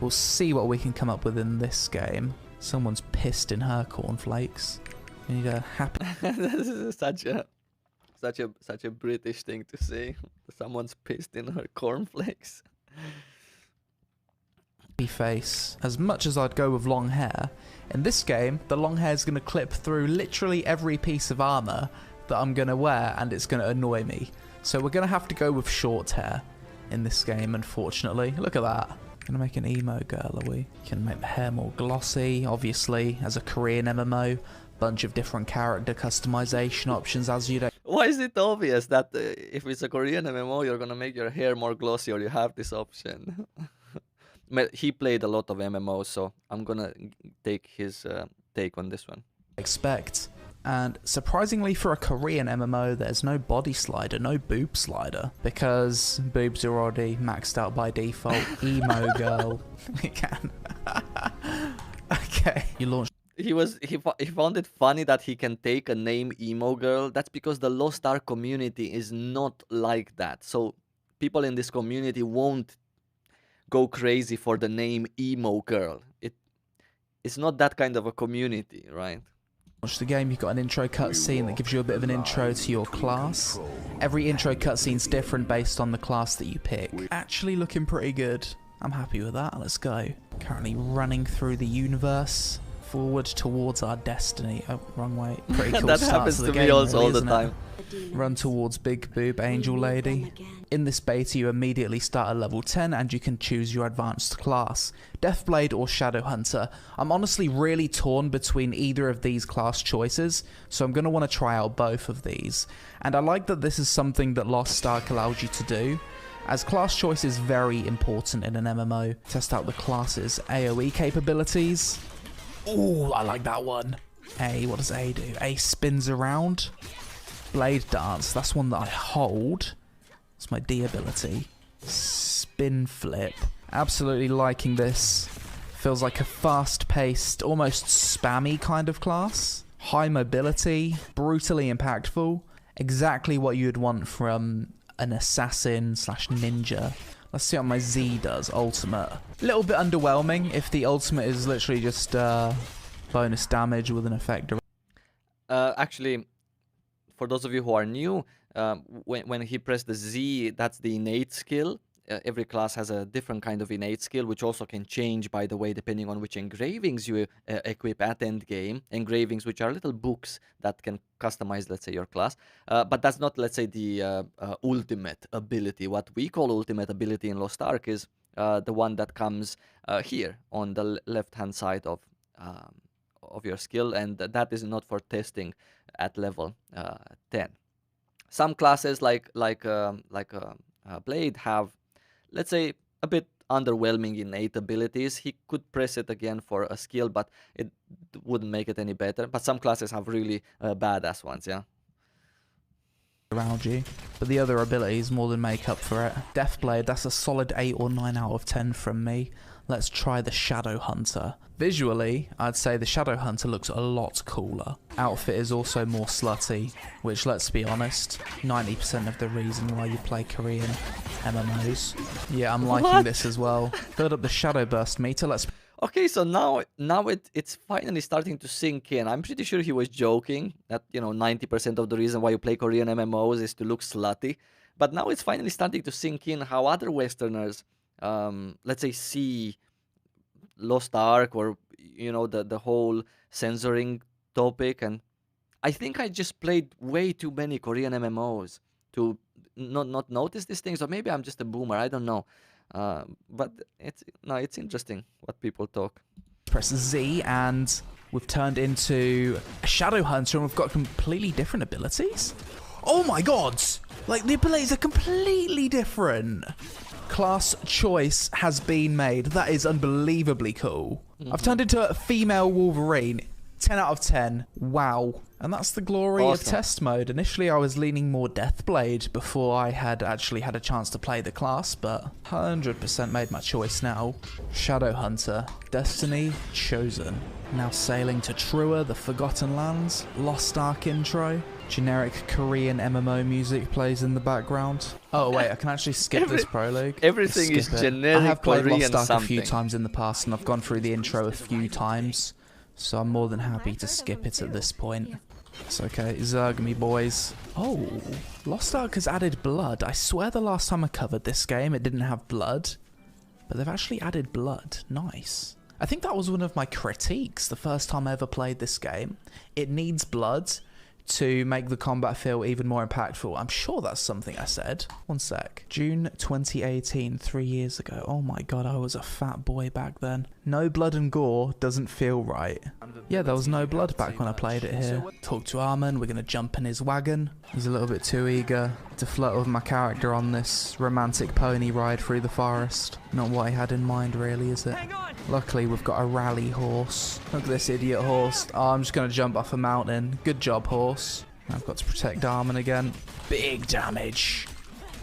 We'll see what we can come up with in this game. Someone's pissed in her cornflakes. We need a happy... This is such a British thing to say. Someone's pissed in her cornflakes. face. As much as I'd go with long hair, in this game, the long hair is going to clip through literally every piece of armor that I'm going to wear, and it's going to annoy me. So we're going to have to go with short hair in this game, unfortunately. Look at that. Gonna make an emo girl, are we? Can make the hair more glossy, obviously, as a Korean MMO. Bunch of different character customization options, as you'd... Why is it obvious that if it's a Korean MMO, you're gonna make your hair more glossy, or you have this option? He played a lot of MMOs, so I'm gonna take his take on this one. Expect. And surprisingly for a Korean MMO, there's no body slider, no boob slider, because boobs are already maxed out by default. Emo girl. We can. Okay. You launched. He found it funny that he can take a name emo girl. That's because the Lost Ark community is not like that. So people in this community won't go crazy for the name emo girl. It's not that kind of a community, right? The game, you've got an intro cutscene that gives you a bit of an intro to your class. Every intro cutscene's different based on the class that you pick. Actually looking pretty good. I'm happy with that. Let's go. Currently running through the universe, forward towards our destiny. Oh, wrong way. Pretty cool. That happens to me also all the time. Run towards Big Boob Angel Lady. In this beta, you immediately start at level 10 and you can choose your advanced class, Deathblade or Shadowhunter. I'm honestly really torn between either of these class choices, so I'm going to want to try out both of these. And I like that this is something that Lost Ark allows you to do, as class choice is very important in an MMO. Test out the class's AoE capabilities. Ooh, I like that one. A, what does A do? A spins around. Blade Dance, that's one that I hold. It's my D ability. Spin Flip. Absolutely liking this. Feels like a fast-paced, almost spammy kind of class. High mobility, brutally impactful. Exactly what you'd want from an assassin slash ninja. Let's see what my Z does, ultimate. A little bit underwhelming if the ultimate is literally just bonus damage with an effect. Actually, for those of you who are new, when he pressed the Z, that's the innate skill. Every class has a different kind of innate skill, which also can change, by the way, depending on which engravings you equip at endgame. Engravings, which are little books that can customize, let's say, your class. But that's not, let's say, the ultimate ability. What we call ultimate ability in Lost Ark is the one that comes here on the left-hand side of your skill, and that is not for testing at level 10. Some classes like Blade have, let's say, a bit underwhelming innate abilities. He could press it again for a skill, but it wouldn't make it any better. But some classes have really badass ones, yeah. Around you, but the other abilities more than make up for it. Deathblade, that's a solid 8 or 9 out of 10 from me. Let's try the Shadowhunter. Visually, I'd say the Shadowhunter looks a lot cooler. Outfit is also more slutty, which, let's be honest, 90% of the reason why you play Korean MMOs. Yeah, I'm liking this as well. Build up the Shadow Burst meter, let's... Okay, so now it's finally starting to sink in. I'm pretty sure he was joking that, 90% of the reason why you play Korean MMOs is to look slutty. But now it's finally starting to sink in how other Westerners, let's say, see Lost Ark, or the whole censoring topic. And I think I just played way too many Korean MMOs to not notice these things, or maybe I'm just a boomer, I don't know. But it's interesting what people talk. Press Z and we've turned into a Shadowhunter, and we've got completely different abilities. Oh my god! Like, the abilities are completely different. Class choice has been made. That is unbelievably cool. I've turned into a female Wolverine. 10 out of 10. Wow. And that's the glory of test mode. Initially, I was leaning more Deathblade before I had actually had a chance to play the class, but 100% made my choice now. Shadowhunter, Destiny chosen. Now sailing to Trua, the Forgotten Lands, Lost Ark intro. Generic Korean MMO music plays in the background. Oh wait, I can actually skip this prologue. Everything is generic. I have played Korean Lost Ark a few something. times in the past, and I've gone through the intro a few times, so I'm more than happy to skip it at this point. It's okay, Zerg me boys. Oh, Lost Ark has added blood. I swear the last time I covered this game it didn't have blood, but they've actually added blood. Nice. I think that was one of my critiques the first time I ever played this game. It needs blood to make the combat feel even more impactful. I'm sure that's something I said. One sec. June 2018, 3 years ago. Oh my god, I was a fat boy back then. No blood and gore doesn't feel right. Yeah, there was no blood back when I played it here. Talk to Armin, we're gonna jump in his wagon. He's a little bit too eager to flirt with my character on this romantic pony ride through the forest. Not what I had in mind really, is it? Luckily we've got a rally horse. Look at this idiot horse. Oh, I'm just gonna jump off a mountain. Good job, horse. I've got to protect Armin again. Big damage.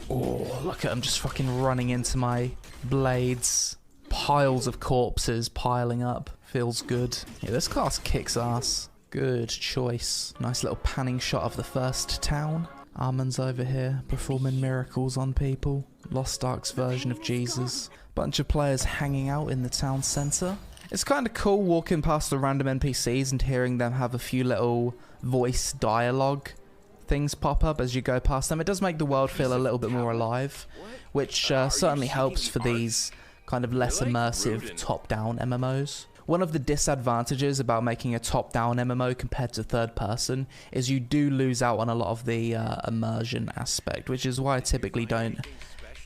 Oh, look at him just fucking running into my blades. Piles of corpses piling up. Feels good. Yeah, this class kicks ass. Good choice. Nice little panning shot of the first town. Armin's over here performing miracles on people. Lost Ark's version of Jesus. Bunch of players hanging out in the town centre. It's kind of cool walking past the random NPCs and hearing them have a few little voice dialogue things pop up as you go past them. It does make the world feel a little bit more alive, which certainly helps for these kind of less immersive top-down MMOs. One of the disadvantages about making a top-down MMO compared to third-person is you do lose out on a lot of the immersion aspect, which is why I typically don't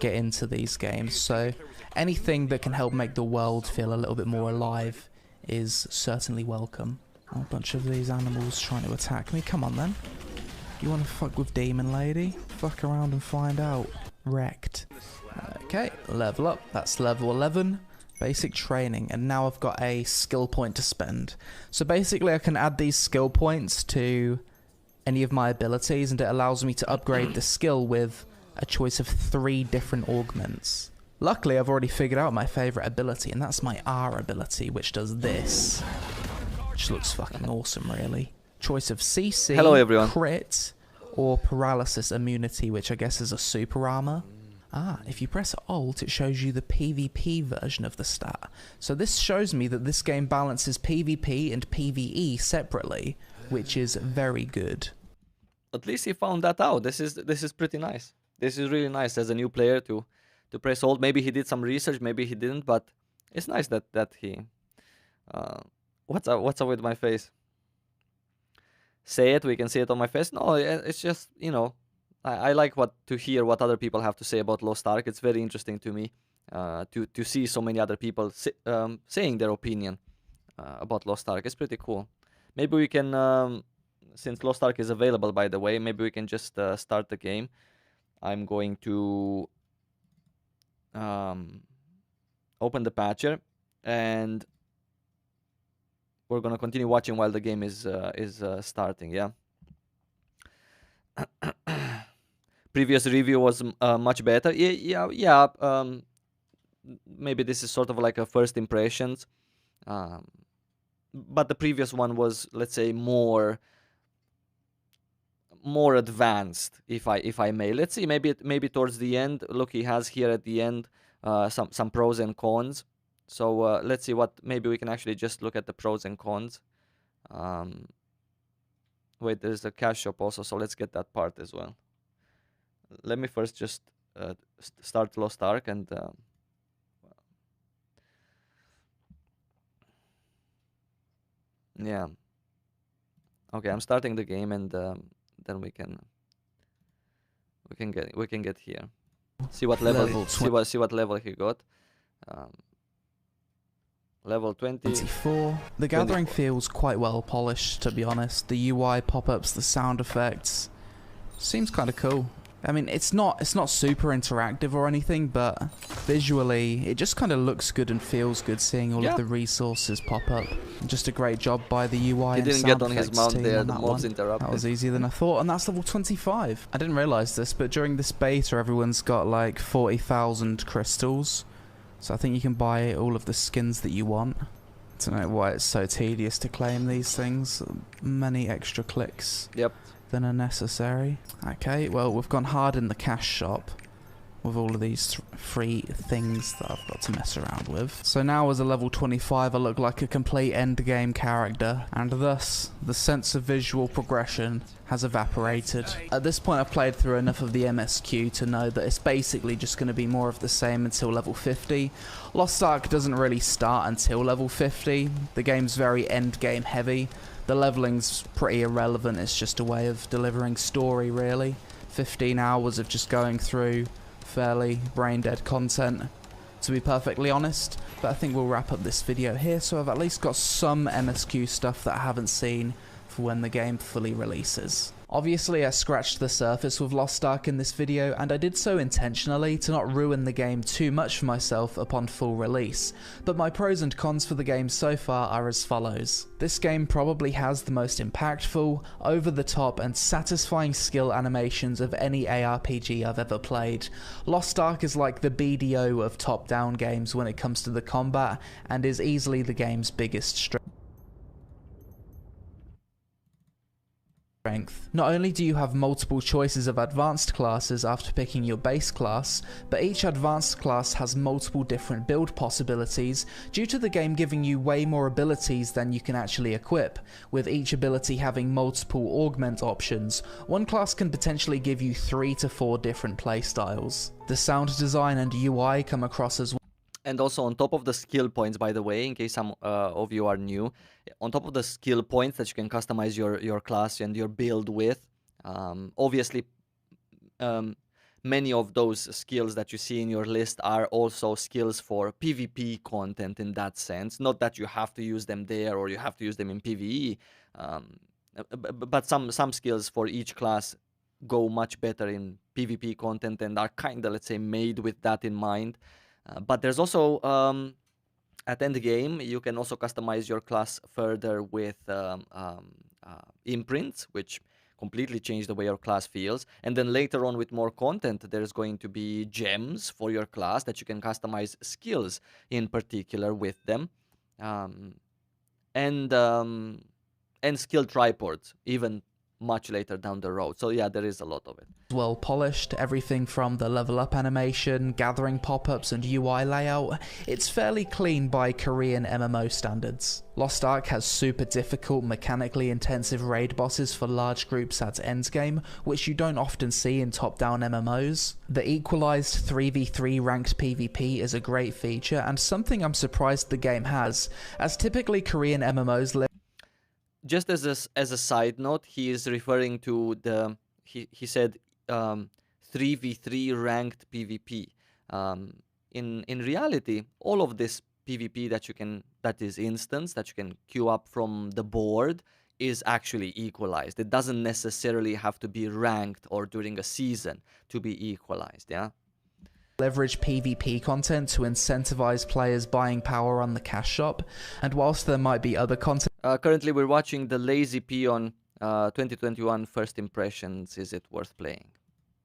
get into these games. So anything that can help make the world feel a little bit more alive is certainly welcome. Oh, a bunch of these animals trying to attack me. Come on then. You want to fuck with Demon Lady? Fuck around and find out. Wrecked. Okay, level up. That's level 11. Basic training, and now I've got a skill point to spend. So basically I can add these skill points to any of my abilities, and it allows me to upgrade the skill with a choice of 3 different augments. Luckily I've already figured out my favourite ability, and that's my R ability, which does this. Which looks fucking awesome really. Choice of CC, hello everyone, crit, or paralysis immunity, which I guess is a super armor. Ah, if you press Alt, it shows you the PvP version of the stat. So this shows me that this game balances PvP and PvE separately, which is very good. At least he found that out. This is pretty nice. This is really nice as a new player to press Alt. Maybe he did some research, maybe he didn't, but it's nice that he. What's up with my face? Say it. We can see it on my face. No, it's just, you know. I like to hear what other people have to say about Lost Ark. It's very interesting to me to see so many other people saying their opinion about Lost Ark. It's pretty cool. Maybe we can, since Lost Ark is available, by the way, maybe we can just start the game. I'm going to open the patcher, and we're gonna continue watching while the game is starting. Yeah. Previous review was much better. Yeah. Maybe this is sort of like a first impressions, but the previous one was, let's say, more advanced, if I may. Let's see. Maybe towards the end. Look, he has here at the end some pros and cons. So let's see what. Maybe we can actually just look at the pros and cons. Wait, there's a cash shop also, so let's get that part as well. Let me first just start Lost Ark and yeah. Okay, I'm starting the game, and then we can get here. See what level see what level he got. Level 24. The gathering feels quite well polished, to be honest. The UI pop-ups, the sound effects, seems kind of cool. I mean, it's not super interactive or anything, but visually, it just kind of looks good and feels good seeing all of the resources pop up. Just a great job by the UI and sound effects team on that one. That was easier than I thought, and that's level 25. I didn't realize this, but during this beta, everyone's got like 40,000 crystals. So I think you can buy all of the skins that you want. I don't know why it's so tedious to claim these things. Many extra clicks. Yep. Than are necessary. Okay, well, we've gone hard in the cash shop with all of these free things that I've got to mess around with. So now as a level 25 I look like a complete endgame character, and thus the sense of visual progression has evaporated. At this point I've played through enough of the MSQ to know that it's basically just going to be more of the same until level 50. Lost Ark doesn't really start until level 50. The game's very endgame heavy. The leveling's pretty irrelevant, it's just a way of delivering story really. 15 hours of just going through fairly brain-dead content, to be perfectly honest. But I think we'll wrap up this video here, so I've at least got some MSQ stuff that I haven't seen for when the game fully releases. Obviously I scratched the surface with Lost Ark in this video, and I did so intentionally to not ruin the game too much for myself upon full release, but my pros and cons for the game so far are as follows. This game probably has the most impactful, over-the-top and satisfying skill animations of any ARPG I've ever played. Lost Ark is like the BDO of top-down games when it comes to the combat, and is easily the game's biggest strength. Not only do you have multiple choices of advanced classes after picking your base class, but each advanced class has multiple different build possibilities due to the game giving you way more abilities than you can actually equip, with each ability having multiple augment options. One class can potentially give you 3 to 4 different playstyles. The sound design and UI come across as well. And also on top of the skill points, by the way, in case some of you are new, on top of the skill points that you can customize your class and your build with, obviously many of those skills that you see in your list are also skills for PvP content in that sense. Not that you have to use them there or you have to use them in PvE, but some skills for each class go much better in PvP content and are kind of, let's say, made with that in mind. But there's also, at Endgame, you can also customize your class further with imprints, which completely change the way your class feels. And then later on with more content, there's going to be gems for your class that you can customize skills in particular with them. And skill triports, even much later down the road. So yeah, there is a lot of it. Well polished, everything from the level up animation, gathering pop-ups and UI layout. It's fairly clean by Korean MMO standards. Lost Ark has super difficult, mechanically intensive raid bosses for large groups at endgame, which you don't often see in top-down MMOs. The equalized 3v3 ranked PvP is a great feature and something I'm surprised the game has, as typically Korean MMOs live. Just as a side note, he is referring to the, he said 3v3 ranked PvP. In reality, all of this PvP that is instance, that you can queue up from the board, is actually equalized. It doesn't necessarily have to be ranked or during a season to be equalized, yeah? Leverage PvP content to incentivize players buying power on the cash shop, and whilst there might be other content... currently we're watching the Lazy Peon 2021 First Impressions. Is it worth playing?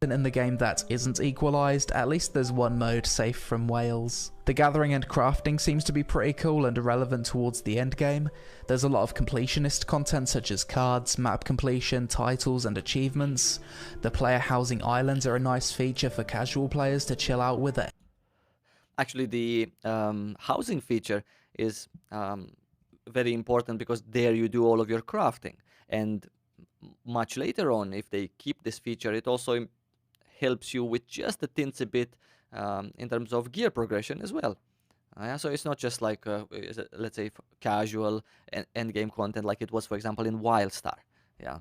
In the game that isn't equalized, at least there's one mode safe from whales. The gathering and crafting seems to be pretty cool and relevant towards the end game. There's a lot of completionist content such as cards, map completion, titles and achievements. The player housing islands are a nice feature for casual players to chill out with it. Actually, the housing feature is very important because there you do all of your crafting. And much later on, if they keep this feature, it also helps you with just a teensy bit in terms of gear progression as well. So it's not just like, let's say, casual end game content like it was, for example, in Wildstar. Yeah.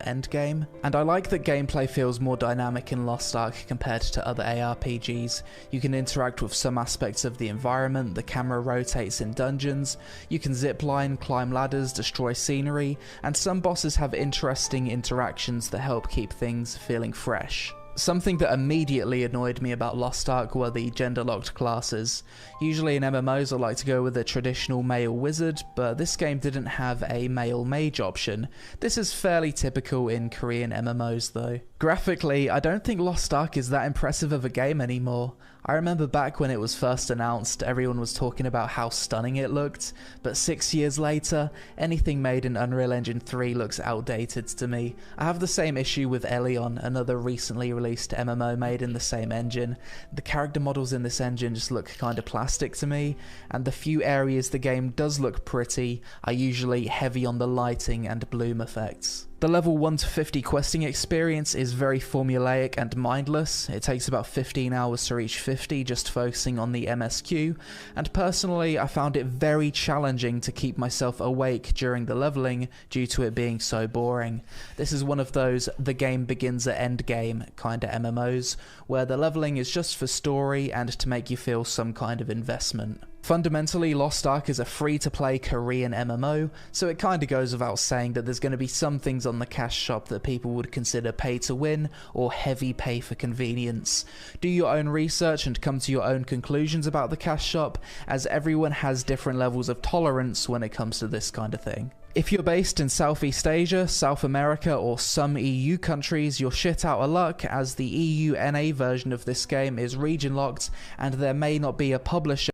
Endgame. And I like that gameplay feels more dynamic in Lost Ark compared to other ARPGs. You can interact with some aspects of the environment, the camera rotates in dungeons, you can zipline, climb ladders, destroy scenery, and some bosses have interesting interactions that help keep things feeling fresh. Something that immediately annoyed me about Lost Ark were the gender-locked classes. Usually in MMOs I like to go with a traditional male wizard, but this game didn't have a male mage option. This is fairly typical in Korean MMOs though. Graphically, I don't think Lost Ark is that impressive of a game anymore. I remember back when it was first announced, everyone was talking about how stunning it looked, but 6 years later, anything made in Unreal Engine 3 looks outdated to me. I have the same issue with Elion, another recently released MMO made in the same engine. The character models in this engine just look kinda plastic to me, and the few areas the game does look pretty are usually heavy on the lighting and bloom effects. The level 1 to 50 questing experience is very formulaic and mindless. It takes about 15 hours to reach 50 just focusing on the MSQ, and personally I found it very challenging to keep myself awake during the leveling due to it being so boring. This is one of those the game begins at endgame kinda MMOs, where the leveling is just for story and to make you feel some kind of investment. Fundamentally, Lost Ark is a free-to-play Korean MMO, so it kinda goes without saying that there's going to be some things on the cash shop that people would consider pay to win or heavy pay for convenience. Do your own research and come to your own conclusions about the cash shop, as everyone has different levels of tolerance when it comes to this kind of thing. If you're based in Southeast Asia, South America, or some EU countries, you're shit out of luck, as the EU NA version of this game is region locked and there may not be a publisher.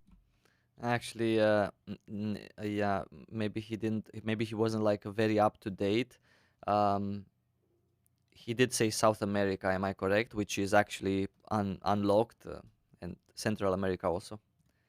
Actually, yeah, maybe he wasn't like very up to date. He did say South America, am I correct? Which is actually unlocked, and Central America also.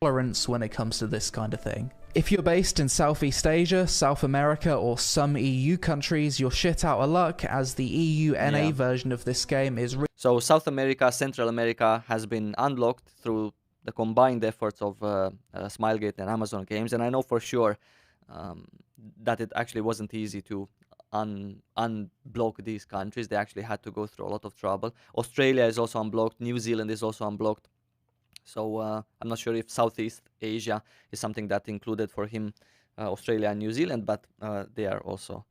Tolerance when it comes to this kind of thing. If you're based in Southeast Asia, South America, or some EU countries, you're shit out of luck, as the EU NA version of this game is. So South America, Central America has been unlocked through the combined efforts of Smilegate and Amazon Games, and I know for sure that it actually wasn't easy to unblock these countries. They actually had to go through a lot of trouble. Australia is also unblocked, New Zealand is also unblocked, so I'm not sure if Southeast Asia is something that included for him Australia and New Zealand, but they are also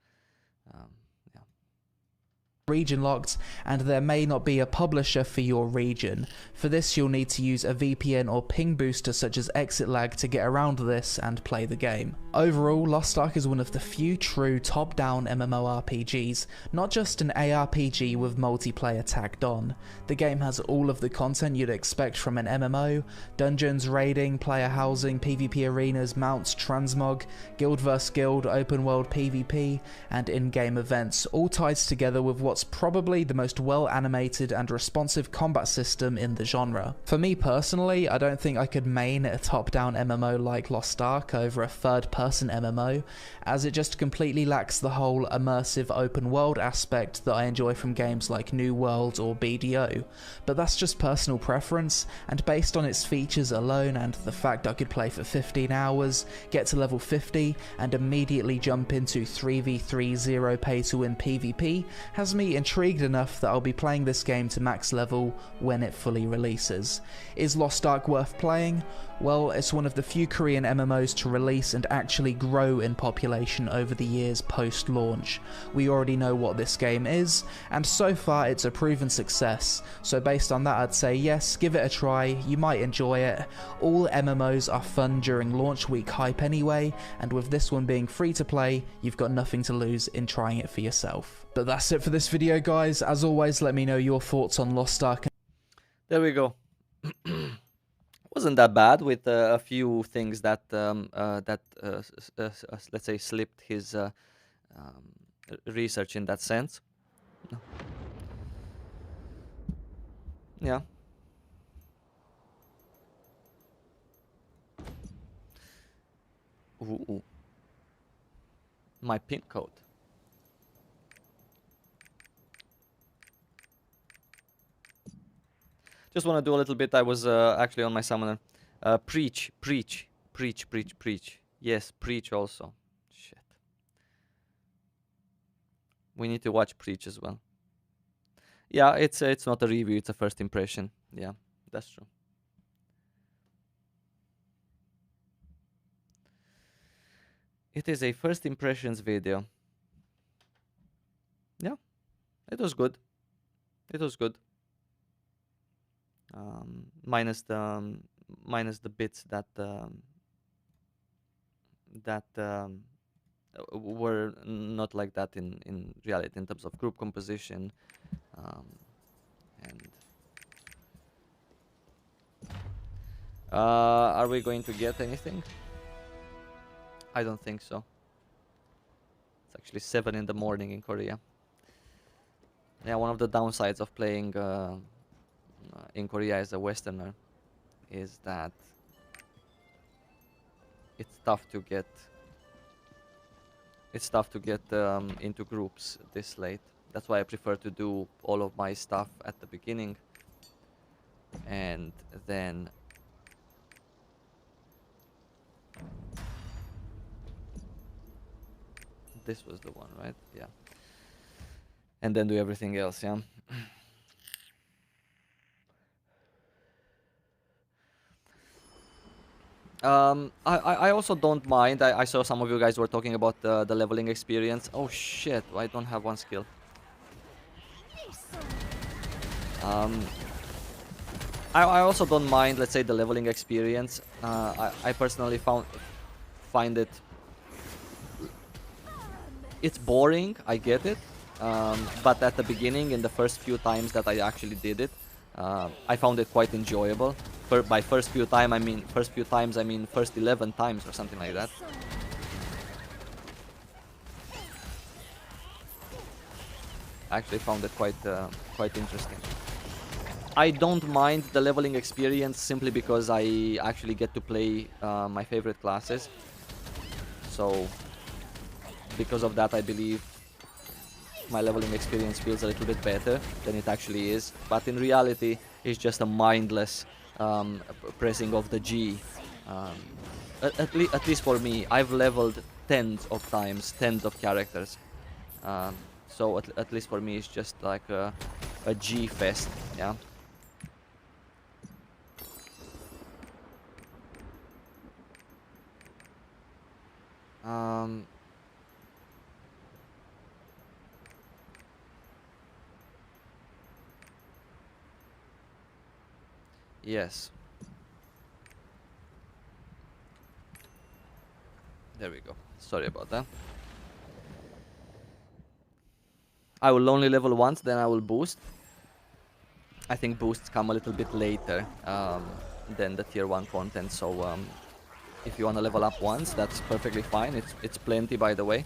region locked, and there may not be a publisher for your region. For this you'll need to use a VPN or ping booster such as exit lag to get around this and play the game. Overall, Lost Ark is one of the few true top-down MMORPGs, not just an ARPG with multiplayer tagged on. The game has all of the content you'd expect from an MMO: dungeons, raiding, player housing, PvP arenas, mounts, transmog, guild vs guild, open world PvP, and in-game events, all tied together with what's probably the most well-animated and responsive combat system in the genre. For me personally, I don't think I could main a top-down MMO like Lost Ark over a third-person MMO, as it just completely lacks the whole immersive open-world aspect that I enjoy from games like New World or BDO. But that's just personal preference, and based on its features alone and the fact I could play for 15 hours, get to level 50, and immediately jump into 3v3 zero pay-to-win PvP, has me intrigued enough that I'll be playing this game to max level when it fully releases. Is Lost Ark worth playing? Well, it's one of the few Korean MMOs to release and actually grow in population over the years post-launch. We already know what this game is, and so far it's a proven success, so based on that I'd say yes, give it a try, you might enjoy it. All MMOs are fun during launch week hype anyway, and with this one being free to play, you've got nothing to lose in trying it for yourself. But that's it for this video guys. As always, let me know your thoughts on Lost Ark. There we go. Wasn't that bad, with a few things that let's say slipped his research in that sense. No. Yeah. Ooh. My pin code. Just want to do a little bit. I was actually on my summoner. Preach. Yes, preach also. Shit. We need to watch Preach as well. Yeah, it's not a review, it's a first impression. Yeah, that's true. It is a first impressions video. Yeah, it was good. It was good. Minus the bits that were not like that in reality in terms of group composition, and are we going to get anything? I don't think so. It's actually 7 in the morning in Korea. Yeah, one of the downsides of playing in Korea as a Westerner is that it's tough to get into groups this late. That's why I prefer to do all of my stuff at the beginning, and then this was the one, right? Yeah. And then do everything else, yeah. I also don't mind. I saw some of you guys were talking about the leveling experience. Oh shit, I don't have one skill. I also don't mind, let's say, the leveling experience. I personally find it's boring, I get it. But at the beginning, in the first few times that I actually did it, I found it quite enjoyable. By first few times, I mean first 11 times or something like that. I actually found it quite interesting. I don't mind the leveling experience simply because I actually get to play my favorite classes. So because of that, I believe my leveling experience feels a little bit better than it actually is. But in reality, it's just a mindless pressing of the G. At least for me, I've leveled tens of times, tens of characters. So at least for me, it's just like a G fest, yeah. Yes. There we go. Sorry about that. I will only level once, then I will boost. I think boosts come a little bit later than the tier 1 content, so if you want to level up once, that's perfectly fine. It's plenty, by the way.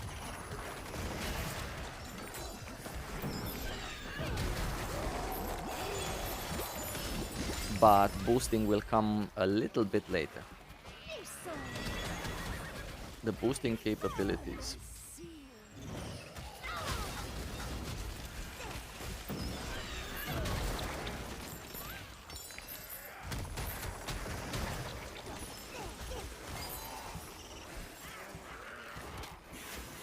But boosting will come a little bit later. The boosting capabilities.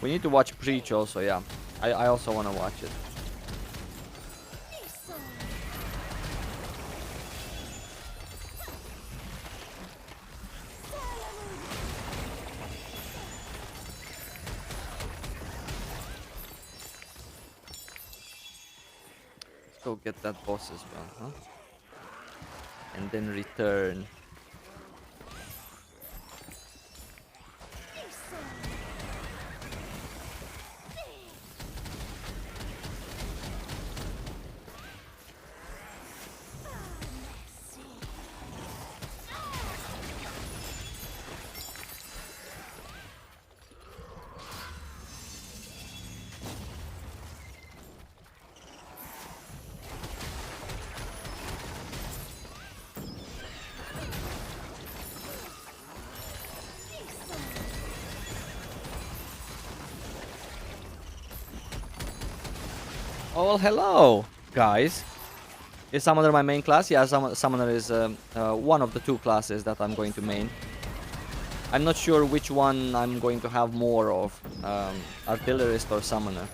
We need to watch Preach also, yeah. I also want to watch it. Let's go get that boss as well, huh? And then return. Oh, well, hello, guys. Is Summoner my main class? Yeah, Summoner is one of the 2 classes that I'm going to main. I'm not sure which one I'm going to have more of, Artillerist or Summoner.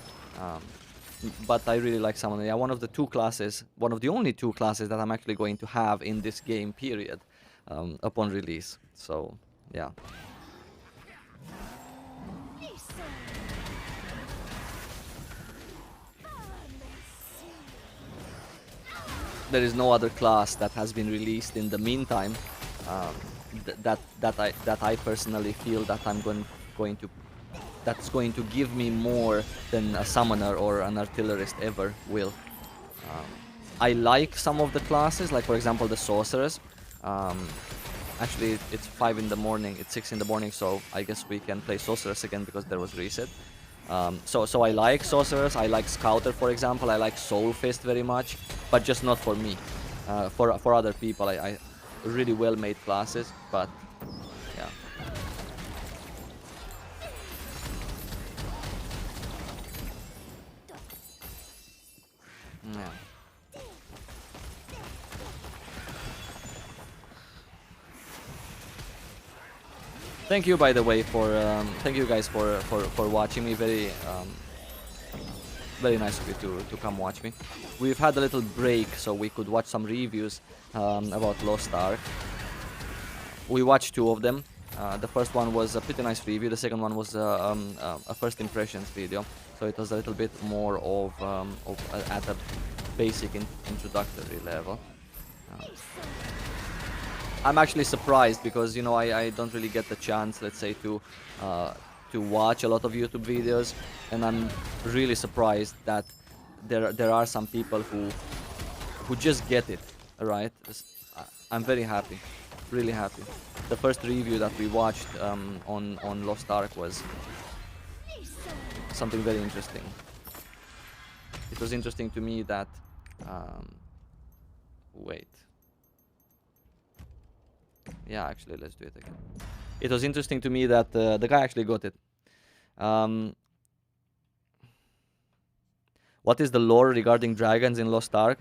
but I really like Summoner. Yeah, one of the only two classes that I'm actually going to have in this game period upon release. So yeah. There is no other class that has been released in the meantime that I personally feel that that's going to give me more than a summoner or an artillerist ever will. I like some of the classes, like for example the sorceress. Actually, it's 5 in the morning, it's 6 in the morning, so I guess we can play sorceress again because there was reset. So I like sorceress, I like scouter for example, I like soul fist very much, but just not for me. For other people, I really well made classes, but yeah. Yeah. Thank you, by the way, for thank you guys for watching me. Very nice of you to come watch me. We've had a little break so we could watch some reviews about Lost Ark. We watched 2 of them. The first one was a pretty nice review. The second one was a first impressions video. So it was a little bit more of at a basic introductory level. I'm actually surprised because, you know, I don't really get the chance, let's say, to watch a lot of YouTube videos, and I'm really surprised that there are some people who just get it, right? I'm very happy, really happy. The first review that we watched on Lost Ark was something very interesting. It was interesting to me that wait. Yeah, actually, let's do it again. It was interesting to me that the guy actually got it. What is the lore regarding dragons in Lost Ark?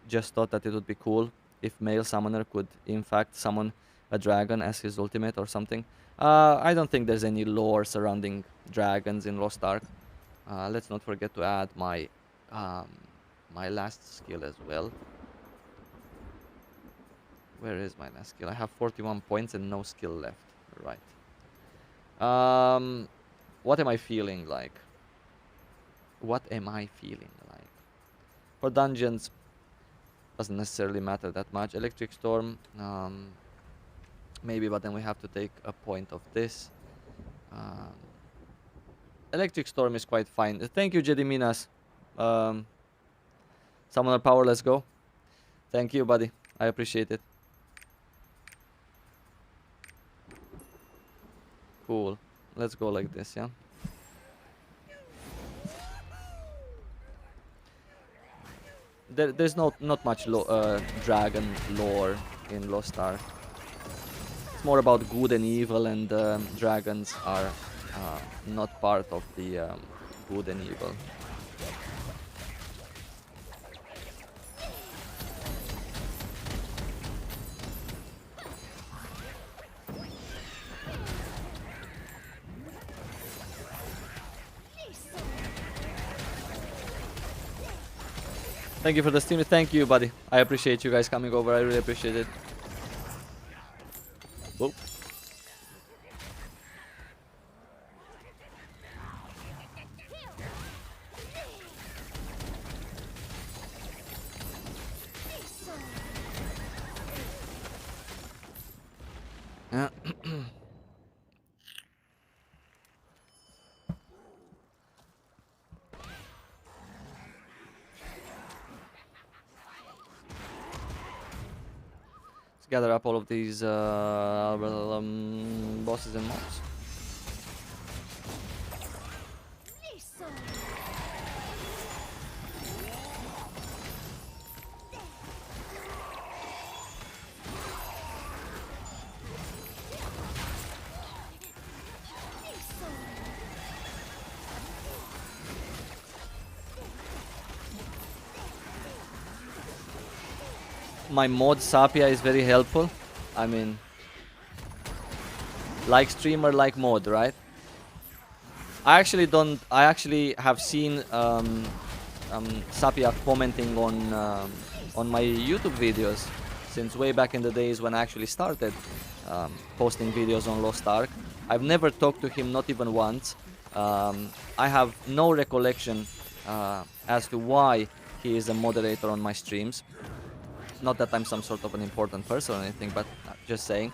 Just thought that it would be cool if male summoner could in fact summon a dragon as his ultimate or something. I don't think there's any lore surrounding dragons in Lost Ark. Let's not forget to add my my last skill as well. Where is my last skill? I have 41 points and no skill left. Right. What am I feeling like? What am I feeling like? For dungeons, doesn't necessarily matter that much. Electric Storm, maybe, but then we have to take a point of this. Electric Storm is quite fine. Thank you, Jedi Minas. Summoner Power, let's go. Thank you, buddy. I appreciate it. Cool. Let's go like this, yeah? There's not much dragon lore in Lost Ark. It's more about good and evil, and dragons are not part of the good and evil. Thank you for the stream. Thank you, buddy. I appreciate you guys coming over. I really appreciate it. Whoa. Gather up all of these bosses and mobs. My mod Sapia is very helpful. I mean, like streamer, like mod, right? I actually don't. I actually have seen Sapia commenting on my YouTube videos since way back in the days when I actually started posting videos on Lost Ark. I've never talked to him, not even once. I have no recollection as to why he is a moderator on my streams. Not that I'm some sort of an important person or anything, but just saying.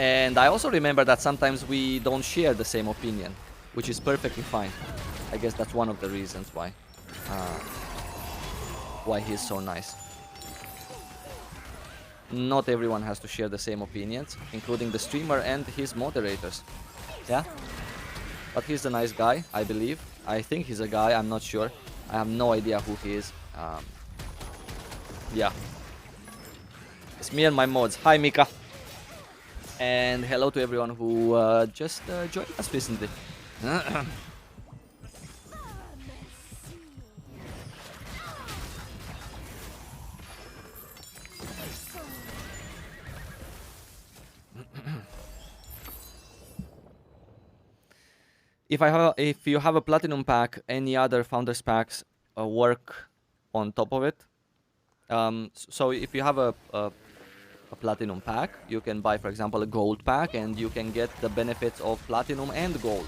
And I also remember that sometimes we don't share the same opinion, which is perfectly fine. I guess that's one of the reasons why he's so nice. Not everyone has to share the same opinions, including the streamer and his moderators. Yeah? But he's a nice guy, I believe. I think he's a guy, I'm not sure. I have no idea who he is. Yeah. It's me and my mods. Hi, Mika. And hello to everyone who just joined us recently. If you have a platinum pack, any other founders packs work on top of it. So if you have a platinum pack, you can buy, for example, a gold pack, and you can get the benefits of platinum and gold.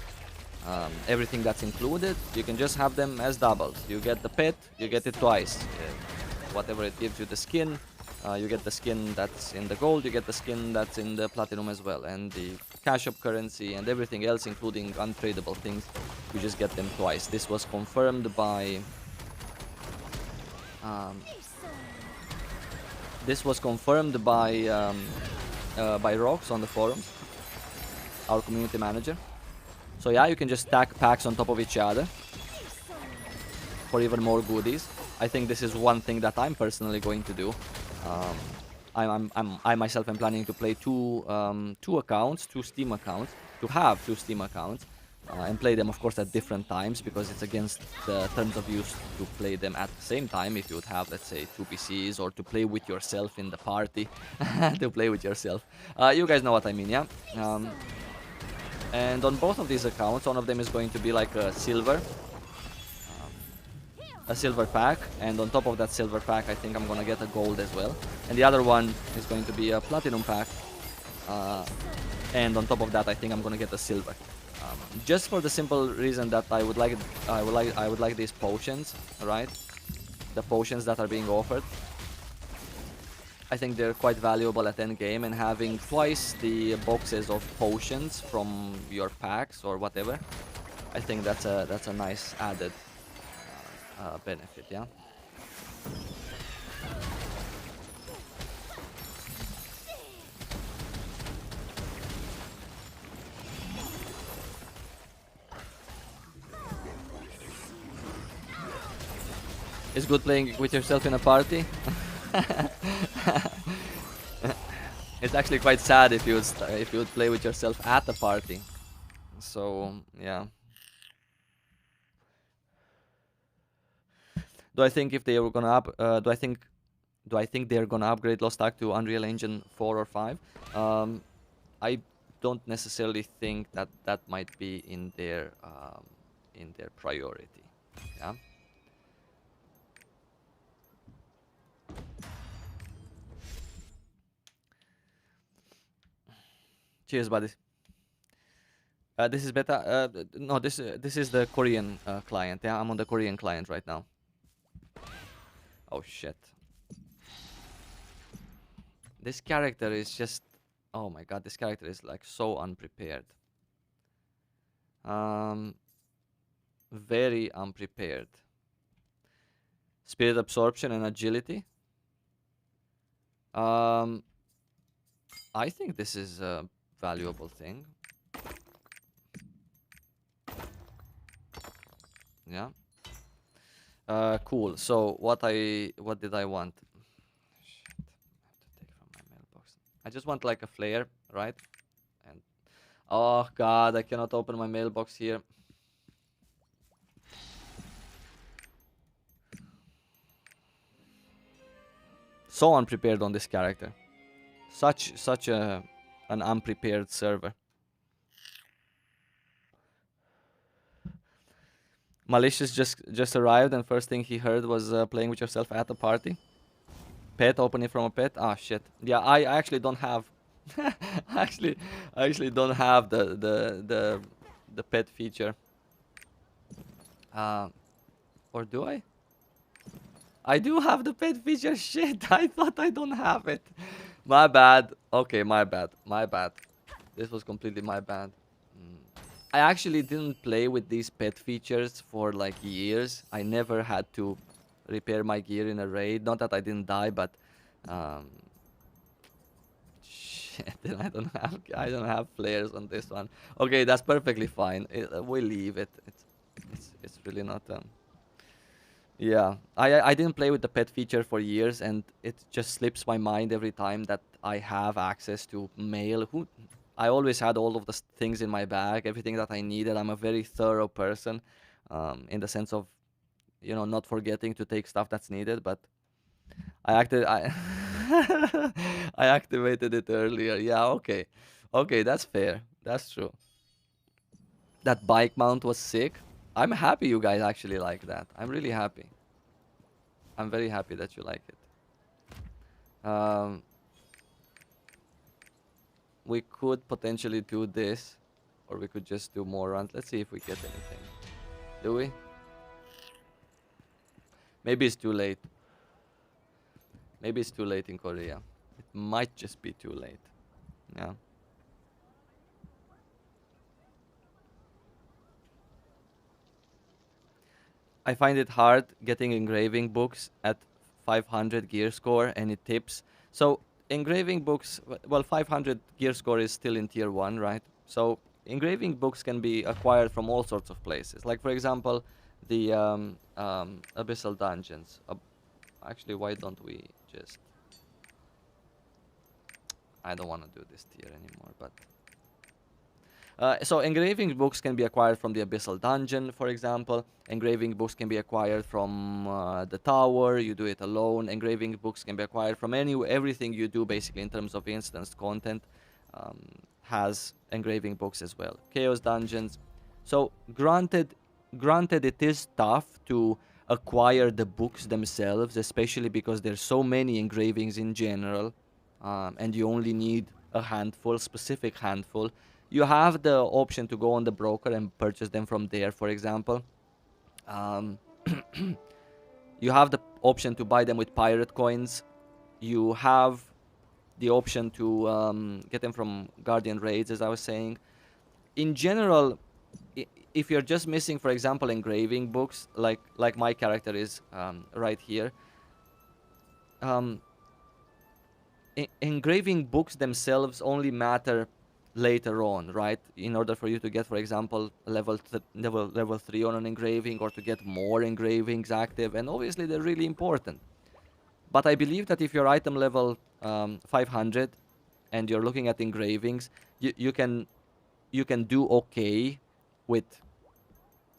Everything that's included, you can just have them as doubles. You get the pet, you get it twice. Whatever it gives you, the skin, you get the skin that's in the gold, you get the skin that's in the platinum as well. And the cash up currency and everything else, including untradeable things, you just get them twice. This was confirmed by... by Rox on the forums, our community manager. So yeah, you can just stack packs on top of each other for even more goodies. I think this is one thing that I'm personally going to do. I myself am planning to play two Steam accounts, and play them, of course, at different times, because it's against the terms of use to play them at the same time. If you would have, let's say, two PCs, or to play with yourself in the party, to play with yourself. You guys know what I mean, yeah? And on both of these accounts, one of them is going to be like a silver pack, and on top of that silver pack, I think I'm gonna get a gold as well. And the other one is going to be a platinum pack, and on top of that, I think I'm gonna get a silver. Just for the simple reason that I would like these potions, right? The potions that are being offered. I think they're quite valuable at endgame, and having twice the boxes of potions from your packs or whatever, I think that's a nice added benefit, yeah. It's good playing with yourself in a party. It's actually quite sad if you would play with yourself at a party. So yeah. Do I think if they were gonna do I think they're gonna upgrade Lost Ark to Unreal Engine 4 or 5? I don't necessarily think that might be in their priority. Yeah. Cheers, buddies. This is beta. No, this is the Korean client. Yeah, I'm on the Korean client right now. Oh shit. This character is just... Oh my god, this character is like so unprepared. Very unprepared. Spirit absorption and agility. I think this is a valuable thing. Yeah. Cool. So what did I want? Shit. I have to take from my mailbox. I just want like a flare, right? And oh god, I cannot open my mailbox here. So unprepared on this character. Such an unprepared server. Malicious just arrived, and first thing he heard was playing with yourself at a party. Pet, opening from a pet. Ah, shit. Yeah, I actually don't have. actually, I actually don't have the pet feature. Or do I? I do have the pet feature. Shit, I thought I don't have it. My bad. Okay, my bad. My bad. This was completely my bad. I actually didn't play with these pet features for like years. I never had to repair my gear in a raid. Not that I didn't die, but shit, I don't have flares on this one. Okay, that's perfectly fine. We'll leave it. It's really not yeah. I didn't play with the pet feature for years, and it just slips my mind every time that I have access to mail. I always had all of the things in my bag, everything that I needed. I'm a very thorough person, in the sense of, you know, not forgetting to take stuff that's needed. But I I activated it earlier. Yeah, okay, okay, that's fair. That's true. That bike mount was sick. I'm happy you guys actually like that. I'm really happy. I'm very happy that you like it. We could potentially do this, or we could just do more runs. Let's see if we get anything. Do we? Maybe it's too late. Maybe it's too late in Korea. It might just be too late. Yeah. I find it hard getting engraving books at 500 gear score. Any tips? So engraving books, well, 500 gear score is still in tier 1, right? So engraving books can be acquired from all sorts of places. Like, for example, the Abyssal Dungeons. Actually, why don't we just... I don't want to do this tier anymore, but... so engraving books can be acquired from the Abyssal Dungeon, for example. Engraving books can be acquired from the tower. You do it alone. Engraving books can be acquired from everything you do, basically, in terms of instanced content. Has engraving books as well. Chaos Dungeons. So granted it is tough to acquire the books themselves, especially because there's so many engravings in general, and you only need a handful, specific handful. You have the option to go on the broker and purchase them from there, for example. You have the option to buy them with pirate coins. You have the option to get them from Guardian raids, as I was saying. In general, if you're just missing, for example, engraving books, like my character is right here, engraving books themselves only matter later on, right? In order for you to get, for example, level 3 on an engraving, or to get more engravings active, and obviously they're really important. But I believe that if you're item level 500 and you're looking at engravings, you can do okay with,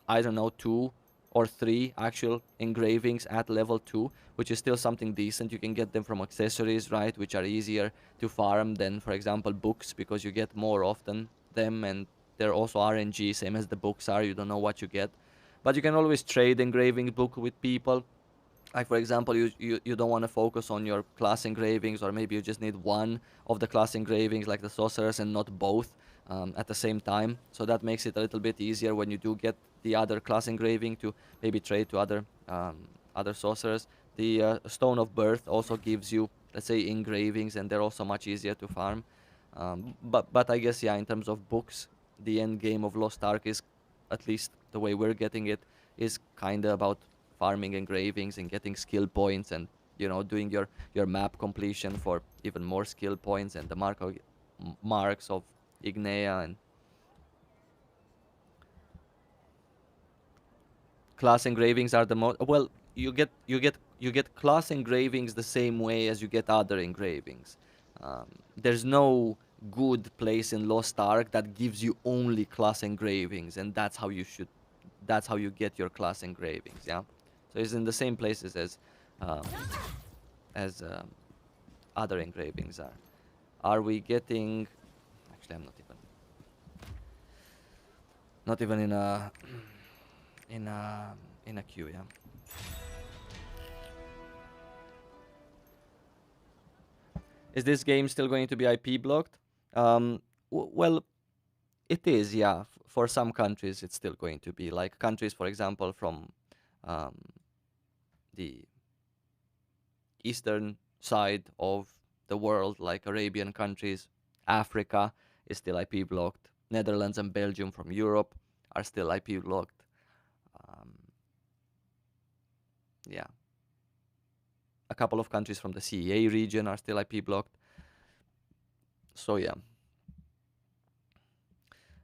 I don't know, 2 or 3 actual engravings at level 2, which is still something decent. You can get them from accessories, right, which are easier to farm than, for example, books, because you get more often them, and they're also RNG, same as the books are. You don't know what you get. But you can always trade engraving book with people. Like, for example, you don't want to focus on your class engravings, or maybe you just need one of the class engravings, like the Sorceress, and not both at the same time. So that makes it a little bit easier when you do get the other class engraving to maybe trade to other Sorcerers. The Stone of Birth also gives you, let's say, engravings, and they're also much easier to farm. But I guess, yeah, in terms of books, the end game of Lost Ark is, at least the way we're getting it, is kind of about farming engravings and getting skill points, and, you know, doing your map completion for even more skill points, and the marks of Ignea, and class engravings are the most well. You get class engravings the same way as you get other engravings. There's no good place in Lost Ark that gives you only class engravings, and that's how you get your class engravings. Yeah, so it's in the same places as other engravings are. Are we getting? Actually, I'm not even in a queue, yeah. Is this game still going to be IP blocked? Well, it is, yeah. For some countries, it's still going to be, like countries, for example, from um, the eastern side of the world, like Arabian countries. Africa is still IP blocked. Netherlands and Belgium from Europe are still IP blocked. Yeah. A couple of countries from the CEA region are still IP blocked. So yeah.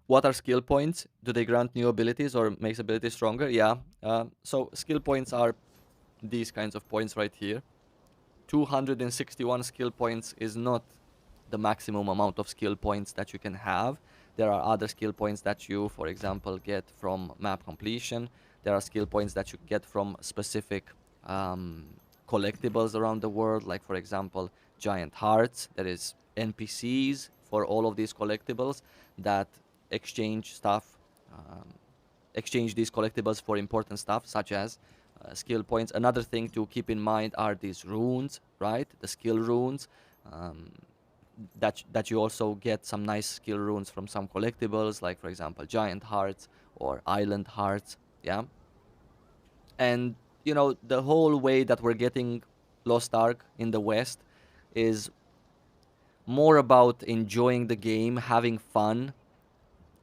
What are skill points? Do they grant new abilities or makes abilities stronger? Yeah. So skill points are these kinds of points right here. 261 skill points is not the maximum amount of skill points that you can have. There are other skill points that you, for example, get from map completion. There are skill points that you get from specific collectibles around the world, like, for example, giant hearts. There is NPCs for all of these collectibles that exchange stuff, exchange these collectibles for important stuff, such as skill points. Another thing to keep in mind are these runes, right? The skill runes. That you also get some nice skill runes from some collectibles, like, for example, giant hearts or island hearts. Yeah. And you know, the whole way that we're getting Lost Ark in the West is more about enjoying the game, having fun.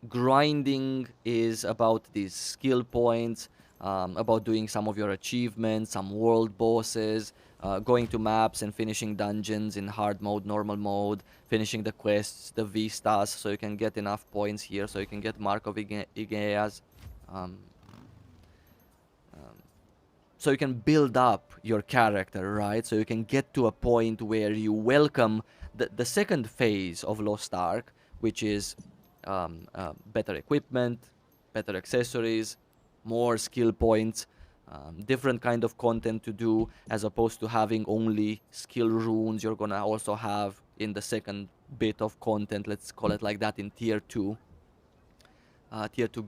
Grinding is about these skill points, about doing some of your achievements, some world bosses, going to maps and finishing dungeons in hard mode, normal mode, finishing the quests, the vistas, so you can get enough points here, so you can get Mark of Igeas. So you can build up your character, right? So you can get to a point where you welcome the second phase of Lost Ark, which is better equipment, better accessories, more skill points, different kind of content to do, as opposed to having only skill runes. You're gonna also have in the second bit of content, let's call it like that, in tier 2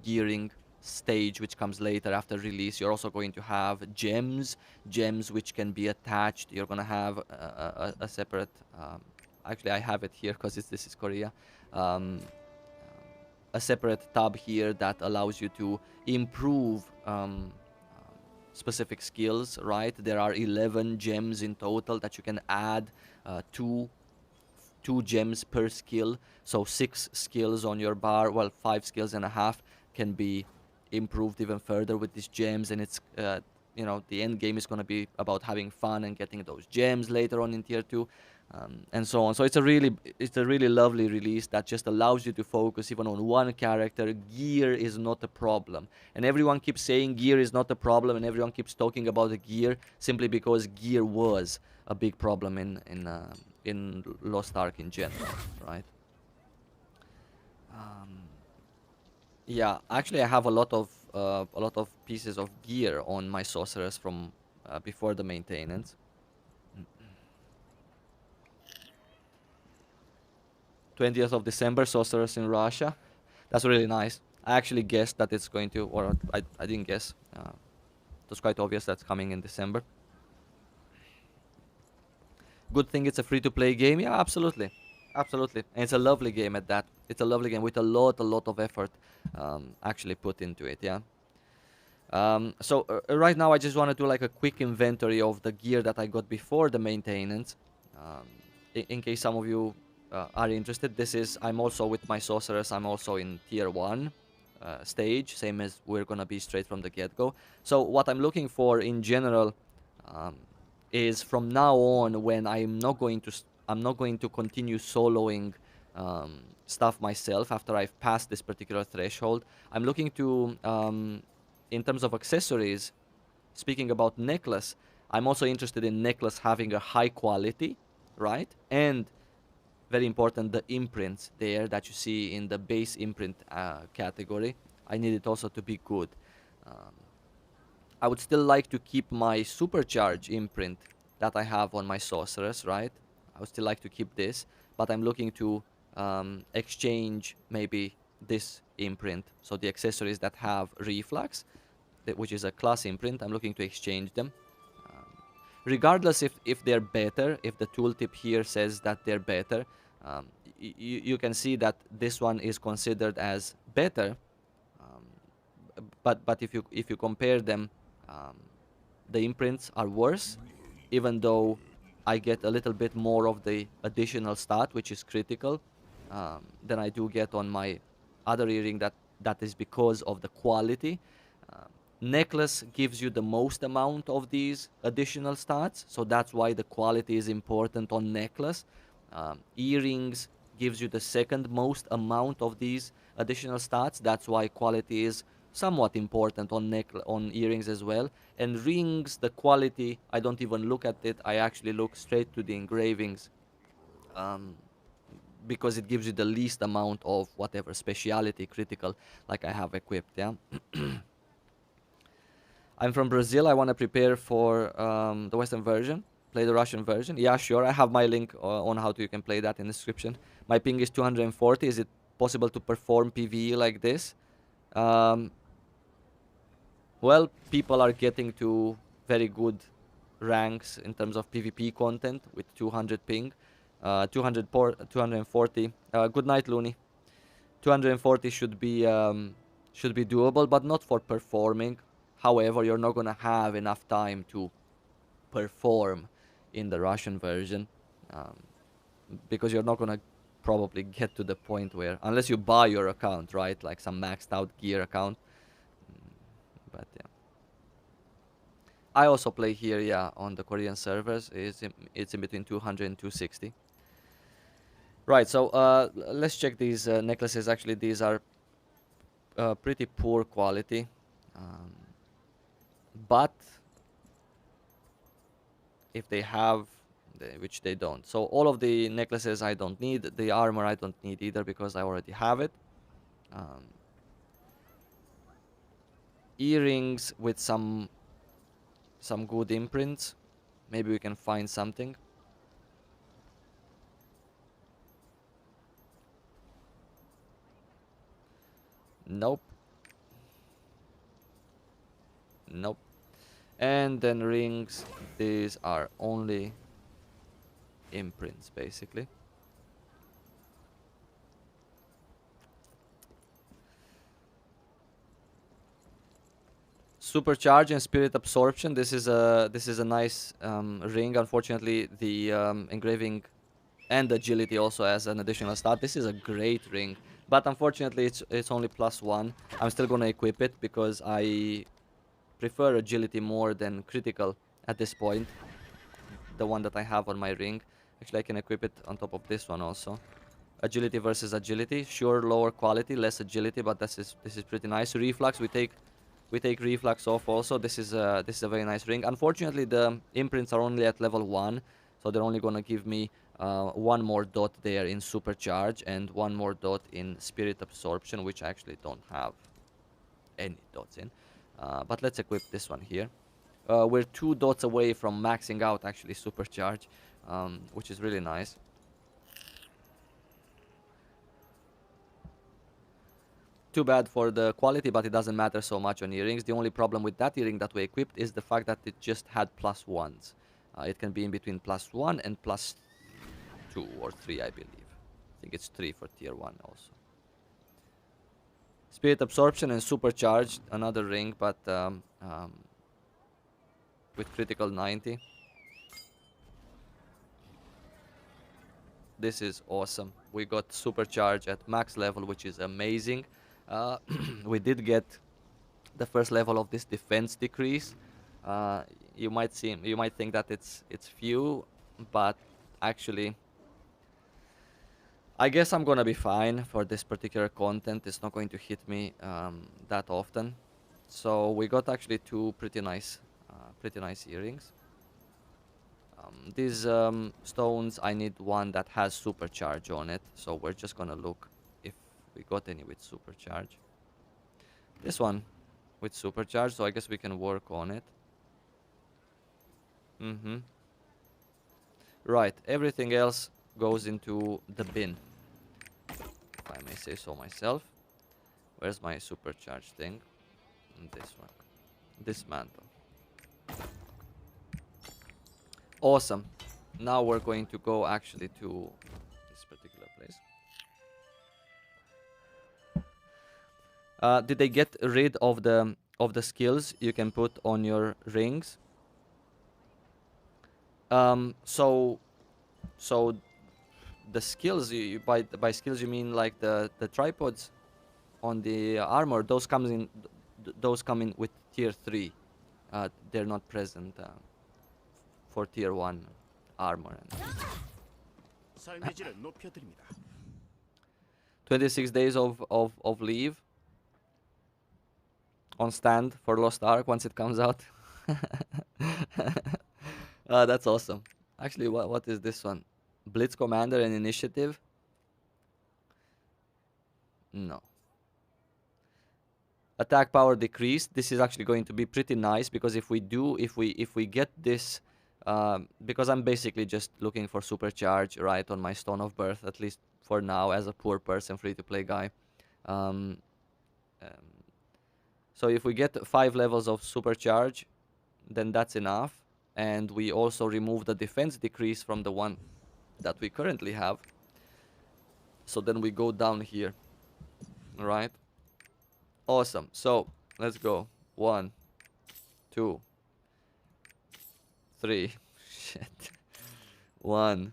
gearing stage, which comes later after release. You're also going to have gems which can be attached. You're gonna have a separate actually I have it here because this is Korea, a separate tab here that allows you to improve specific skills, right? There are 11 gems in total that you can add, two gems per skill, so 6 skills on your bar, well, 5 skills and a half can be improved even further with these gems. And it's you know, the end game is going to be about having fun and getting those gems later on in tier 2, and so on. So it's a really lovely release that just allows you to focus even on one character. Gear is not a problem, and everyone keeps saying gear is not a problem, and everyone keeps talking about the gear simply because gear was a big problem in Lost Ark in general, right? Yeah, actually, I have a lot of pieces of gear on my sorceress from before the maintenance. 20th of December, sorceress in Russia. That's really nice. I actually guessed that it's going to, or I didn't guess. It was quite obvious that's coming in December. Good thing it's a free-to-play game. Yeah, absolutely. Absolutely. And it's a lovely game at that. It's a lovely game with a lot of effort actually put into it, yeah. So right now I just want to do like a quick inventory of the gear that I got before the maintenance. In case some of you are interested, I'm also with my sorceress, I'm also in tier 1 stage, same as we're gonna be straight from the get-go. So what I'm looking for in general is from now on, when I'm not going to continue soloing stuff myself after I've passed this particular threshold. I'm looking to, in terms of accessories, speaking about necklace, I'm also interested in necklace having a high quality, right? And very important, the imprints there that you see in the base imprint category, I need it also to be good. I would still like to keep my supercharge imprint that I have on my sorceress, right? I would still like to keep this, but I'm looking to exchange maybe this imprint, so the accessories that have reflux, which is a class imprint. I'm looking to exchange them. Regardless if they're better, if the tooltip here says that they're better, you can see that this one is considered as better. But if you compare them, the imprints are worse, even though I get a little bit more of the additional stat, which is critical, than I do get on my other earring. That is because of the quality. Necklace gives you the most amount of these additional stats, so that's why the quality is important on necklace. Earrings gives you the second most amount of these additional stats, that's why quality is somewhat important on earrings as well. And rings, the quality, I don't even look at it, I actually look straight to the engravings, because it gives you the least amount of whatever speciality critical like I have equipped. Yeah. I'm from Brazil. I want to prepare for the Western version. Play the Russian version. Yeah, sure. I have my link on how you can play that in the description. My ping is 240. Is it possible to perform PvE like this? Well, people are getting to very good ranks in terms of PvP content with 200 ping. 240. Good night, Looney. 240 should be doable, but not for performing. However, you're not gonna have enough time to perform in the Russian version, because you're not gonna probably get to the point where, unless you buy your account, right, like some maxed out gear account. But yeah, I also play here, yeah, on the Korean servers. It's in between 200 and 260. Right, so let's check these necklaces. Actually, these are pretty poor quality. But if they have, which they don't. So all of the necklaces I don't need. The armor I don't need either because I already have it. Earrings with some good imprints. Maybe we can find something. Nope. Nope. And then rings, these are only imprints basically. Supercharge and spirit absorption. This is a nice ring. Unfortunately, the engraving and agility also has an additional stat. This is a great ring, but unfortunately it's only +1. I'm still gonna equip it because I prefer agility more than critical at this point, the one that I have on my ring. Actually, I can equip it on top of this one also. Agility versus agility. Sure, lower quality, less agility, but this is pretty nice. Reflux, we take reflux off also. This is a very nice ring. Unfortunately, the imprints are only at level 1, so they're only gonna give me one more dot there in supercharge and one more dot in spirit absorption, which I actually don't have any dots in. But let's equip this one here. We're 2 dots away from maxing out actually supercharge, which is really nice. Too bad for the quality, but it doesn't matter so much on earrings. The only problem with that earring that we equipped is the fact that it just had +1s. It can be in between +1 and +2 or 3, I believe. I think it's 3 for tier 1 also. Spirit absorption and supercharged, another ring, but with critical 90. This is awesome. We got supercharge at max level, which is amazing. We did get the first level of this defense decrease. You might think that it's few, but actually I guess I'm gonna be fine for this particular content. It's not going to hit me that often. So we got actually 2 pretty nice earrings. These stones, I need one that has supercharge on it. So we're just gonna look if we got any with supercharge. This one with supercharge, so I guess we can work on it. Right, everything else goes into the bin, if I may say so myself. Where's my supercharge thing? This one. Dismantle. Awesome. Now we're going to go actually to this particular place. Did they get rid of the skills you can put on your rings? So the skills by skills you mean like the tripods on the armor? Those come in with tier 3. They're not present for tier 1 armor. 26 days of leave on stand for Lost Ark once it comes out. That's awesome. Actually, what is this one? Blitz Commander and Initiative? No. Attack power decreased. This is actually going to be pretty nice because if we get this, because I'm basically just looking for supercharge right on my Stone of Birth, at least for now, as a poor person, free-to-play guy. So if we get 5 levels of supercharge, then that's enough. And we also remove the defense decrease from the one that we currently have. So then we go down here. Alright? Awesome. So, let's go. 1, 2, 3. Shit. 1.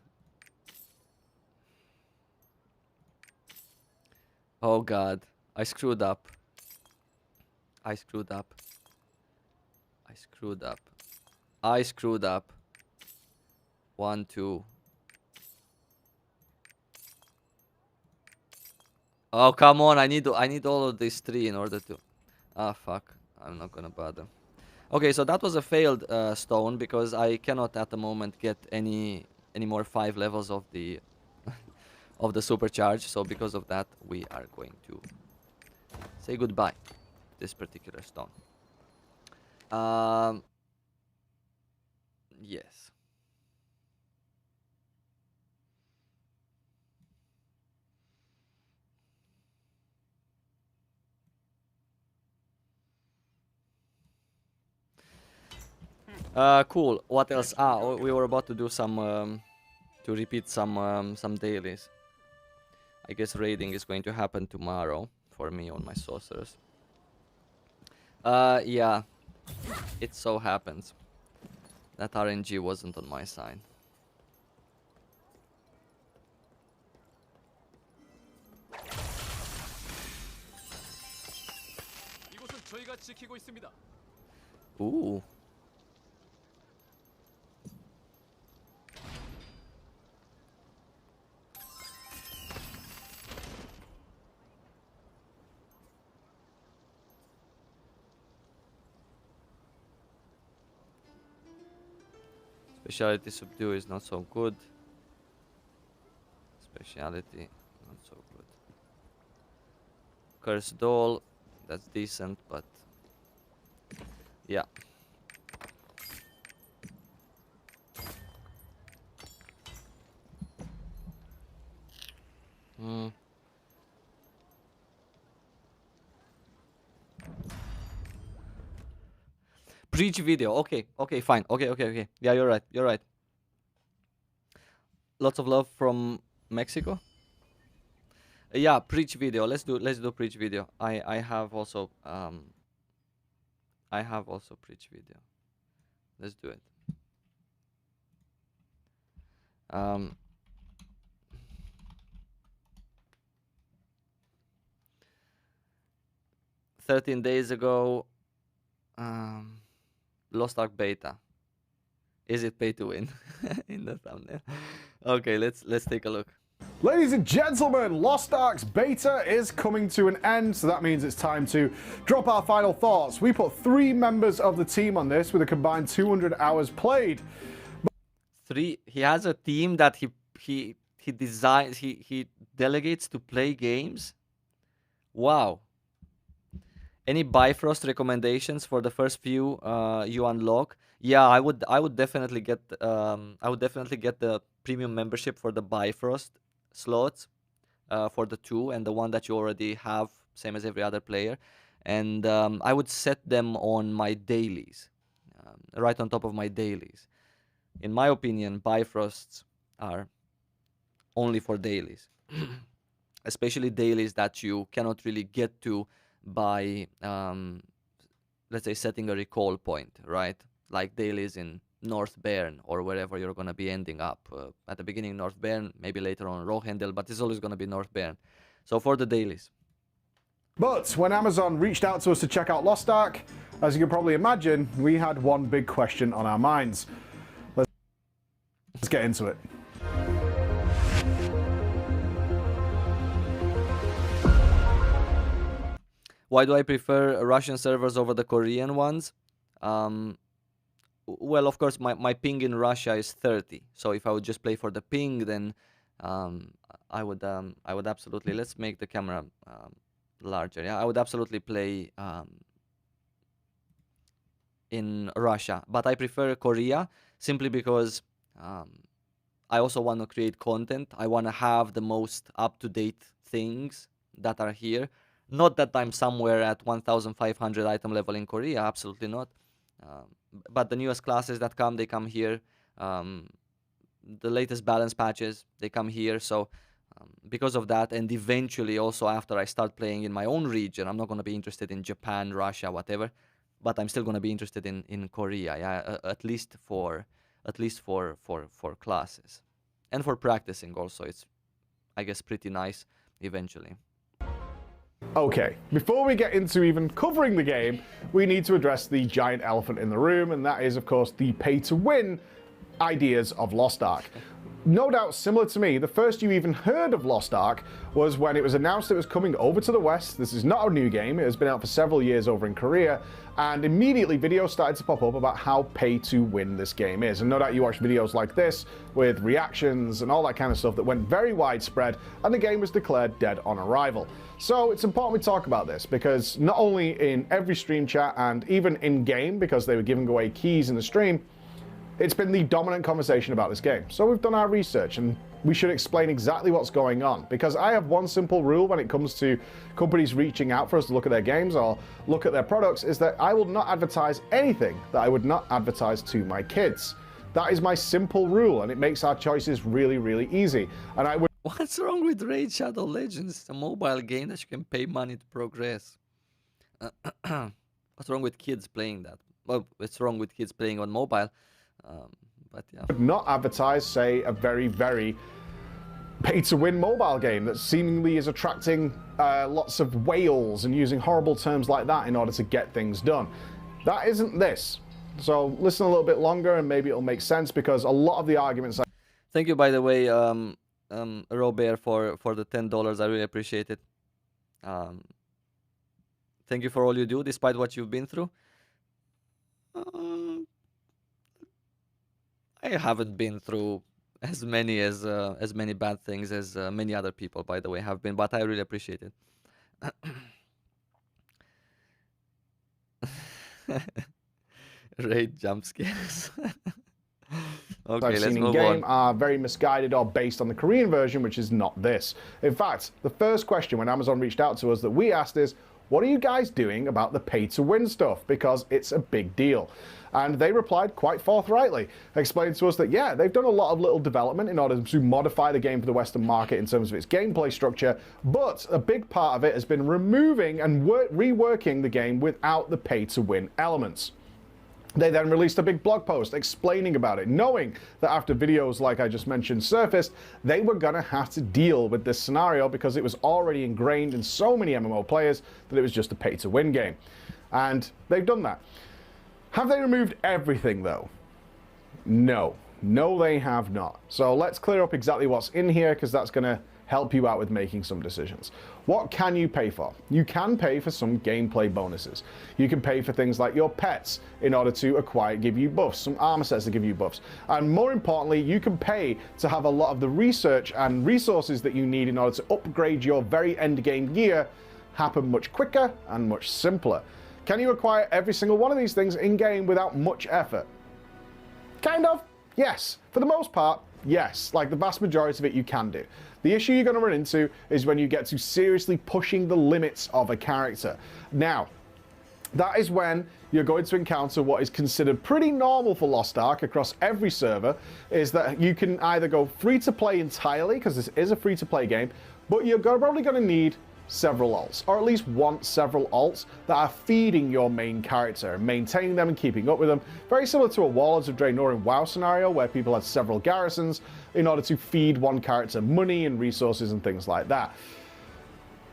Oh god. I screwed up. I screwed up. I screwed up. I screwed up. 1, 2. Oh, come on. I need all of these 3 in order to... Ah, fuck. I'm not gonna bother. Okay, so that was a failed stone because I cannot at the moment get any more 5 levels of the of the supercharge. So because of that, we are going to say goodbye to this particular stone. Yes. Cool. What else? We were about to do some to repeat some dailies. I guess raiding is going to happen tomorrow for me on my sorcerers. Yeah. It so happens that RNG wasn't on my side. Ooh. Speciality subdue is not so good. Speciality not so good. Curse doll, that's decent, but yeah. Preach video. Okay, fine. Okay. Yeah, you're right. Lots of love from Mexico. Yeah, preach video. Let's do preach video. I have also preach video. Let's do it. 13 days ago, Lost Ark beta. Is it pay to win? In the thumbnail. Okay, let's take a look. Ladies and gentlemen, Lost Ark's beta is coming to an end, so that means it's time to drop our final thoughts. We put 3 members of the team on this with a combined 200 hours played. 3. He has a team that he designs, he delegates to play games. Wow. Any Bifrost recommendations for the first few you unlock? Yeah, I would definitely get the premium membership for the Bifrost slots for the 2 and the one that you already have, same as every other player. and I would set them on my dailies, right on top of my dailies. In my opinion, Bifrosts are only for dailies, especially dailies that you cannot really get to by, let's say, setting a recall point, right? Like dailies in North Bern or wherever you're going to be ending up. At the beginning, North Bern, maybe later on Rohendel, but it's always going to be North Bern. So for the dailies. But when Amazon reached out to us to check out Lost Ark, as you can probably imagine, we had one big question on our minds. Let's get into it. Why do I prefer Russian servers over the Korean ones? Well, of course, my ping in Russia is 30. So if I would just play for the ping, then I would absolutely, let's make the camera larger. Yeah, I would absolutely play in Russia, but I prefer Korea simply because I also want to create content. I want to have the most up-to-date things that are here. Not that I'm somewhere at 1,500 item level in Korea, absolutely not. But the newest classes that come, they come here. The latest balance patches, they come here. So because of that, and eventually also after I start playing in my own region, I'm not going to be interested in Japan, Russia, whatever, but I'm still going to be interested in Korea, yeah, at least for classes. And for practicing also, it's, I guess, pretty nice eventually. Okay, before we get into even covering the game, we need to address the giant elephant in the room, and that is, of course, the pay-to-win ideas of Lost Ark. No doubt, similar to me, the first you even heard of Lost Ark was when it was announced it was coming over to the West. This is not a new game. It has been out for several years over in Korea, and immediately videos started to pop up about how pay-to-win this game is. And no doubt you watched videos like this with reactions and all that kind of stuff that went very widespread, and the game was declared dead on arrival. So it's important we talk about this, because not only in every stream chat and even in-game, because they were giving away keys in the stream, it's been the dominant conversation about this game. So we've done our research, and we should explain exactly what's going on, because I have one simple rule when it comes to companies reaching out for us to look at their games or look at their products, is that I will not advertise anything that I would not advertise to my kids. That is my simple rule, and it makes our choices really, really easy. And I would. What's wrong with Raid Shadow Legends? It's a mobile game that you can pay money to progress. What's wrong with kids playing that? Well, what's wrong with kids playing on mobile? But yeah. Would not advertise, say, a very, very pay-to-win mobile game that seemingly is attracting lots of whales and using horrible terms like that in order to get things done. That isn't this. So listen a little bit longer and maybe it'll make sense, because a lot of the arguments... Thank you, by the way, Robert, for the $10. I really appreciate it. Thank you for all you do, despite what you've been through. I haven't been through as many bad things as many other people, by the way, have been, but I really appreciate it. Raid jump scares. Okay, I've let's seen move in-game on. are very misguided or based on the Korean version, which is not this. In fact, the first question when Amazon reached out to us that we asked is, what are you guys doing about the pay-to-win stuff? Because it's a big deal. And they replied quite forthrightly, explaining to us that, yeah, they've done a lot of little development in order to modify the game for the Western market in terms of its gameplay structure, but a big part of it has been removing and reworking the game without the pay-to-win elements. They then released a big blog post explaining about it, knowing that after videos like I just mentioned surfaced, they were going to have to deal with this scenario because it was already ingrained in so many MMO players that it was just a pay-to-win game. And they've done that. Have they removed everything, though? No. No, they have not. So let's clear up exactly what's in here, because that's going to help you out with making some decisions. What can you pay for? You can pay for some gameplay bonuses. You can pay for things like your pets in order to give you buffs, some armor sets to give you buffs. And more importantly, you can pay to have a lot of the research and resources that you need in order to upgrade your very end game gear happen much quicker and much simpler. Can you acquire every single one of these things in-game without much effort? Kind of, yes. For the most part, Yes, like the vast majority of it you can do. The issue you're going to run into is when you get to seriously pushing the limits of a character. Now, that is when you're going to encounter what is considered pretty normal for Lost Ark across every server, is that you can either go free to play entirely, because this is a free to play game, but you're probably going to need several alts, or at least want several alts that are feeding your main character and maintaining them and keeping up with them. Very similar to a Warlords of Draenor in WoW scenario, where people had several garrisons in order to feed one character money and resources and things like that.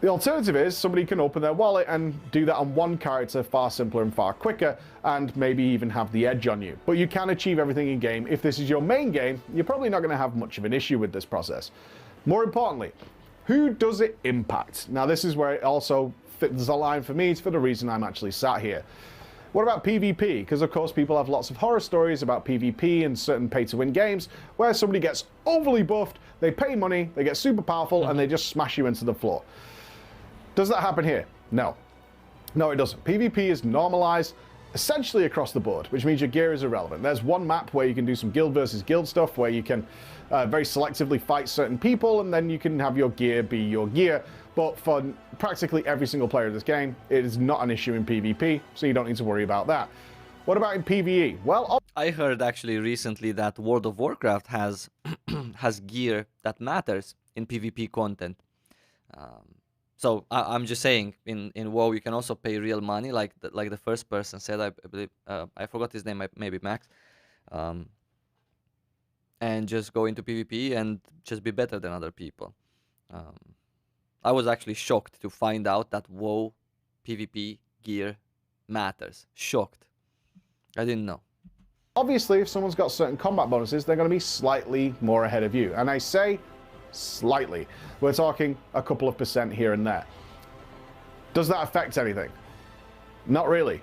The alternative is somebody can open their wallet and do that on one character far simpler and far quicker, and maybe even have the edge on you. But you can achieve everything in game. If this is your main game, you're probably not going to have much of an issue with this process. More importantly, who does it impact? Now, this is where it also fits a line for me. It's for the reason I'm actually sat here. What about PvP? Because, of course, people have lots of horror stories about PvP and certain pay-to-win games where somebody gets overly buffed, they pay money, they get super powerful, and they just smash you into the floor. Does that happen here? No. No, it doesn't. PvP is normalized essentially across the board, which means your gear is irrelevant. There's one map where you can do some guild versus guild stuff, where you can very selectively fight certain people, and then you can have your gear be your gear. But for practically every single player of this game, it is not an issue in PvP, so you don't need to worry about that. What about in PvE? Well, I heard actually recently that World of Warcraft has has gear that matters in PvP content. So I'm just saying, in WoW you can also pay real money, like the first person said. I believe I forgot his name, maybe Max, and just go into PvP and just be better than other people. I was actually shocked to find out that WoW PvP gear matters. Shocked. I didn't know. Obviously, if someone's got certain combat bonuses, they're going to be slightly more ahead of you. And I say slightly. We're talking a couple of % here and there. Does that affect anything? Not really,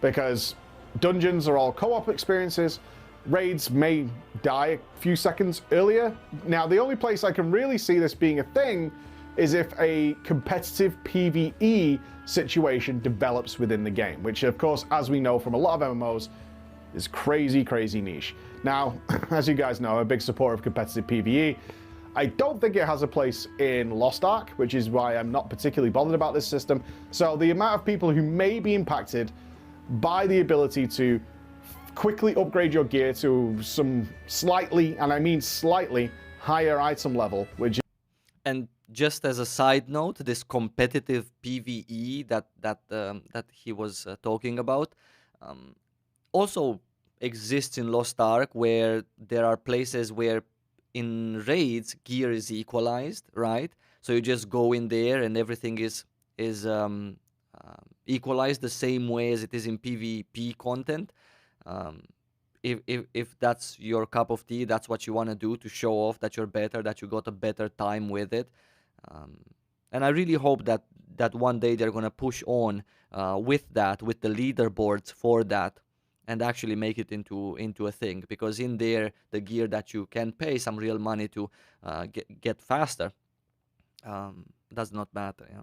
because dungeons are all co-op experiences. Raids may die a few seconds earlier. Now, the only place I can really see this being a thing is if a competitive PvE situation develops within the game, which, of course, as we know from a lot of MMOs, is crazy, crazy niche. Now, as you guys know, I'm a big supporter of competitive PvE. I don't think it has a place in Lost Ark, which is why I'm not particularly bothered about this system. So the amount of people who may be impacted by the ability to quickly upgrade your gear to some slightly, and I mean slightly, higher item level, which... And just as a side note, this competitive PvE that he was talking about also exists in Lost Ark, where there are places where in raids gear is equalized, right? So you just go in there and everything is equalized the same way as it is in PvP content. If that's your cup of tea, that's what you want to do to show off that you're better, that you got a better time with it. And I really hope that one day they're gonna push on with the leaderboards for that, and actually make it into a thing, because in there the gear that you can pay some real money to get faster does not matter. Yeah.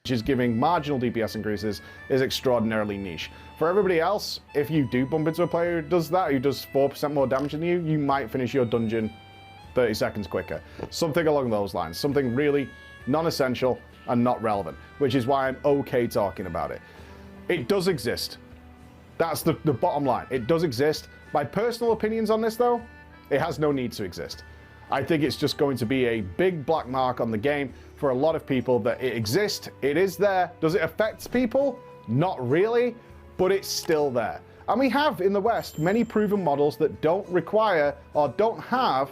Which is giving marginal DPS increases, is extraordinarily niche. For everybody else, if you do bump into a player who does that, who does 4% more damage than you, you might finish your dungeon 30 seconds quicker. Something along those lines. Something really non-essential and not relevant, which is why I'm okay talking about it. It does exist. That's the bottom line. It does exist. My personal opinions on this, though, it has no need to exist. I think it's just going to be a big black mark on the game for a lot of people that it exists. It is there. Does it affect people? Not really, but it's still there. And we have, in the West, many proven models that don't require or don't have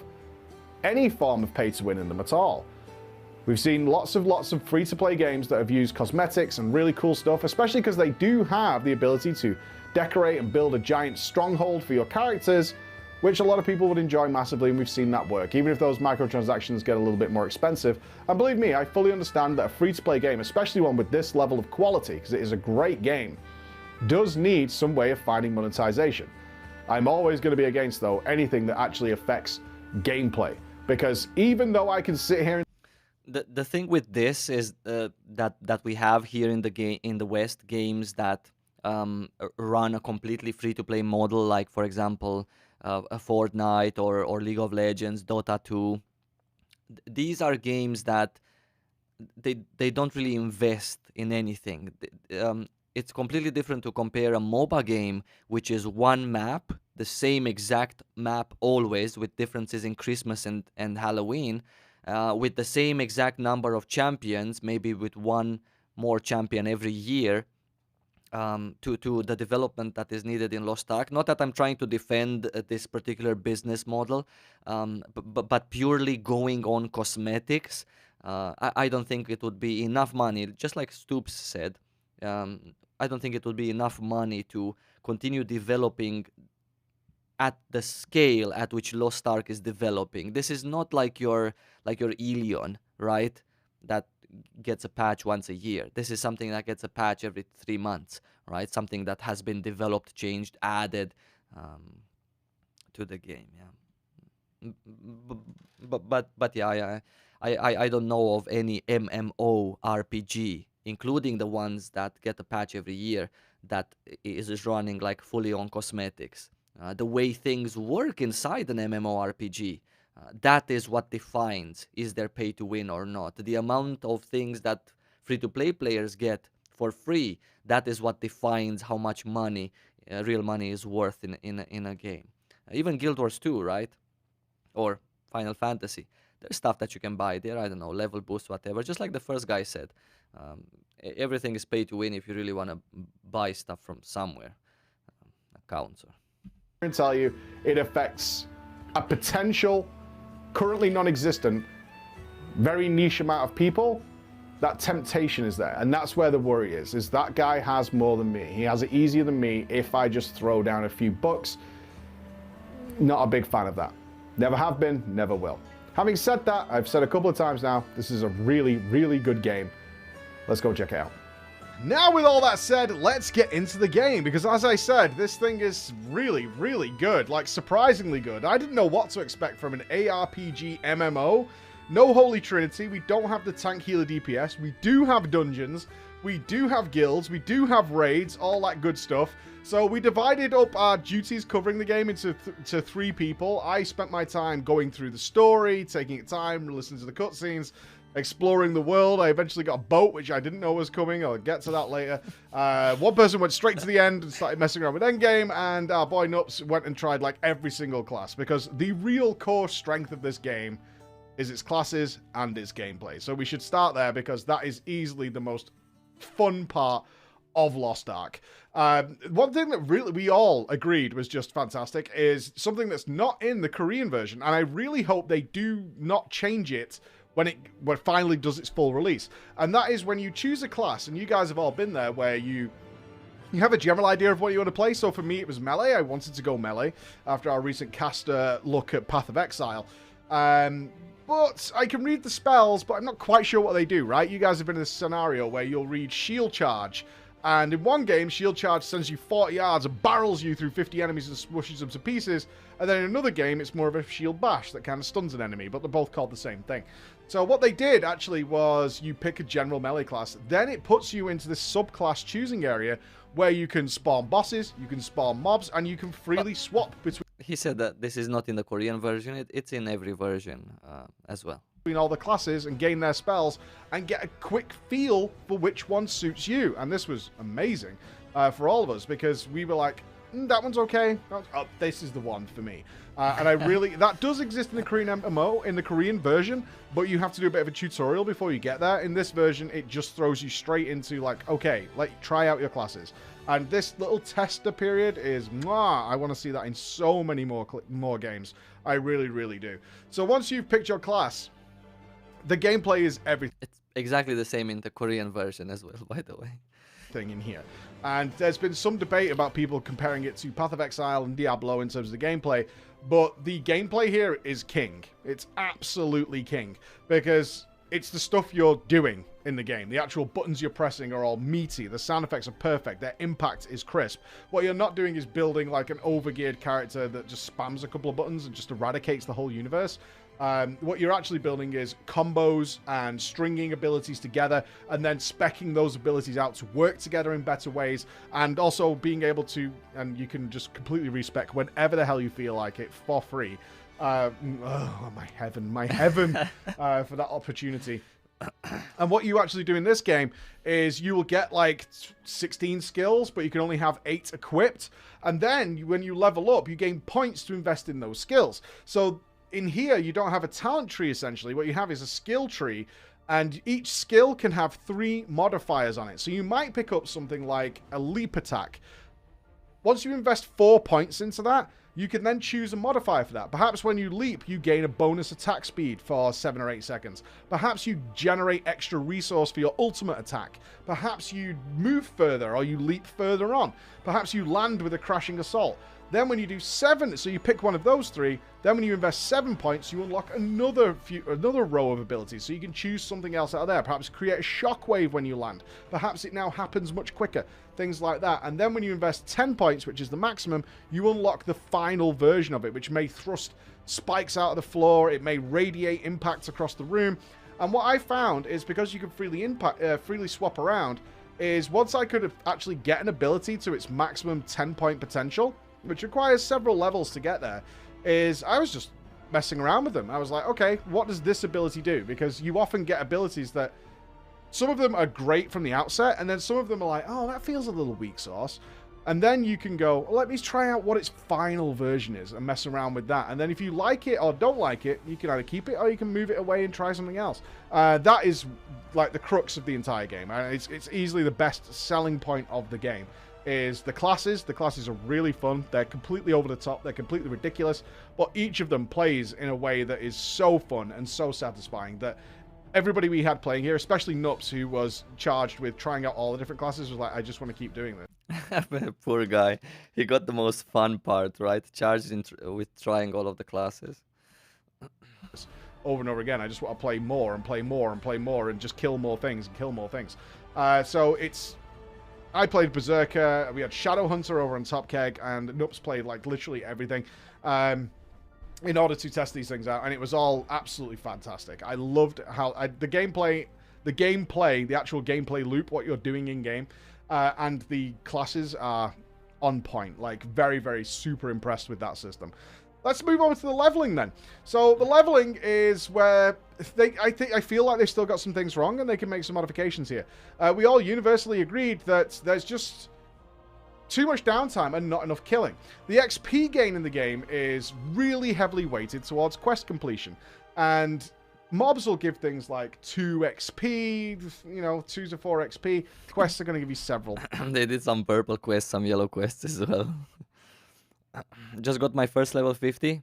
any form of pay-to-win in them at all. We've seen lots of free-to-play games that have used cosmetics and really cool stuff, especially because they do have the ability to decorate and build a giant stronghold for your characters, which a lot of people would enjoy massively, and we've seen that work, even if those microtransactions get a little bit more expensive. And believe me, I fully understand that a free-to-play game, especially one with this level of quality, because it is a great game, does need some way of finding monetization. I'm always going to be against, though, anything that actually affects gameplay, because even though I can sit here and the thing with this is that we have here in the West games that run a completely free-to-play model, like for example, a Fortnite or League of Legends, Dota 2. These are games that they don't really invest in anything. It's completely different to compare a MOBA game, which is one map, the same exact map always, with differences in Christmas and Halloween, with the same exact number of champions, maybe with one more champion every year, to the development that is needed in Lost Ark. Not that I'm trying to defend this particular business model, but purely going on cosmetics. I don't think it would be enough money, just like Stoops said. I don't think it would be enough money to continue developing at the scale at which Lost Ark is developing. This is not like your Ilion, right? That gets a patch once a year. This is something that gets a patch every 3 months, right? Something that has been developed, changed, added to the game. Yeah. But yeah, I don't know of any MMO RPG, including the ones that get a patch every year, that is running like fully on cosmetics. The way things work inside an MMORPG, that is what defines is there pay to win or not. The amount of things that free-to-play players get for free, that is what defines how much money, real money, is worth in a game. Even Guild Wars 2, right? Or Final Fantasy. There's stuff that you can buy there, I don't know, level boost, whatever. Just like the first guy said, everything is pay to win if you really want to buy stuff from somewhere. Accounts. I can tell you, it affects a potential, currently non-existent, very niche amount of people. That temptation is there, and that's where the worry is that guy has more than me. He has it easier than me if I just throw down a few bucks. Not a big fan of that. Never have been, never will. Having said that, I've said a couple of times now, this is a really, really good game. Let's go check it out. Now, with all that said, let's get into the game, because as I said, this thing is really, really good, like surprisingly good. I didn't know what to expect from an ARPG MMO. No Holy Trinity, we don't have the tank healer DPS, we do have dungeons, we do have guilds, we do have raids, all that good stuff. So we divided up our duties covering the game into to 3 people. I spent my time going through the story, taking time, listening to the cutscenes, exploring the world. I eventually got a boat, which I didn't know was coming. I'll get to that later. One person went straight to the end and started messing around with Endgame, and our boy Nups went and tried like every single class, because the real core strength of this game is its classes and its gameplay. So we should start there, because that is easily the most fun part of Lost Ark. One thing that really we all agreed was just fantastic is something that's not in the Korean version, and I really hope they do not change it when it finally does its full release. And that is when you choose a class, and you guys have all been there, where you have a general idea of what you want to play. So for me, it was melee. I wanted to go melee after our recent caster look at Path of Exile. But I can read the spells, but I'm not quite sure what they do, right? You guys have been in this scenario where you'll read Shield Charge, and in one game, Shield Charge sends you 40 yards and barrels you through 50 enemies and smushes them to pieces, and then in another game, it's more of a Shield Bash that kind of stuns an enemy, but they're both called the same thing. So what they did, actually, was you pick a general melee class, then it puts you into this subclass choosing area where you can spawn bosses, you can spawn mobs, and you can freely swap between... He said that this is not in the Korean version, it's in every version as well. Between all the classes and gain their spells and get a quick feel for which one suits you. And this was amazing for all of us, because we were like, that one's okay. Oh, this is the one for me. And I really, that does exist in the Korean MMO, in the Korean version, but you have to do a bit of a tutorial before you get there. In this version, it just throws you straight into like, okay, try out your classes. And this little tester period is, mwah, I want to see that in so many more games. I really, really do. So once you've picked your class, the gameplay is everything. It's exactly the same in the Korean version as well, by the way. In here. And there's been some debate about people comparing it to Path of Exile and Diablo in terms of the gameplay, but the gameplay here is king. It's absolutely king, because it's the stuff you're doing in the game. The actual buttons you're pressing are all meaty. The sound effects are perfect. Their impact is crisp. What you're not doing is building like an overgeared character that just spams a couple of buttons and just eradicates the whole universe. What you're actually building is combos and stringing abilities together, and then speccing those abilities out to work together in better ways, and also being able to, and you can just completely respec whenever the hell you feel like it for free. Oh, my heaven for that opportunity. And what you actually do in this game is you will get like 16 skills, but you can only have 8 equipped. And then when you level up, you gain points to invest in those skills. So in here, you don't have a talent tree, essentially. What you have is a skill tree, and each skill can have 3 modifiers on it. So you might pick up something like a leap attack. Once you invest 4 points into that, you can then choose a modifier for that. Perhaps when you leap, you gain a bonus attack speed for 7 or 8 seconds. Perhaps you generate extra resource for your ultimate attack. Perhaps you move further, or you leap further on. Perhaps you land with a crashing assault. Then when you do 7, so you pick one of those 3, then when you invest 7 points, you unlock another row of abilities. So you can choose something else out of there. Perhaps create a shockwave when you land. Perhaps it now happens much quicker. Things like that. And then when you invest 10 points, which is the maximum, you unlock the final version of it, which may thrust spikes out of the floor. It may radiate impact across the room. And what I found is, because you can freely swap around, is once I could actually get an ability to its maximum 10-point potential, which requires several levels to get there, is I was just messing around with them. I was like, okay, what does this ability do? Because you often get abilities that some of them are great from the outset, and then some of them are like, oh, that feels a little weak sauce. And then you can go, well, let me try out what its final version is and mess around with that. And then if you like it or don't like it, you can either keep it or you can move it away and try something else. That is like the crux of the entire game. It's easily the best selling point of the game. Is the classes. The classes are really fun. They're completely over the top. They're completely ridiculous. But each of them plays in a way that is so fun and so satisfying that everybody we had playing here, especially Nups, who was charged with trying out all the different classes, was like, I just want to keep doing this. Poor guy. He got the most fun part, right? Charged with trying all of the classes. Over and over again. I just want to play more and play more and play more and just kill more things and kill more things. So it's... I played Berserker, we had Shadowhunter over on Top Keg, and Nups played like literally everything in order to test these things out, and it was all absolutely fantastic. I loved how the gameplay, the actual gameplay loop, what you're doing in game, and the classes are on point. Like very, very super impressed with that system. Let's move over to the leveling then. So the leveling is where I feel like they've still got some things wrong and they can make some modifications here. We all universally agreed that there's just too much downtime and not enough killing. The XP gain in the game is really heavily weighted towards quest completion. And mobs will give things like 2 XP, 2 to 4 XP. Quests are going to give you several. They did some purple quests, some yellow quests as well. Just got my first level 50.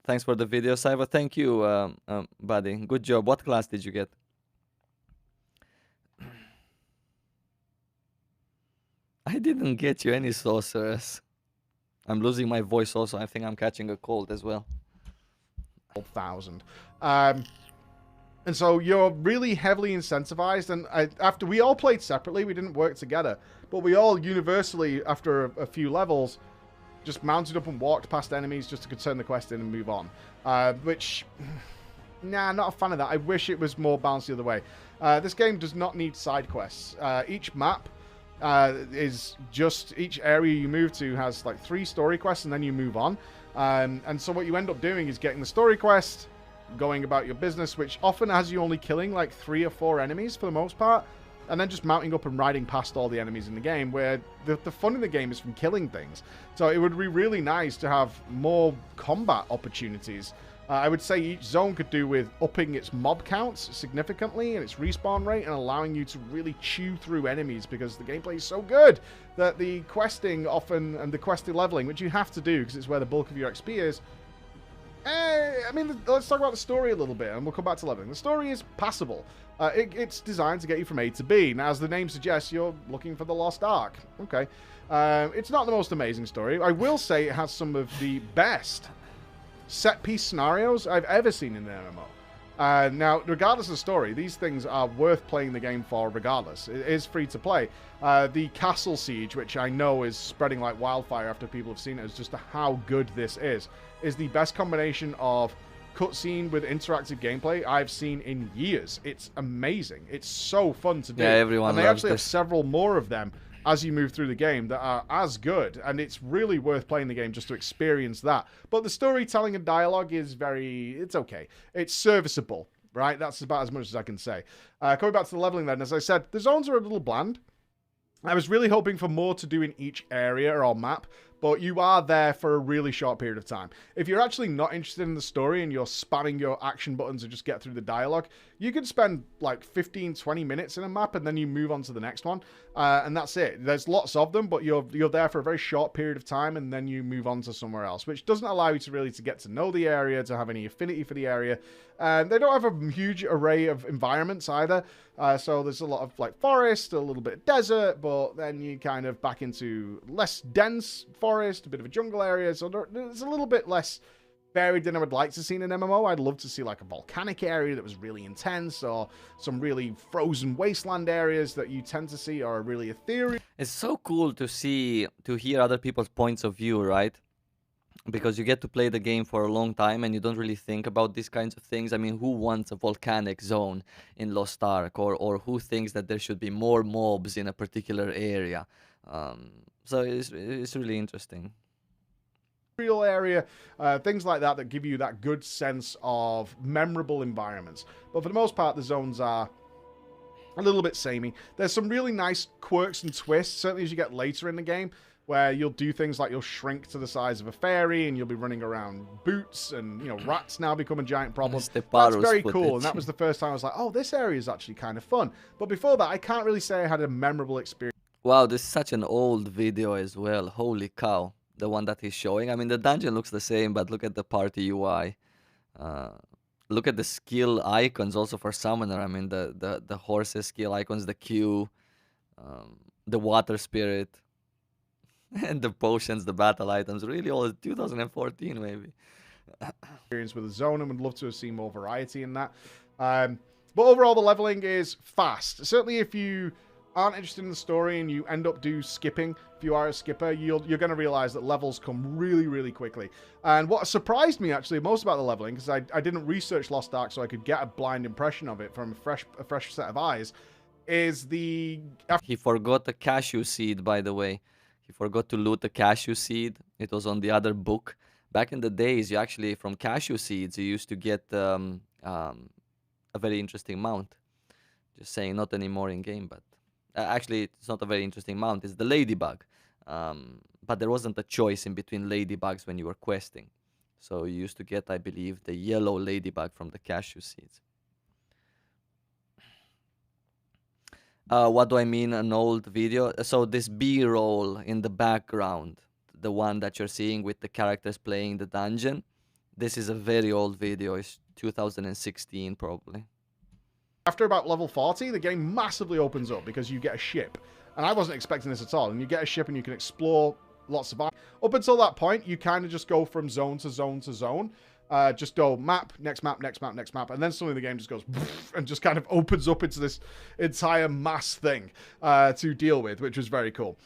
Thanks for the video, Saiva. Thank you, buddy. Good job. What class did you get? I didn't get you any sorceress. I'm losing my voice also. I think I'm catching a cold as well. 1,000. And so you're really heavily incentivized. And after we all played separately, we didn't work together. But we all universally, after a few levels, just mounted up and walked past enemies just to turn the quest in and move on. Which, nah, not a fan of that. I wish it was more balanced the other way. This game does not need side quests. Each map is just, each area you move to has like 3 story quests and then you move on. And so what you end up doing is getting the story quest, going about your business, which often has you only killing like 3 or 4 enemies for the most part. And then just mounting up and riding past all the enemies in the game, where the fun in the game is from killing things. So it would be really nice to have more combat opportunities. I would say each zone could do with upping its mob counts significantly and its respawn rate and allowing you to really chew through enemies, because the gameplay is so good that the questing often, and the questing leveling, which you have to do because it's where the bulk of your XP is, I mean, let's talk about the story a little bit, and we'll come back to leveling. The story is passable. It's designed to get you from A to B. Now, as the name suggests, you're looking for the Lost Ark. Okay. It's not the most amazing story. I will say it has some of the best set-piece scenarios I've ever seen in an MMO. Now, regardless of the story, these things are worth playing the game for regardless. It is free to play. The Castle Siege, which I know is spreading like wildfire after people have seen it, as just how good this is the best combination of cutscene with interactive gameplay I've seen in years. It's amazing. It's so fun to do. Yeah, everyone and they loves actually have this. several more of them as you move through the game that are as good, and it's really worth playing the game just to experience that. But the storytelling and dialogue is it's okay. It's serviceable, right? That's about as much as I can say. Coming back to the leveling then, as I said, the zones are a little bland. I was really hoping for more to do in each area or map, but you are there for a really short period of time. If you're actually not interested in the story and you're spamming your action buttons to just get through the dialogue, you can spend like 15, 20 minutes in a map and then you move on to the next one. And that's it. There's lots of them, but you're there for a very short period of time and then you move on to somewhere else, which doesn't allow you to really get to know the area, to have any affinity for the area. And they don't have a huge array of environments either. So there's a lot of like forest, a little bit of desert, but then you kind of back into less dense forest, a bit of a jungle area. So there's a little bit less varied than I would like to see in an MMO. I'd love to see like a volcanic area that was really intense, or some really frozen wasteland areas that you tend to see are really ethereal. It's so cool to hear other people's points of view, right? Because you get to play the game for a long time and you don't really think about these kinds of things. I mean, who wants a volcanic zone in Lost Ark, or who thinks that there should be more mobs in a particular area? So it's really interesting. Real area, things like that give you that good sense of memorable environments. But for the most part, the zones are a little bit samey. There's some really nice quirks and twists, certainly as you get later in the game, where you'll do things like you'll shrink to the size of a fairy and you'll be running around boots, and, you know, rats now become a giant problem. That's very cool, and that was the first time I was like, oh, this area is actually kind of fun. But before that, I can't really say I had a memorable experience. Wow, this is such an old video as well. Holy cow. The one that he's showing. I mean, the dungeon looks the same, but look at the party UI. Look at the skill icons also for Summoner. I mean, the horse's skill icons, the Q, the water spirit. And the potions, the battle items, really all 2014 maybe. Experience with the zone, and would love to have seen more variety in that. But overall, the leveling is fast. Certainly, if you aren't interested in the story and you end up skipping, if you are a skipper, you're going to realize that levels come really, really quickly. And what surprised me actually most about the leveling, because I didn't research Lost Ark so I could get a blind impression of it from a fresh set of eyes, is the... He forgot the cashew seed, by the way. He forgot to loot the cashew seed. It was on the other book. Back in the days, you actually, from cashew seeds, you used to get a very interesting mount. Just saying, not anymore in game, but actually, it's not a very interesting mount. It's the ladybug. But there wasn't a choice in between ladybugs when you were questing. So you used to get, I believe, the yellow ladybug from the cashew seeds. What do I mean, an old video? So this B-roll in the background, the one that you're seeing with the characters playing the dungeon, this is a very old video. It's 2016 probably. After about level 40, the game massively opens up because you get a ship. And I wasn't expecting this at all. And you get a ship and you can explore lots of... Up until that point, you kind of just go from zone to zone to zone. Just go map, next map, next map, next map. And then suddenly the game just goes... and just kind of opens up into this entire mass thing to deal with, which was very cool.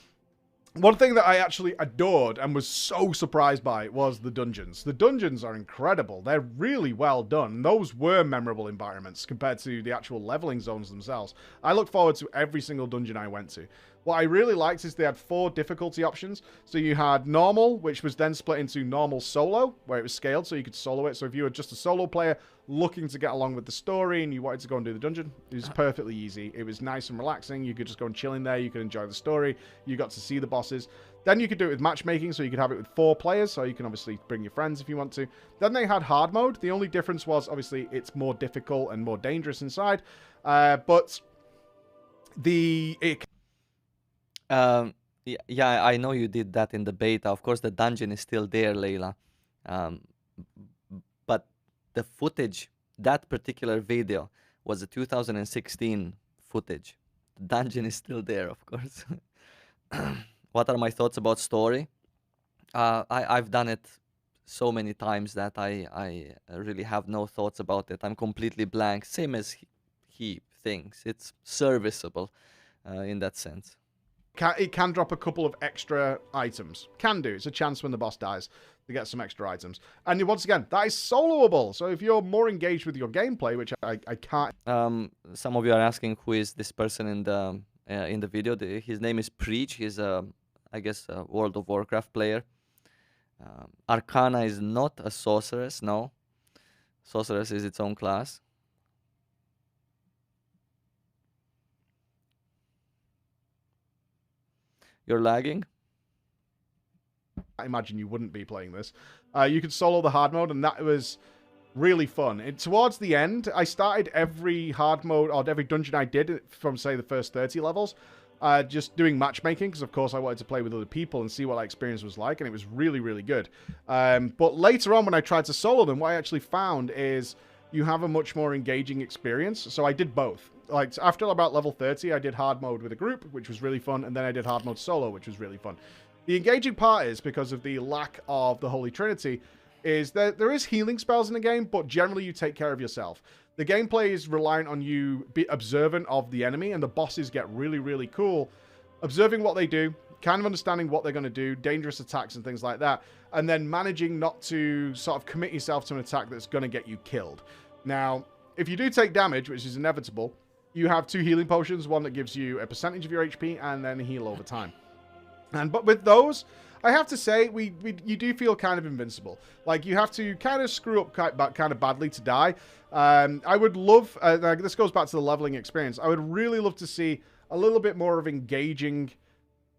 One thing that I actually adored and was so surprised by was the dungeons. The dungeons are incredible. They're really well done. Those were memorable environments compared to the actual leveling zones themselves. I look forward to every single dungeon I went to. What I really liked is they had 4 difficulty options. So you had normal, which was then split into normal solo, where it was scaled so you could solo it. So if you were just a solo player looking to get along with the story and you wanted to go and do the dungeon, it was perfectly easy. It was nice and relaxing. You could just go and chill in there. You could enjoy the story. You got to see the bosses. Then you could do it with matchmaking, so you could have it with 4 players, so you can obviously bring your friends if you want to. Then they had hard mode. The only difference was, obviously, it's more difficult and more dangerous inside. But yeah, I know you did that in the beta. Of course, the dungeon is still there, Layla. But the footage, that particular video, was a 2016 footage. The dungeon is still there, of course. What are my thoughts about story? I've done it so many times that I really have no thoughts about it. I'm completely blank, same as he thinks. It's serviceable in that sense. It can drop a couple of extra items. Can do. It's a chance when the boss dies to get some extra items. And once again, that is soloable. So if you're more engaged with your gameplay, which I can't... Some of you are asking who is this person in the video. His name is Preach. He's I guess a World of Warcraft player. Arcana is not a sorceress, no. Sorceress is its own class. You're lagging? I imagine you wouldn't be playing this. You could solo the hard mode, and that was really fun. Towards the end, I started every hard mode, or every dungeon I did from, say, the first 30 levels, just doing matchmaking, because, of course, I wanted to play with other people and see what that experience was like, and it was really, really good. But later on, when I tried to solo them, what I actually found is you have a much more engaging experience. So I did both. Like, after about level 30, I did hard mode with a group, which was really fun, and then I did hard mode solo, which was really fun. The engaging part is, because of the lack of the Holy Trinity, is that there is healing spells in the game, but generally you take care of yourself. The gameplay is reliant on you be observant of the enemy, and the bosses get really, really cool. Observing what they do, kind of understanding what they're going to do, dangerous attacks and things like that, and then managing not to sort of commit yourself to an attack that's going to get you killed. Now, if you do take damage, which is inevitable, you have 2 healing potions, one that gives you a percentage of your HP, and then heal over time. But with those, I have to say, you do feel kind of invincible. Like, you have to kind of screw up kind of badly to die. I would love, this goes back to the leveling experience, I would really love to see a little bit more of engaging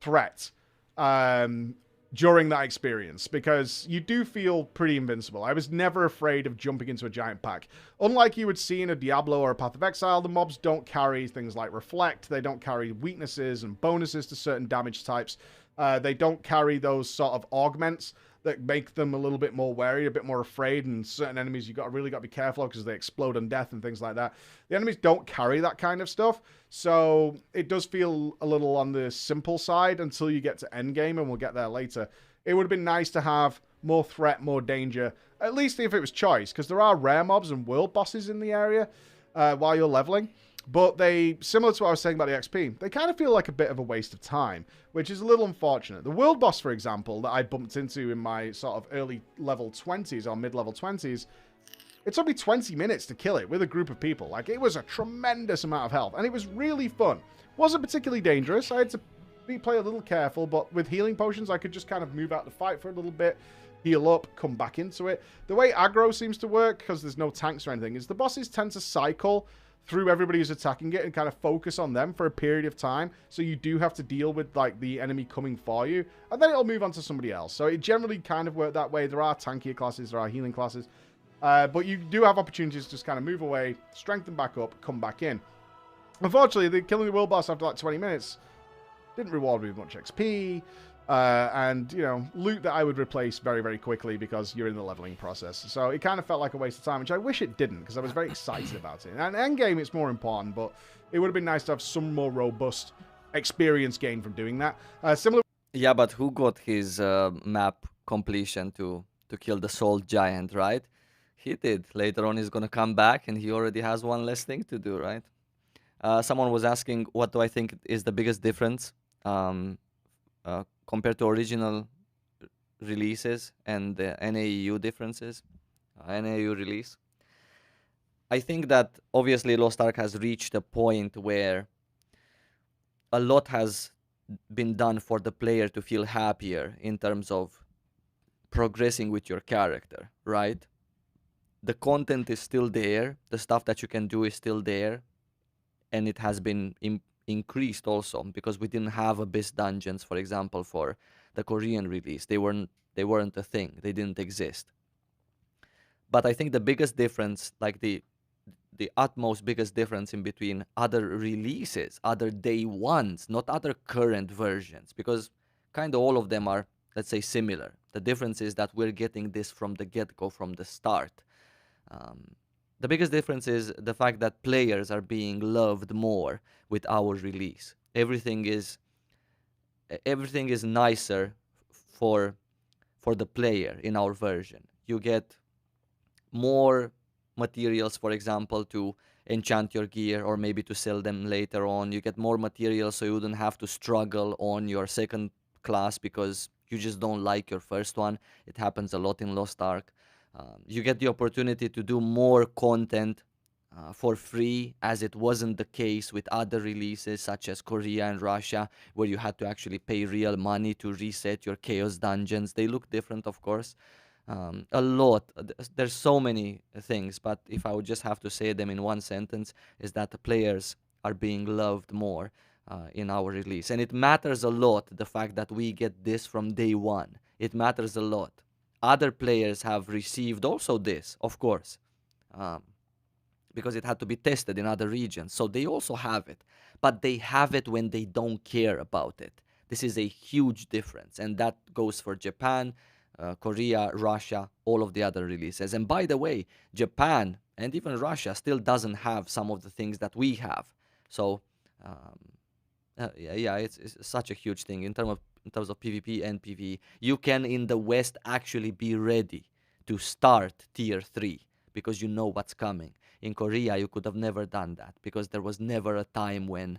threat during that experience, because you do feel pretty invincible. I was never afraid of jumping into a giant pack. Unlike you would see in a Diablo or a Path of Exile, the mobs don't carry things like Reflect, they don't carry weaknesses and bonuses to certain damage types. They don't carry those sort of augments that make them a little bit more wary, a bit more afraid, and certain enemies you really got to be careful of because they explode on death and things like that. The enemies don't carry that kind of stuff, so it does feel a little on the simple side until you get to Endgame, and we'll get there later. It would have been nice to have more threat, more danger, at least if it was choice, because there are rare mobs and world bosses in the area while you're leveling. But they, similar to what I was saying about the XP, they kind of feel like a bit of a waste of time, which is a little unfortunate. The world boss, for example, that I bumped into in my sort of early level 20s or mid-level 20s, it took me 20 minutes to kill it with a group of people. Like, it was a tremendous amount of health, and it was really fun. Wasn't particularly dangerous. I had to play a little careful, but with healing potions, I could just kind of move out the fight for a little bit, heal up, come back into it. The way aggro seems to work, because there's no tanks or anything, is the bosses tend to cycle through everybody who's attacking it and kind of focus on them for a period of time. So you do have to deal with, like, the enemy coming for you, and then it'll move on to somebody else. So it generally kind of works that way. There are tankier classes, there are healing classes, but you do have opportunities to just kind of move away, strengthen back up, come back in. Unfortunately, killing the world boss after like 20 minutes didn't reward me with much XP, and, you know, loot that I would replace very, very quickly because you're in the leveling process. So it kind of felt like a waste of time, which I wish it didn't, because I was very excited about it. And Endgame, it's more important, but it would have been nice to have some more robust experience gain from doing that. Similar. Yeah, but who got his map completion to kill the Soul Giant, right? He did. Later on, he's going to come back, and he already has one less thing to do, right? Someone was asking, what do I think is the biggest difference compared to original releases and the NAEU differences, NAEU release. I think that obviously Lost Ark has reached a point where a lot has been done for the player to feel happier in terms of progressing with your character, right? The content is still there, the stuff that you can do is still there, and it has been increased also, because we didn't have abyss dungeons, for example, for the Korean release. They weren't a thing. They didn't exist. But I think the biggest difference, like the utmost biggest difference in between other releases, other day ones, not other current versions, because kind of all of them are, let's say, similar. The difference is that we're getting this from the get-go, from the start. The biggest difference is the fact that players are being loved more with our release. Everything is nicer for the player in our version. You get more materials, for example, to enchant your gear or maybe to sell them later on. You get more materials so you wouldn't have to struggle on your second class because you just don't like your first one. It happens a lot in Lost Ark. You get the opportunity to do more content for free, as it wasn't the case with other releases such as Korea and Russia, where you had to actually pay real money to reset your chaos dungeons. They look different, of course. A lot. There's so many things, but if I would just have to say them in one sentence, is that the players are being loved more in our release. And it matters a lot, the fact that we get this from day one. It matters a lot. Other players have received also this, of course, because it had to be tested in other regions. So they also have it, but they have it when they don't care about it. This is a huge difference, and that goes for Japan, Korea, Russia, all of the other releases. And by the way, Japan and even Russia still doesn't have some of the things that we have. So yeah, it's such a huge thing in terms of PvP and PvE. You can in the West actually be ready to start tier 3 because you know what's coming. In Korea, you could have never done that because there was never a time when,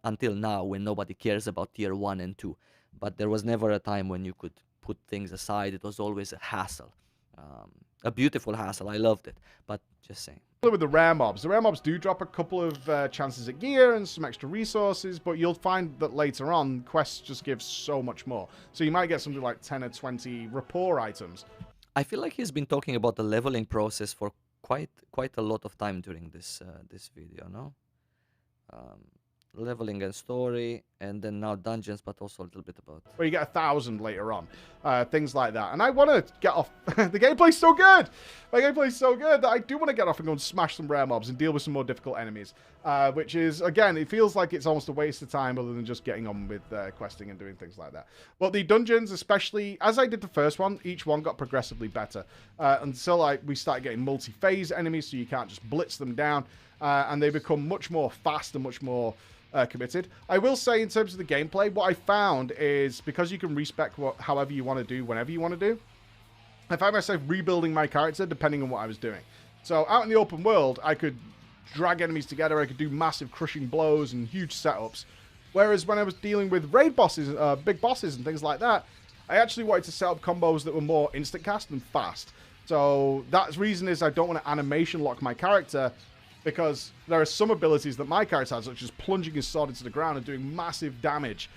until now, when nobody cares about tier 1 and 2. But there was never a time when you could put things aside. It was always a hassle. A beautiful hassle. I loved it. But just saying. With the rare mobs do drop a couple of chances at gear and some extra resources, but you'll find that later on, quests just give so much more. So you might get something like 10 or 20 rapport items. I feel like he's been talking about the leveling process for quite a lot of time during this this video, no? Leveling and story, and then now dungeons, but also a little bit about... Where you get 1,000 later on. Things like that. And I want to get off... The gameplay's so good! My gameplay's so good that I do want to get off and go and smash some rare mobs and deal with some more difficult enemies. Which is, again, it feels like it's almost a waste of time other than just getting on with questing and doing things like that. But the dungeons, especially, as I did the first one, each one got progressively better. Until we start getting multi-phase enemies, so you can't just blitz them down. And they become much more fast and much more... committed. I will say in terms of the gameplay, what I found is because you can respec however you want to do, whenever you want to do, I found myself rebuilding my character depending on what I was doing. So out in the open world, I could drag enemies together, I could do massive crushing blows and huge setups. Whereas when I was dealing with raid bosses, big bosses and things like that, I actually wanted to set up combos that were more instant cast and fast. So that reason is I don't want to animation lock my character, because there are some abilities that my character has, such as plunging his sword into the ground and doing massive damage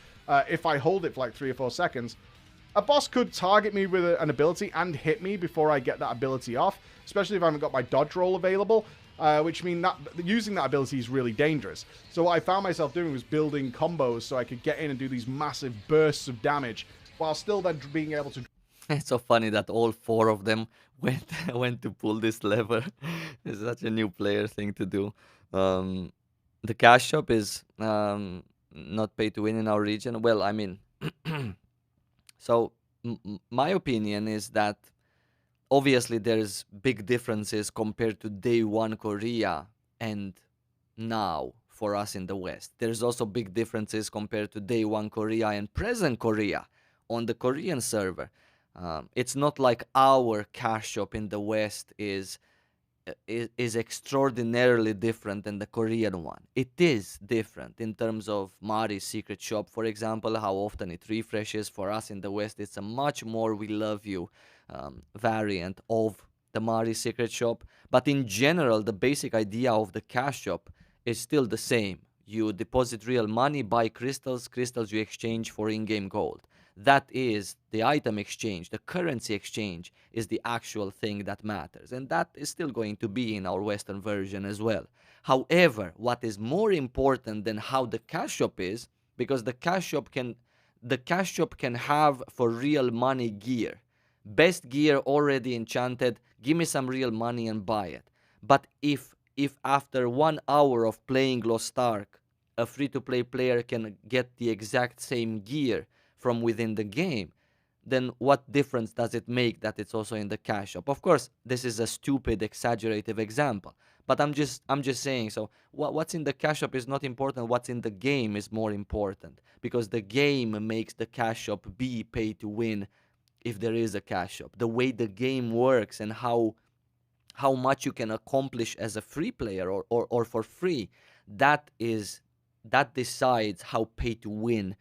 if I hold it for like 3 or 4 seconds. A boss could target me with an ability and hit me before I get that ability off, especially if I haven't got my dodge roll available, which means that using that ability is really dangerous. So what I found myself doing was building combos so I could get in and do these massive bursts of damage, while still then being able to... It's so funny that all 4 of them went to pull this lever. It's such a new player thing to do. The cash shop is not pay to win in our region. Well, I mean, so my opinion is that obviously there's big differences compared to day 1 Korea and now for us in the West. There's also big differences compared to day 1 Korea and present Korea on the Korean server. It's not like our cash shop in the West is extraordinarily different than the Korean one. It is different in terms of Mari's secret shop, for example, how often it refreshes. For us in the West, it's a much more we love you variant of the Mari's secret shop. But in general, the basic idea of the cash shop is still the same. You deposit real money, buy crystals you exchange for in-game gold. That is the item exchange, the currency exchange is the actual thing that matters. And that is still going to be in our Western version as well. However, what is more important than how the cash shop is, because the cash shop can have for real money gear. Best gear already enchanted, give me some real money and buy it. But if after 1 hour of playing Lost Ark, a free-to-play player can get the exact same gear from within the game, then what difference does it make that it's also in the cash shop? Of course, this is a stupid, exaggerative example, but I'm just saying. So what's in the cash shop is not important. What's in the game is more important, because the game makes the cash shop be pay to win if there is a cash shop. The way the game works and how how much you can accomplish as a free player or for free, that decides how pay to win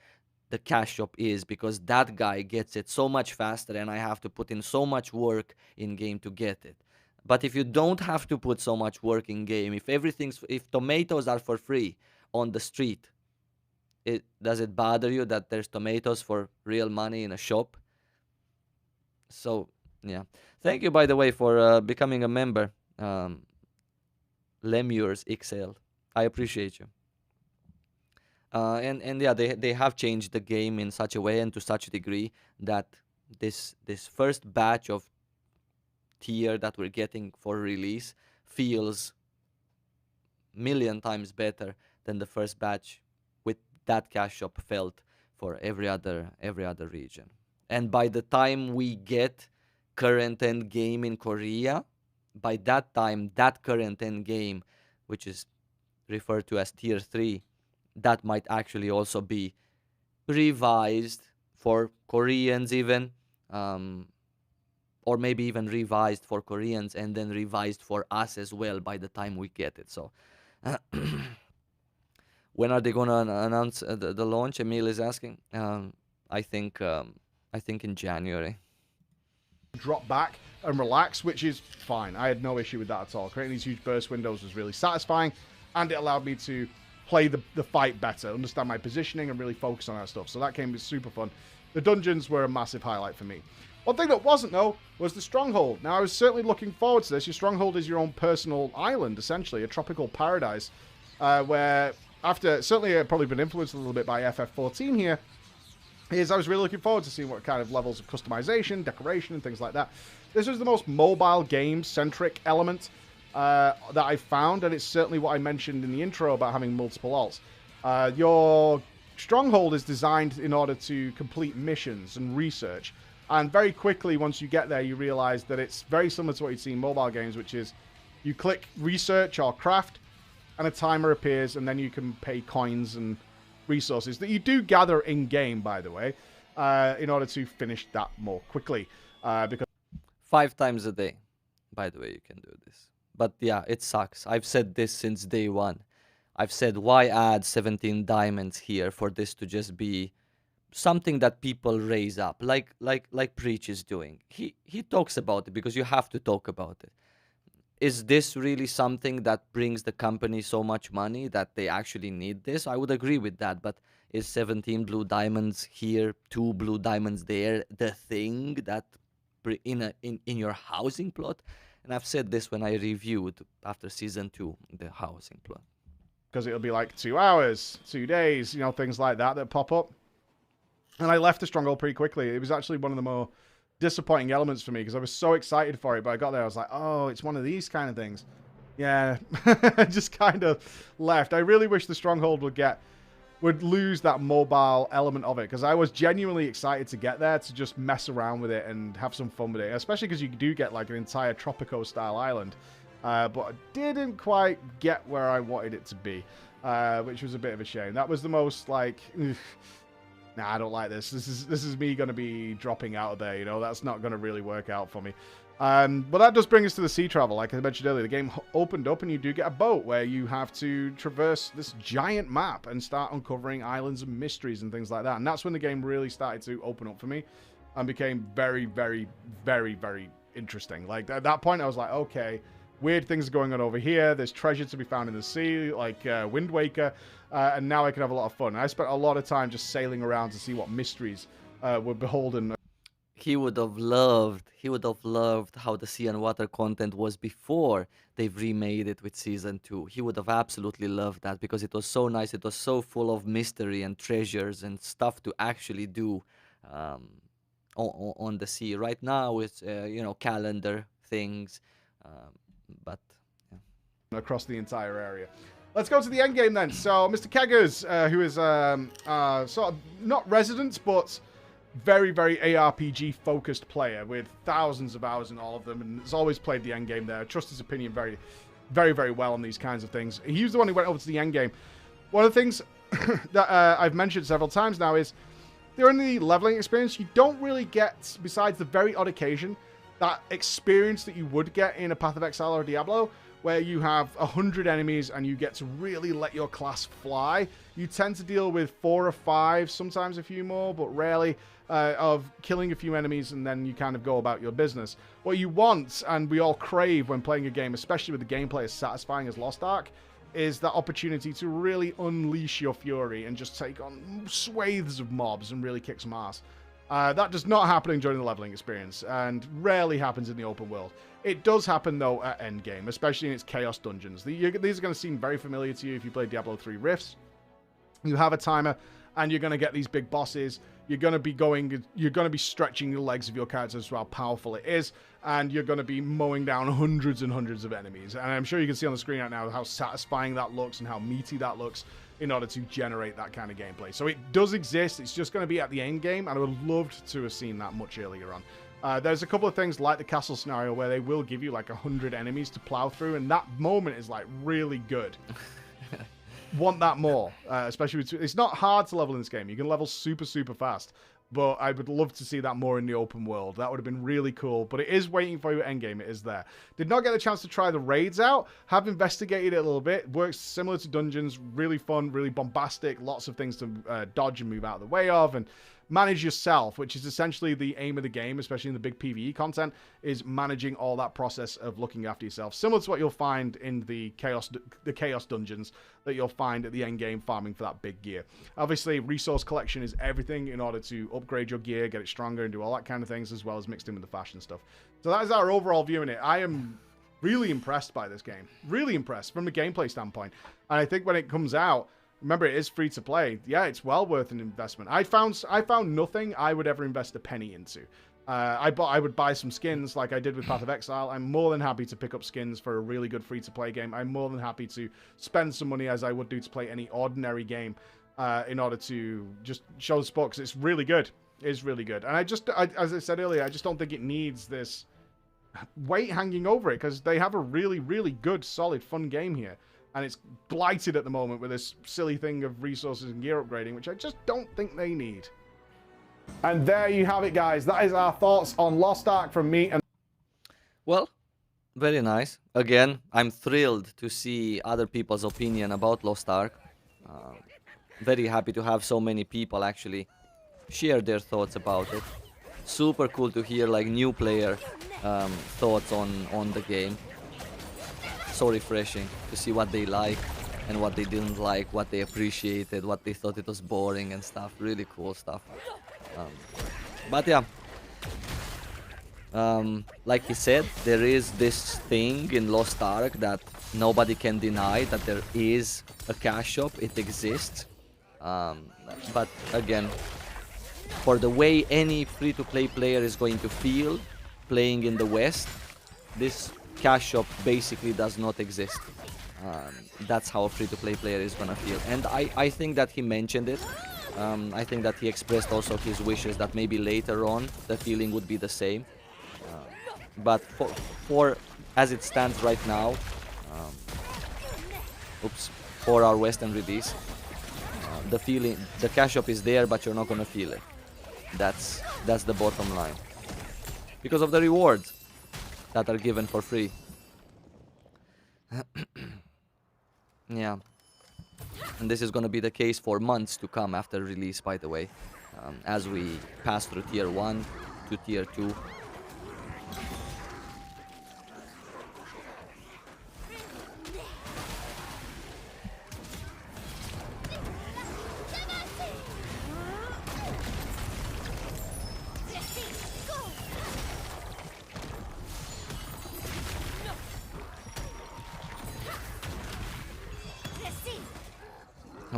the cash shop is, because that guy gets it so much faster and I have to put in so much work in game to get it. But if you don't have to put so much work in game, if tomatoes are for free on the street, does it bother you that there's tomatoes for real money in a shop? So yeah, thank you, by the way, for becoming a member, Lemures XL. I appreciate you. And yeah, they have changed the game in such a way and to such a degree that this first batch of tier that we're getting for release feels million times better than the first batch with that cash shop felt for every other region. And by the time we get current end game in Korea, by that time, that current end game, which is referred to as tier 3, that might actually also be revised for Koreans even, or maybe even revised for Koreans and then revised for us as well by the time we get it. So when are they going to announce the launch? Emil is asking. I think in January. Drop back and relax, which is fine. I had no issue with that at all. Creating these huge burst windows was really satisfying, and it allowed me to play the fight better, understand my positioning, and really focus on that stuff. So that game was super fun. The dungeons were a massive highlight for me. One thing that wasn't, though, was the Stronghold. Now, I was certainly looking forward to this. Your Stronghold is your own personal island, essentially, a tropical paradise, where after, certainly I've probably been influenced a little bit by FF14 here, is I was really looking forward to seeing what kind of levels of customization, decoration, and things like that. This was the most mobile game-centric element that I found, and it's certainly what I mentioned in the intro about having multiple alts. Your Stronghold is designed in order to complete missions and research, and very quickly, once you get there, you realize that it's very similar to what you'd see in mobile games, which is you click research or craft, and a timer appears, and then you can pay coins and resources that you do gather in-game, by the way, in order to finish that more quickly. Because 5 times a day, by the way, you can do this. But yeah, it sucks. I've said this since day one. I've said, why add 17 diamonds here for this to just be something that people raise up, like Preach is doing. He talks about it because you have to talk about it. Is this really something that brings the company so much money that they actually need this? I would agree with that, but is 17 blue diamonds here, 2 blue diamonds there, the thing that in your housing plot? And I've said this when I reviewed after season 2 the housing plot. Because it'll be like 2 hours, 2 days, things like that pop up. And I left the Stronghold pretty quickly. It was actually one of the more disappointing elements for me because I was so excited for it, but I got there, I was like, oh, it's one of these kind of things. Yeah, I just kind of left. I really wish the Stronghold would lose that mobile element of it, because I was genuinely excited to get there to just mess around with it and have some fun with it, especially because you do get like an entire Tropico-style island, but I didn't quite get where I wanted it to be, which was a bit of a shame. That was the most like... Nah, I don't like this. This is me going to be dropping out of there, That's not going to really work out for me. But that does bring us to the sea travel. Like I mentioned earlier, the game opened up and you do get a boat where you have to traverse this giant map and start uncovering islands and mysteries and things like that. And that's when the game really started to open up for me and became very, very, very, very interesting. Like at that point, I was like, okay, weird things are going on over here. There's treasure to be found in the sea, like Wind Waker. And now I can have a lot of fun. And I spent a lot of time just sailing around to see what mysteries were beholden. He would have loved how the sea and water content was before they've remade it with season 2. He would have absolutely loved that because it was so nice. It was so full of mystery and treasures and stuff to actually do on the sea. Right now it's calendar things, but yeah. Across the entire area. Let's go to the end game then. So Mr. Keggers, who is sort of not resident, but very, very ARPG focused player with thousands of hours in all of them, and has always played the end game there. I trust his opinion very, very, very well on these kinds of things. He was the one who went over to the end game. One of the things that I've mentioned several times now is during the leveling experience, you don't really get, besides the very odd occasion, that experience that you would get in a Path of Exile or Diablo, where you have 100 enemies and you get to really let your class fly. You tend to deal with 4 or 5, sometimes a few more, but rarely, of killing a few enemies and then you kind of go about your business. What you want, and we all crave when playing a game, especially with the gameplay as satisfying as Lost Ark, is that opportunity to really unleash your fury and just take on swathes of mobs and really kick some ass. That does not happen during the leveling experience and rarely happens in the open world. It does happen, though, at Endgame, especially in its Chaos Dungeons. These are going to seem very familiar to you if you play Diablo 3 Rifts. You have a timer, and you're going to get these big bosses. You're going to be stretching the legs of your characters to how powerful it is, and you're going to be mowing down hundreds and hundreds of enemies. And I'm sure you can see on the screen right now how satisfying that looks and how meaty that looks in order to generate that kind of gameplay. So it does exist. It's just going to be at the end game, and I would have loved to have seen that much earlier on. There's a couple of things like the castle scenario where they will give you like 100 enemies to plow through, and that moment is like really good. Want that more, especially with, it's not hard to level in this game. You can level super fast, but I would love to see that more in the open world. That would have been really cool, but it is waiting for you at endgame. It is there. Did not get a chance to try the raids out. Have investigated it a little bit. Works similar to dungeons. Really fun, really bombastic. Lots of things to dodge and move out of the way of, and manage yourself, which is essentially the aim of the game, especially in the big PvE content, is managing all that process of looking after yourself. Similar to what you'll find in the Chaos dungeons that you'll find at the end game farming for that big gear. Obviously, resource collection is everything in order to upgrade your gear, get it stronger, and do all that kind of things, as well as mixed in with the fashion stuff. So that is our overall view in it. I am really impressed by this game. Really impressed from a gameplay standpoint. And I think when it comes out, remember, it is free to play. Yeah, it's well worth an investment. I found nothing I would ever invest a penny into. I would buy some skins like I did with Path of Exile. I'm more than happy to pick up skins for a really good free to play game. I'm more than happy to spend some money as I would do to play any ordinary game in order to just show the sport, because it's really good. It is really good. And as I said earlier, I just don't think it needs this weight hanging over it, because they have a really, really good, solid, fun game here. And it's blighted at the moment with this silly thing of resources and gear upgrading, which I just don't think they need. And there you have it, guys. That is our thoughts on Lost Ark from me. And well, very nice. Again, I'm thrilled to see other people's opinion about Lost Ark. Very happy to have so many people actually share their thoughts about it. Super cool to hear like new player thoughts on the game. So refreshing to see what they like and what they didn't like, what they appreciated, what they thought it was boring and stuff. Really cool stuff. But yeah, like he said, there is this thing in Lost Ark that nobody can deny, that there is a cash shop. It exists. But again, for the way any free-to-play player is going to feel playing in the West, this cash shop basically does not exist. That's how a free-to-play player is gonna feel, and I think that he mentioned it. I think that he expressed also his wishes that maybe later on the feeling would be the same. But for as it stands right now, for our Western release, the cash shop is there, but you're not gonna feel it. That's the bottom line, because of the rewards that are given for free. Yeah, and this is going to be the case for months to come after release, by the way, as we pass through tier 1 to tier 2.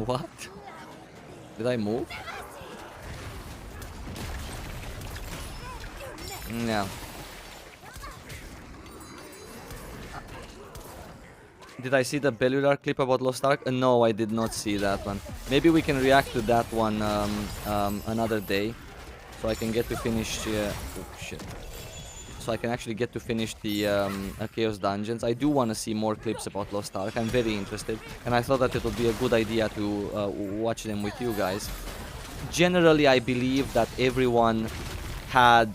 What? Did I move? No. Did I see the Bellular clip about Lost Ark? No, I did not see that one. Maybe we can react to that one another day, so I can get to finish. Oh shit! So I can actually get to finish the Chaos Dungeons. I do want to see more clips about Lost Ark. I'm very interested, and I thought that it would be a good idea to watch them with you guys. Generally, I believe that everyone had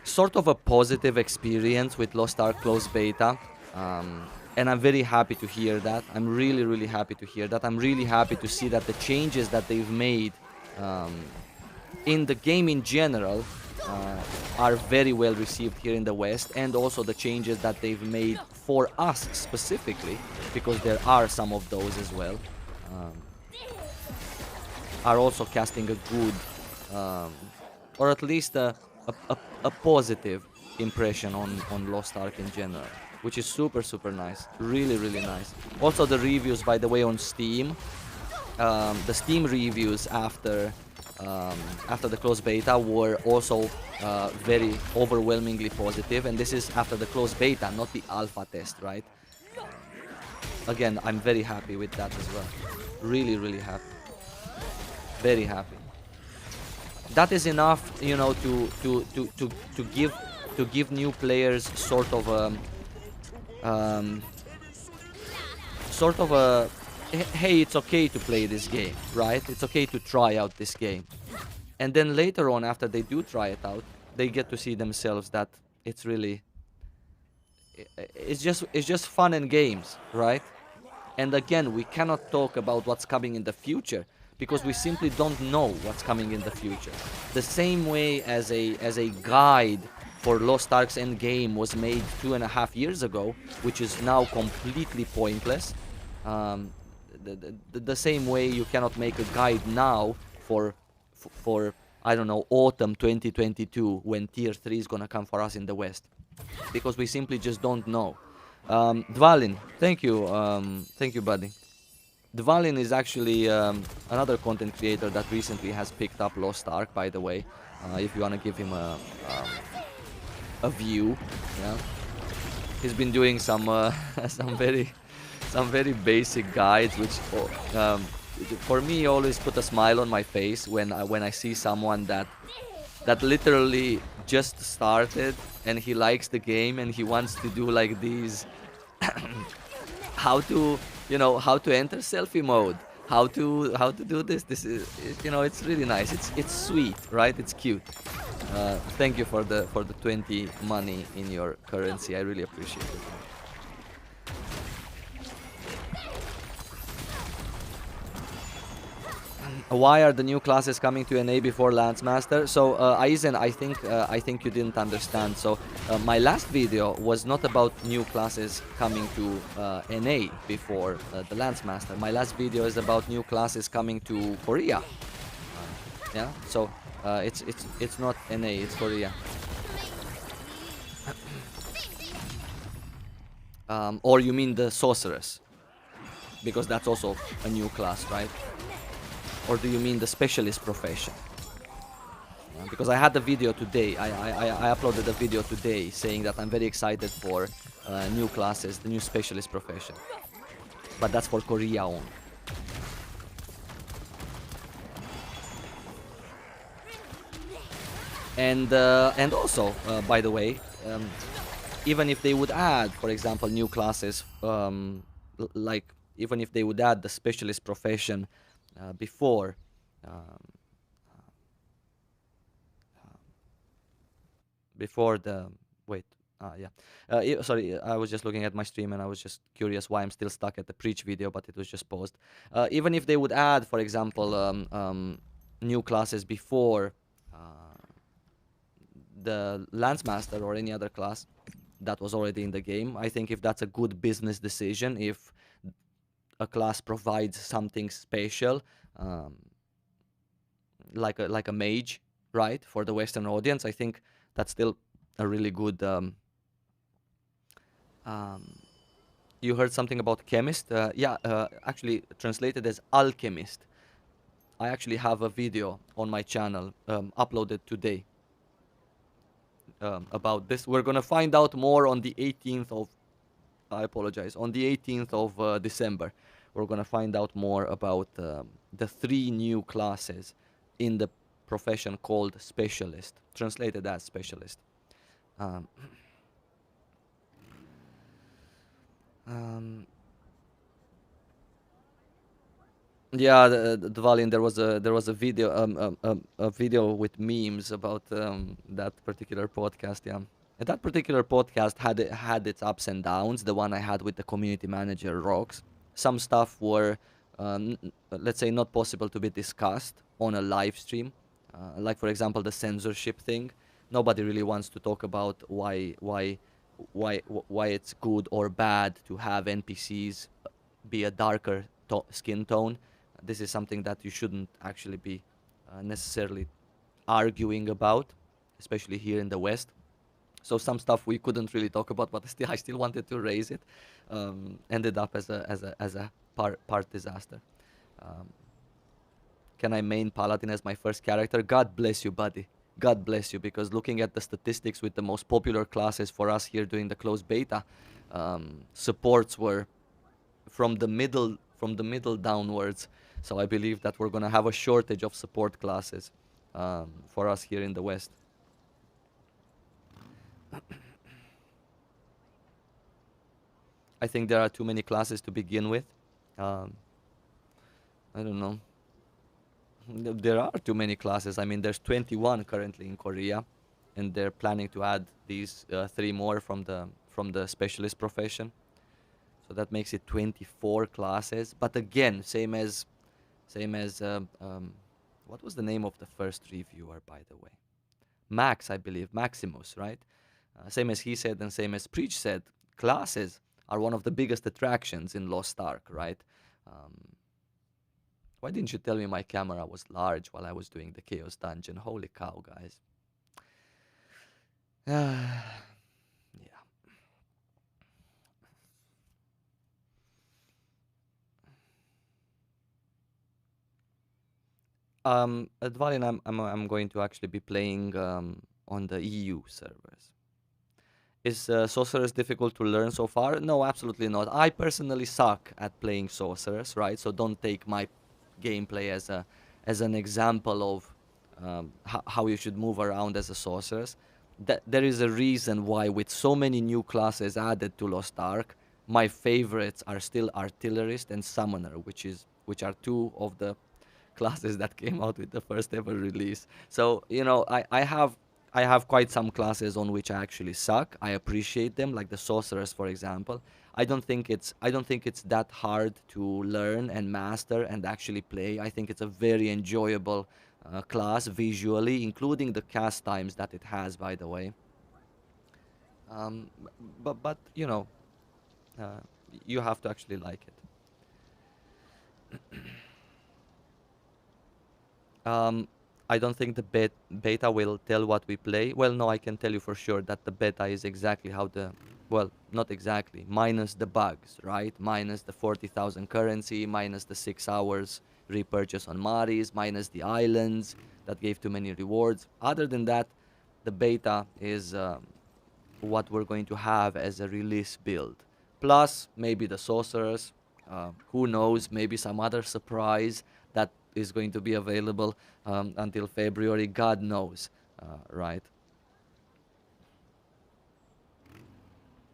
sort of a positive experience with Lost Ark closed beta. And I'm very happy to hear that. I'm really, really happy to hear that. I'm really happy to see that the changes that they've made in the game in general are very well received here in the West, and also the changes that they've made for us specifically, because there are some of those as well, are also casting a good, or at least a positive impression on Lost Ark in general, which is super, super nice. Really, really nice. Also, the reviews, by the way, on Steam, the Steam reviews after the closed beta were also very overwhelmingly positive, and this is after the closed beta, not the alpha test, right? Again, I'm very happy with that as well. Really, really happy. Very happy. That is enough, you know, to give new players sort of a hey, it's okay to play this game, right? It's okay to try out this game. And then later on, after they do try it out, they get to see themselves that it's really, it's just fun and games, right? And again, we cannot talk about what's coming in the future because we simply don't know what's coming in the future. The same way as a guide for Lost Ark's Endgame was made 2.5 years ago, which is now completely pointless. The same way you cannot make a guide now for I don't know, autumn 2022, when tier 3 is gonna come for us in the West, because we simply just don't know. Dvalin, thank you, buddy. Dvalin is actually another content creator that recently has picked up Lost Ark, by the way. If you wanna give him a view, yeah. He's been doing some some very basic guides, which for me always put a smile on my face when I see someone that literally just started and he likes the game and he wants to do like these how to enter selfie mode, how to do this. This is, you know, it's really nice. It's sweet, right? It's cute. Thank you for the 20 money in your currency. I really appreciate it. Why are the new classes coming to NA before Lance Master? So, Aizen, I think you didn't understand. So, my last video was not about new classes coming to NA before the Lance Master. My last video is about new classes coming to Korea. Yeah. So, it's not NA. It's Korea. Or you mean the Sorceress? Because that's also a new class, right? Or do you mean the specialist profession? Because I had the video today, I uploaded a video today saying that I'm very excited for new classes, the new specialist profession. But that's for Korea only. And also, by the way, even if they would add, for example, new classes, like even if they would add the specialist profession before the sorry, I was just looking at my stream and I was just curious why I'm still stuck at the preach video, but it was just paused. Even if they would add, for example, new classes before the Lance Master or any other class that was already in the game, I think if that's a good business decision, if a class provides something special, like a mage, right, for the Western audience, I think that's still a really good. You heard something about chemist? Yeah, actually translated as alchemist. I actually have a video on my channel uploaded today about this. We're gonna find out more on the 18th of. I apologize. On the 18th of December, we're gonna find out more about the 3 new classes in the profession called specialist, translated as specialist. Yeah, the Valiant, there was a video a video with memes about that particular podcast. Yeah, and that particular podcast had its ups and downs. The one I had with the community manager rocks. Some stuff were, let's say, not possible to be discussed on a live stream. Like for example, the censorship thing. Nobody really wants to talk about why it's good or bad to have NPCs be a darker skin tone. This is something that you shouldn't actually be necessarily arguing about, especially here in the West. So some stuff we couldn't really talk about, but I still wanted to raise it. Ended up as a part disaster. Um, can I main Paladin as my first character? God bless you, buddy. God bless you, because looking at the statistics with the most popular classes for us here during the closed beta, supports were from the middle downwards. So I believe that we're gonna have a shortage of support classes for us here in the West. I think there are too many classes to begin with. I don't know. There are too many classes. I mean, there's 21 currently in Korea, and they're planning to add these 3 more from the specialist profession. So that makes it 24 classes. But again, same as what was the name of the first reviewer, by the way? Max, I believe, Maximus, right? Same as he said and same as Preach said, classes are one of the biggest attractions in Lost Ark, right? Why didn't you tell me my camera was large while I was doing the Chaos Dungeon? Holy cow, guys. Yeah. At Valin, I'm going to actually be playing on the EU servers. Is Sorceress difficult to learn so far? No, absolutely not. I personally suck at playing Sorceress, right? So don't take my gameplay as an example of how you should move around as a Sorceress. There is a reason why, with so many new classes added to Lost Ark, my favorites are still Artillerist and Summoner, which are 2 of the classes that came out with the first ever release. So, you know, I have quite some classes on which I actually suck. I appreciate them, like the Sorceress, for example. I don't think it's that hard to learn and master and actually play. I think it's a very enjoyable class visually, including the cast times that it has, by the way. But you know, you have to actually like it. I don't think the beta will tell what we play. Well, no, I can tell you for sure that the beta is exactly how well, not exactly, minus the bugs, right? Minus the 40,000 currency, minus the 6 hours repurchase on Maris, minus the islands that gave too many rewards. Other than that, the beta is what we're going to have as a release build. Plus, maybe the Sorcerers, who knows, maybe some other surprise that is going to be available until February. God knows, right?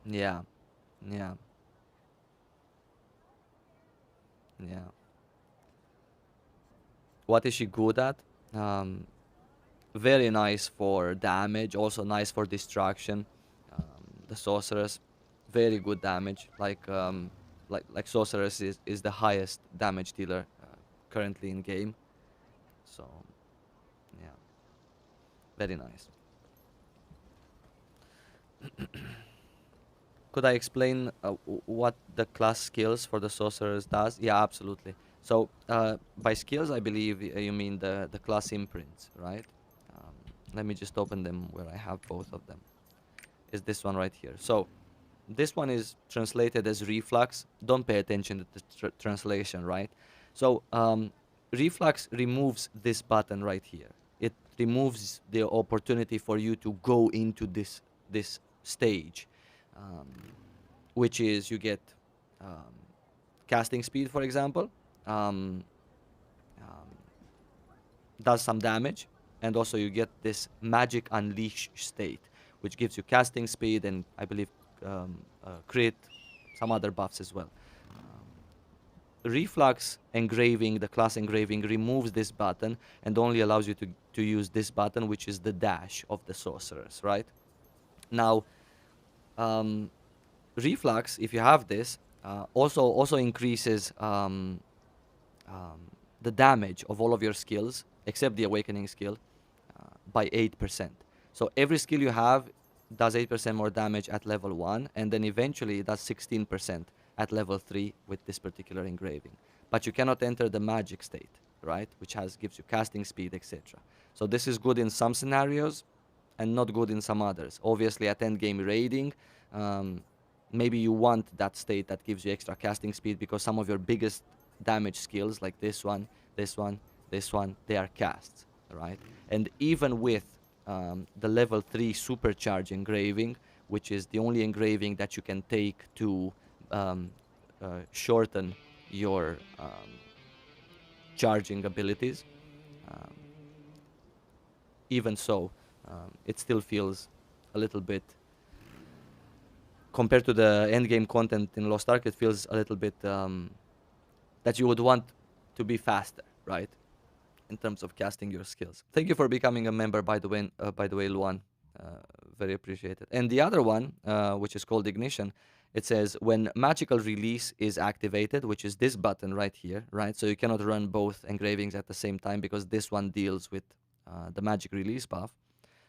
Yeah, yeah, yeah. What is she good at? Very nice for damage, also nice for destruction. The Sorceress, very good damage. Like Sorceress is the highest damage dealer currently in game. So, yeah, very nice. Could I explain what the class skills for the Sorceress does? Yeah, absolutely. So, by skills, I believe you mean the class imprints, right? Let me just open them where I have both of them. Is this one right here. So, this one is translated as reflux. Don't pay attention to the translation, right? So, reflux removes this button right here. It removes the opportunity for you to go into this stage, which is you get casting speed, for example, does some damage, and also you get this magic unleash state, which gives you casting speed and I believe crit, some other buffs as well. Reflux engraving, the class engraving, removes this button and only allows you to use this button, which is the dash of the sorceress, right? Now, Reflux, if you have this, also increases the damage of all of your skills, except the awakening skill, by 8%. So every skill you have does 8% more damage at level 1, and then eventually it does 16% at level 3 with this particular engraving. But you cannot enter the magic state, right? Which gives you casting speed, etc. So this is good in some scenarios and not good in some others. Obviously at endgame raiding, maybe you want that state that gives you extra casting speed because some of your biggest damage skills, like this one, this one, this one, they are casts, right? And even with the level 3 supercharge engraving, which is the only engraving that you can take to shorten your charging abilities, even so, it still feels a little bit, compared to the endgame content in Lost Ark, it feels a little bit that you would want to be faster, right? In terms of casting your skills. Thank you for becoming a member, by the way, Luan. Very appreciated. And the other one, which is called Ignition, it says when magical release is activated, which is this button right here, right? So you cannot run both engravings at the same time because this one deals with the magic release buff.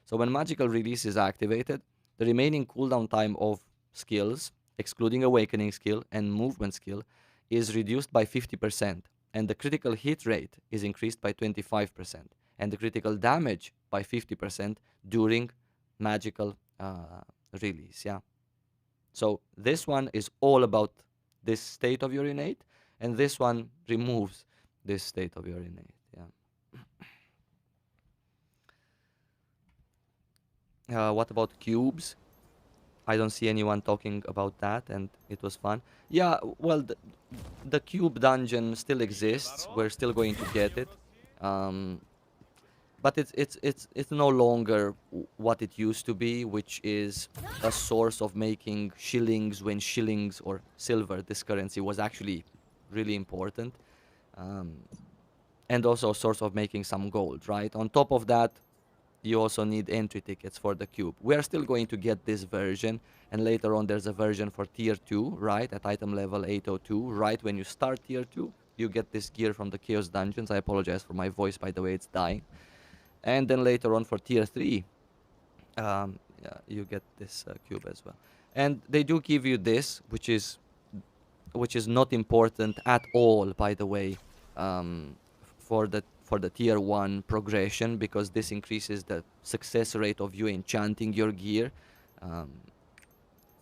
So when magical release is activated, the remaining cooldown time of skills, excluding awakening skill and movement skill, is reduced by 50%, and the critical hit rate is increased by 25%, and the critical damage by 50% during magical release. Yeah. So this one is all about this state of your innate, and this one removes this state of your innate. Yeah. What about cubes? I don't see anyone talking about that, and it was fun. Yeah, well, the cube dungeon still exists. We're still going to get it, but it's no longer what it used to be, which is a source of making shillings when shillings or silver, this currency, was actually really important, and also a source of making some gold, right? On top of that, you also need entry tickets for the cube. We are still going to get this version, and later on there's a version for tier 2, right, at item level 802, right? When you start tier 2, you get this gear from the Chaos Dungeons. I apologize for my voice, by the way, it's dying. And then later on for tier 3, yeah, you get this cube as well. And they do give you this, which is not important at all, by the way, for the tier 1 progression, because this increases the success rate of you enchanting your gear.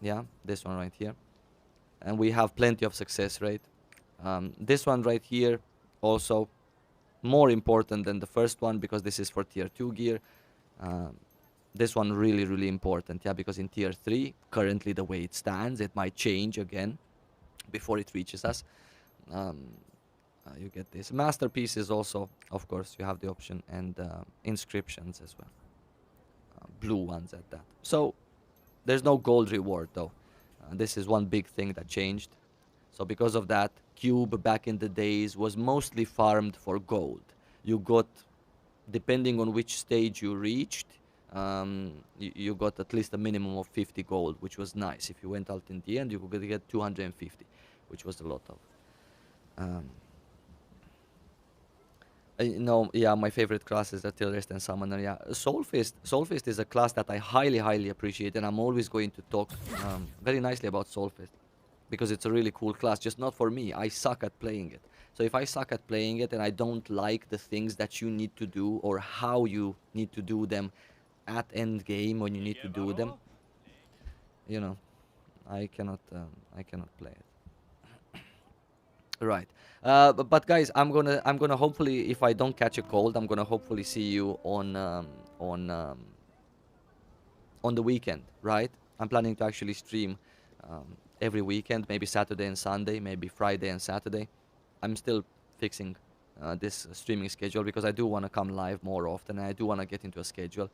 Yeah, this one right here. And we have plenty of success rate. This one right here, also more important than the first one, because this is for tier 2 gear. This one really, really important, yeah, because in tier 3, currently the way it stands, it might change again before it reaches us. You get this. Masterpieces also, of course, you have the option, and inscriptions as well. Blue ones at that. So there's no gold reward though. This is one big thing that changed. So because of that, cube back in the days was mostly farmed for gold. You got, depending on which stage you reached, you got at least a minimum of 50 gold, which was nice. If you went out in the end, you could get 250, which was a lot of. No, yeah, my favorite class is Artillerist and Summoner. Yeah, Soulfist is a class that I highly, highly appreciate, and I'm always going to talk very nicely about Soulfist, because it's a really cool class, just not for me. I suck at playing it. So if I suck at playing it and I don't like the things that you need to do or how you need to do them at end game when you need to do them, you know, I cannot play it. Right. But guys, I'm gonna hopefully, if I don't catch a cold, I'm gonna hopefully see you on the weekend, right? I'm planning to actually stream every weekend, maybe Saturday and Sunday, maybe Friday and Saturday. I'm still fixing this streaming schedule because I do want to come live more often, and I do want to get into a schedule.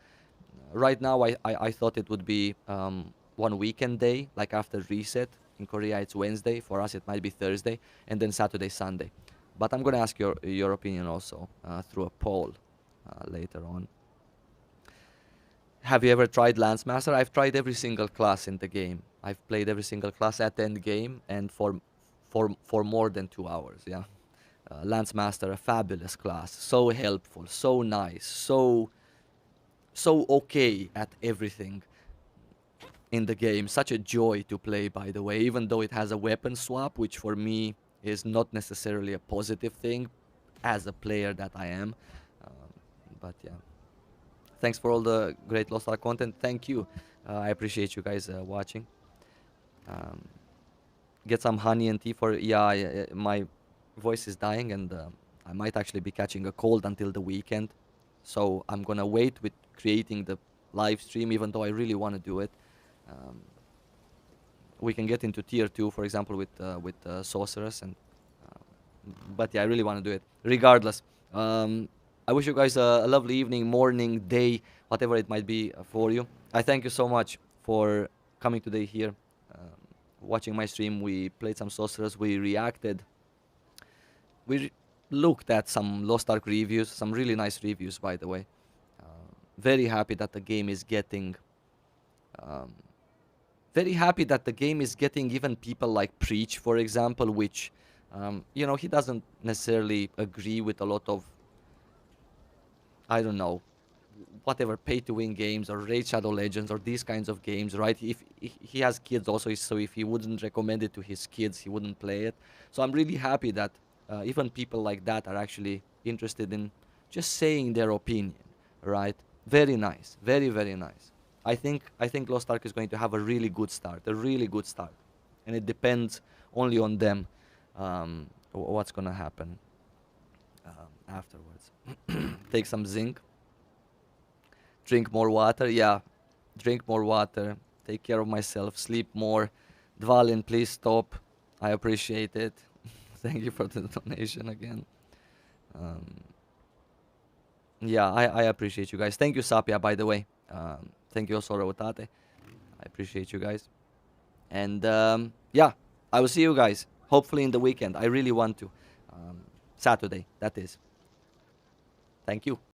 Right now, I thought it would be one weekend day, like after reset, in Korea it's Wednesday. For us it might be Thursday, and then Saturday, Sunday. But I'm gonna ask your opinion also through a poll later on. Have you ever tried Lance Master? I've tried every single class in the game. I've played every single class at Endgame, and for more than 2 hours. Yeah, Lance Master, a fabulous class, so helpful, so nice, so okay at everything in the game. Such a joy to play, by the way, even though it has a weapon swap, which for me is not necessarily a positive thing as a player that I am. But yeah, thanks for all the great Lost Ark content. Thank you. I appreciate you guys watching. Get some honey and tea for... Yeah, my voice is dying, and I might actually be catching a cold until the weekend. So I'm gonna wait with creating the live stream, even though I really want to do it. We can get into tier 2, for example, with Sorceress, and but yeah, I really want to do it. Regardless, I wish you guys a lovely evening, morning, day, whatever it might be for you. I thank you so much for coming today here, watching my stream. We played some Sorceress, we reacted, we looked at some Lost Ark reviews, some really nice reviews, by the way. Very happy that the game is getting... very happy that the game is getting even people like Preach, for example, which, you know, he doesn't necessarily agree with a lot of, I don't know, whatever pay-to-win games or Raid Shadow Legends or these kinds of games, right? If he has kids also, so if he wouldn't recommend it to his kids, he wouldn't play it. So I'm really happy that even people like that are actually interested in just saying their opinion, right? Very nice, very, very nice. I think Lost Ark is going to have a really good start, and it depends only on them what's gonna happen afterwards. Take some zinc, drink more water. Yeah, drink more water, take care of myself, sleep more. Dvalin, please stop. I appreciate it. Thank you for the donation again. Yeah, I appreciate you guys. Thank you, Sapia, by the way. Thank you also, Rotate. I appreciate you guys. And yeah, I will see you guys hopefully in the weekend. I really want to. Saturday, that is. Thank you.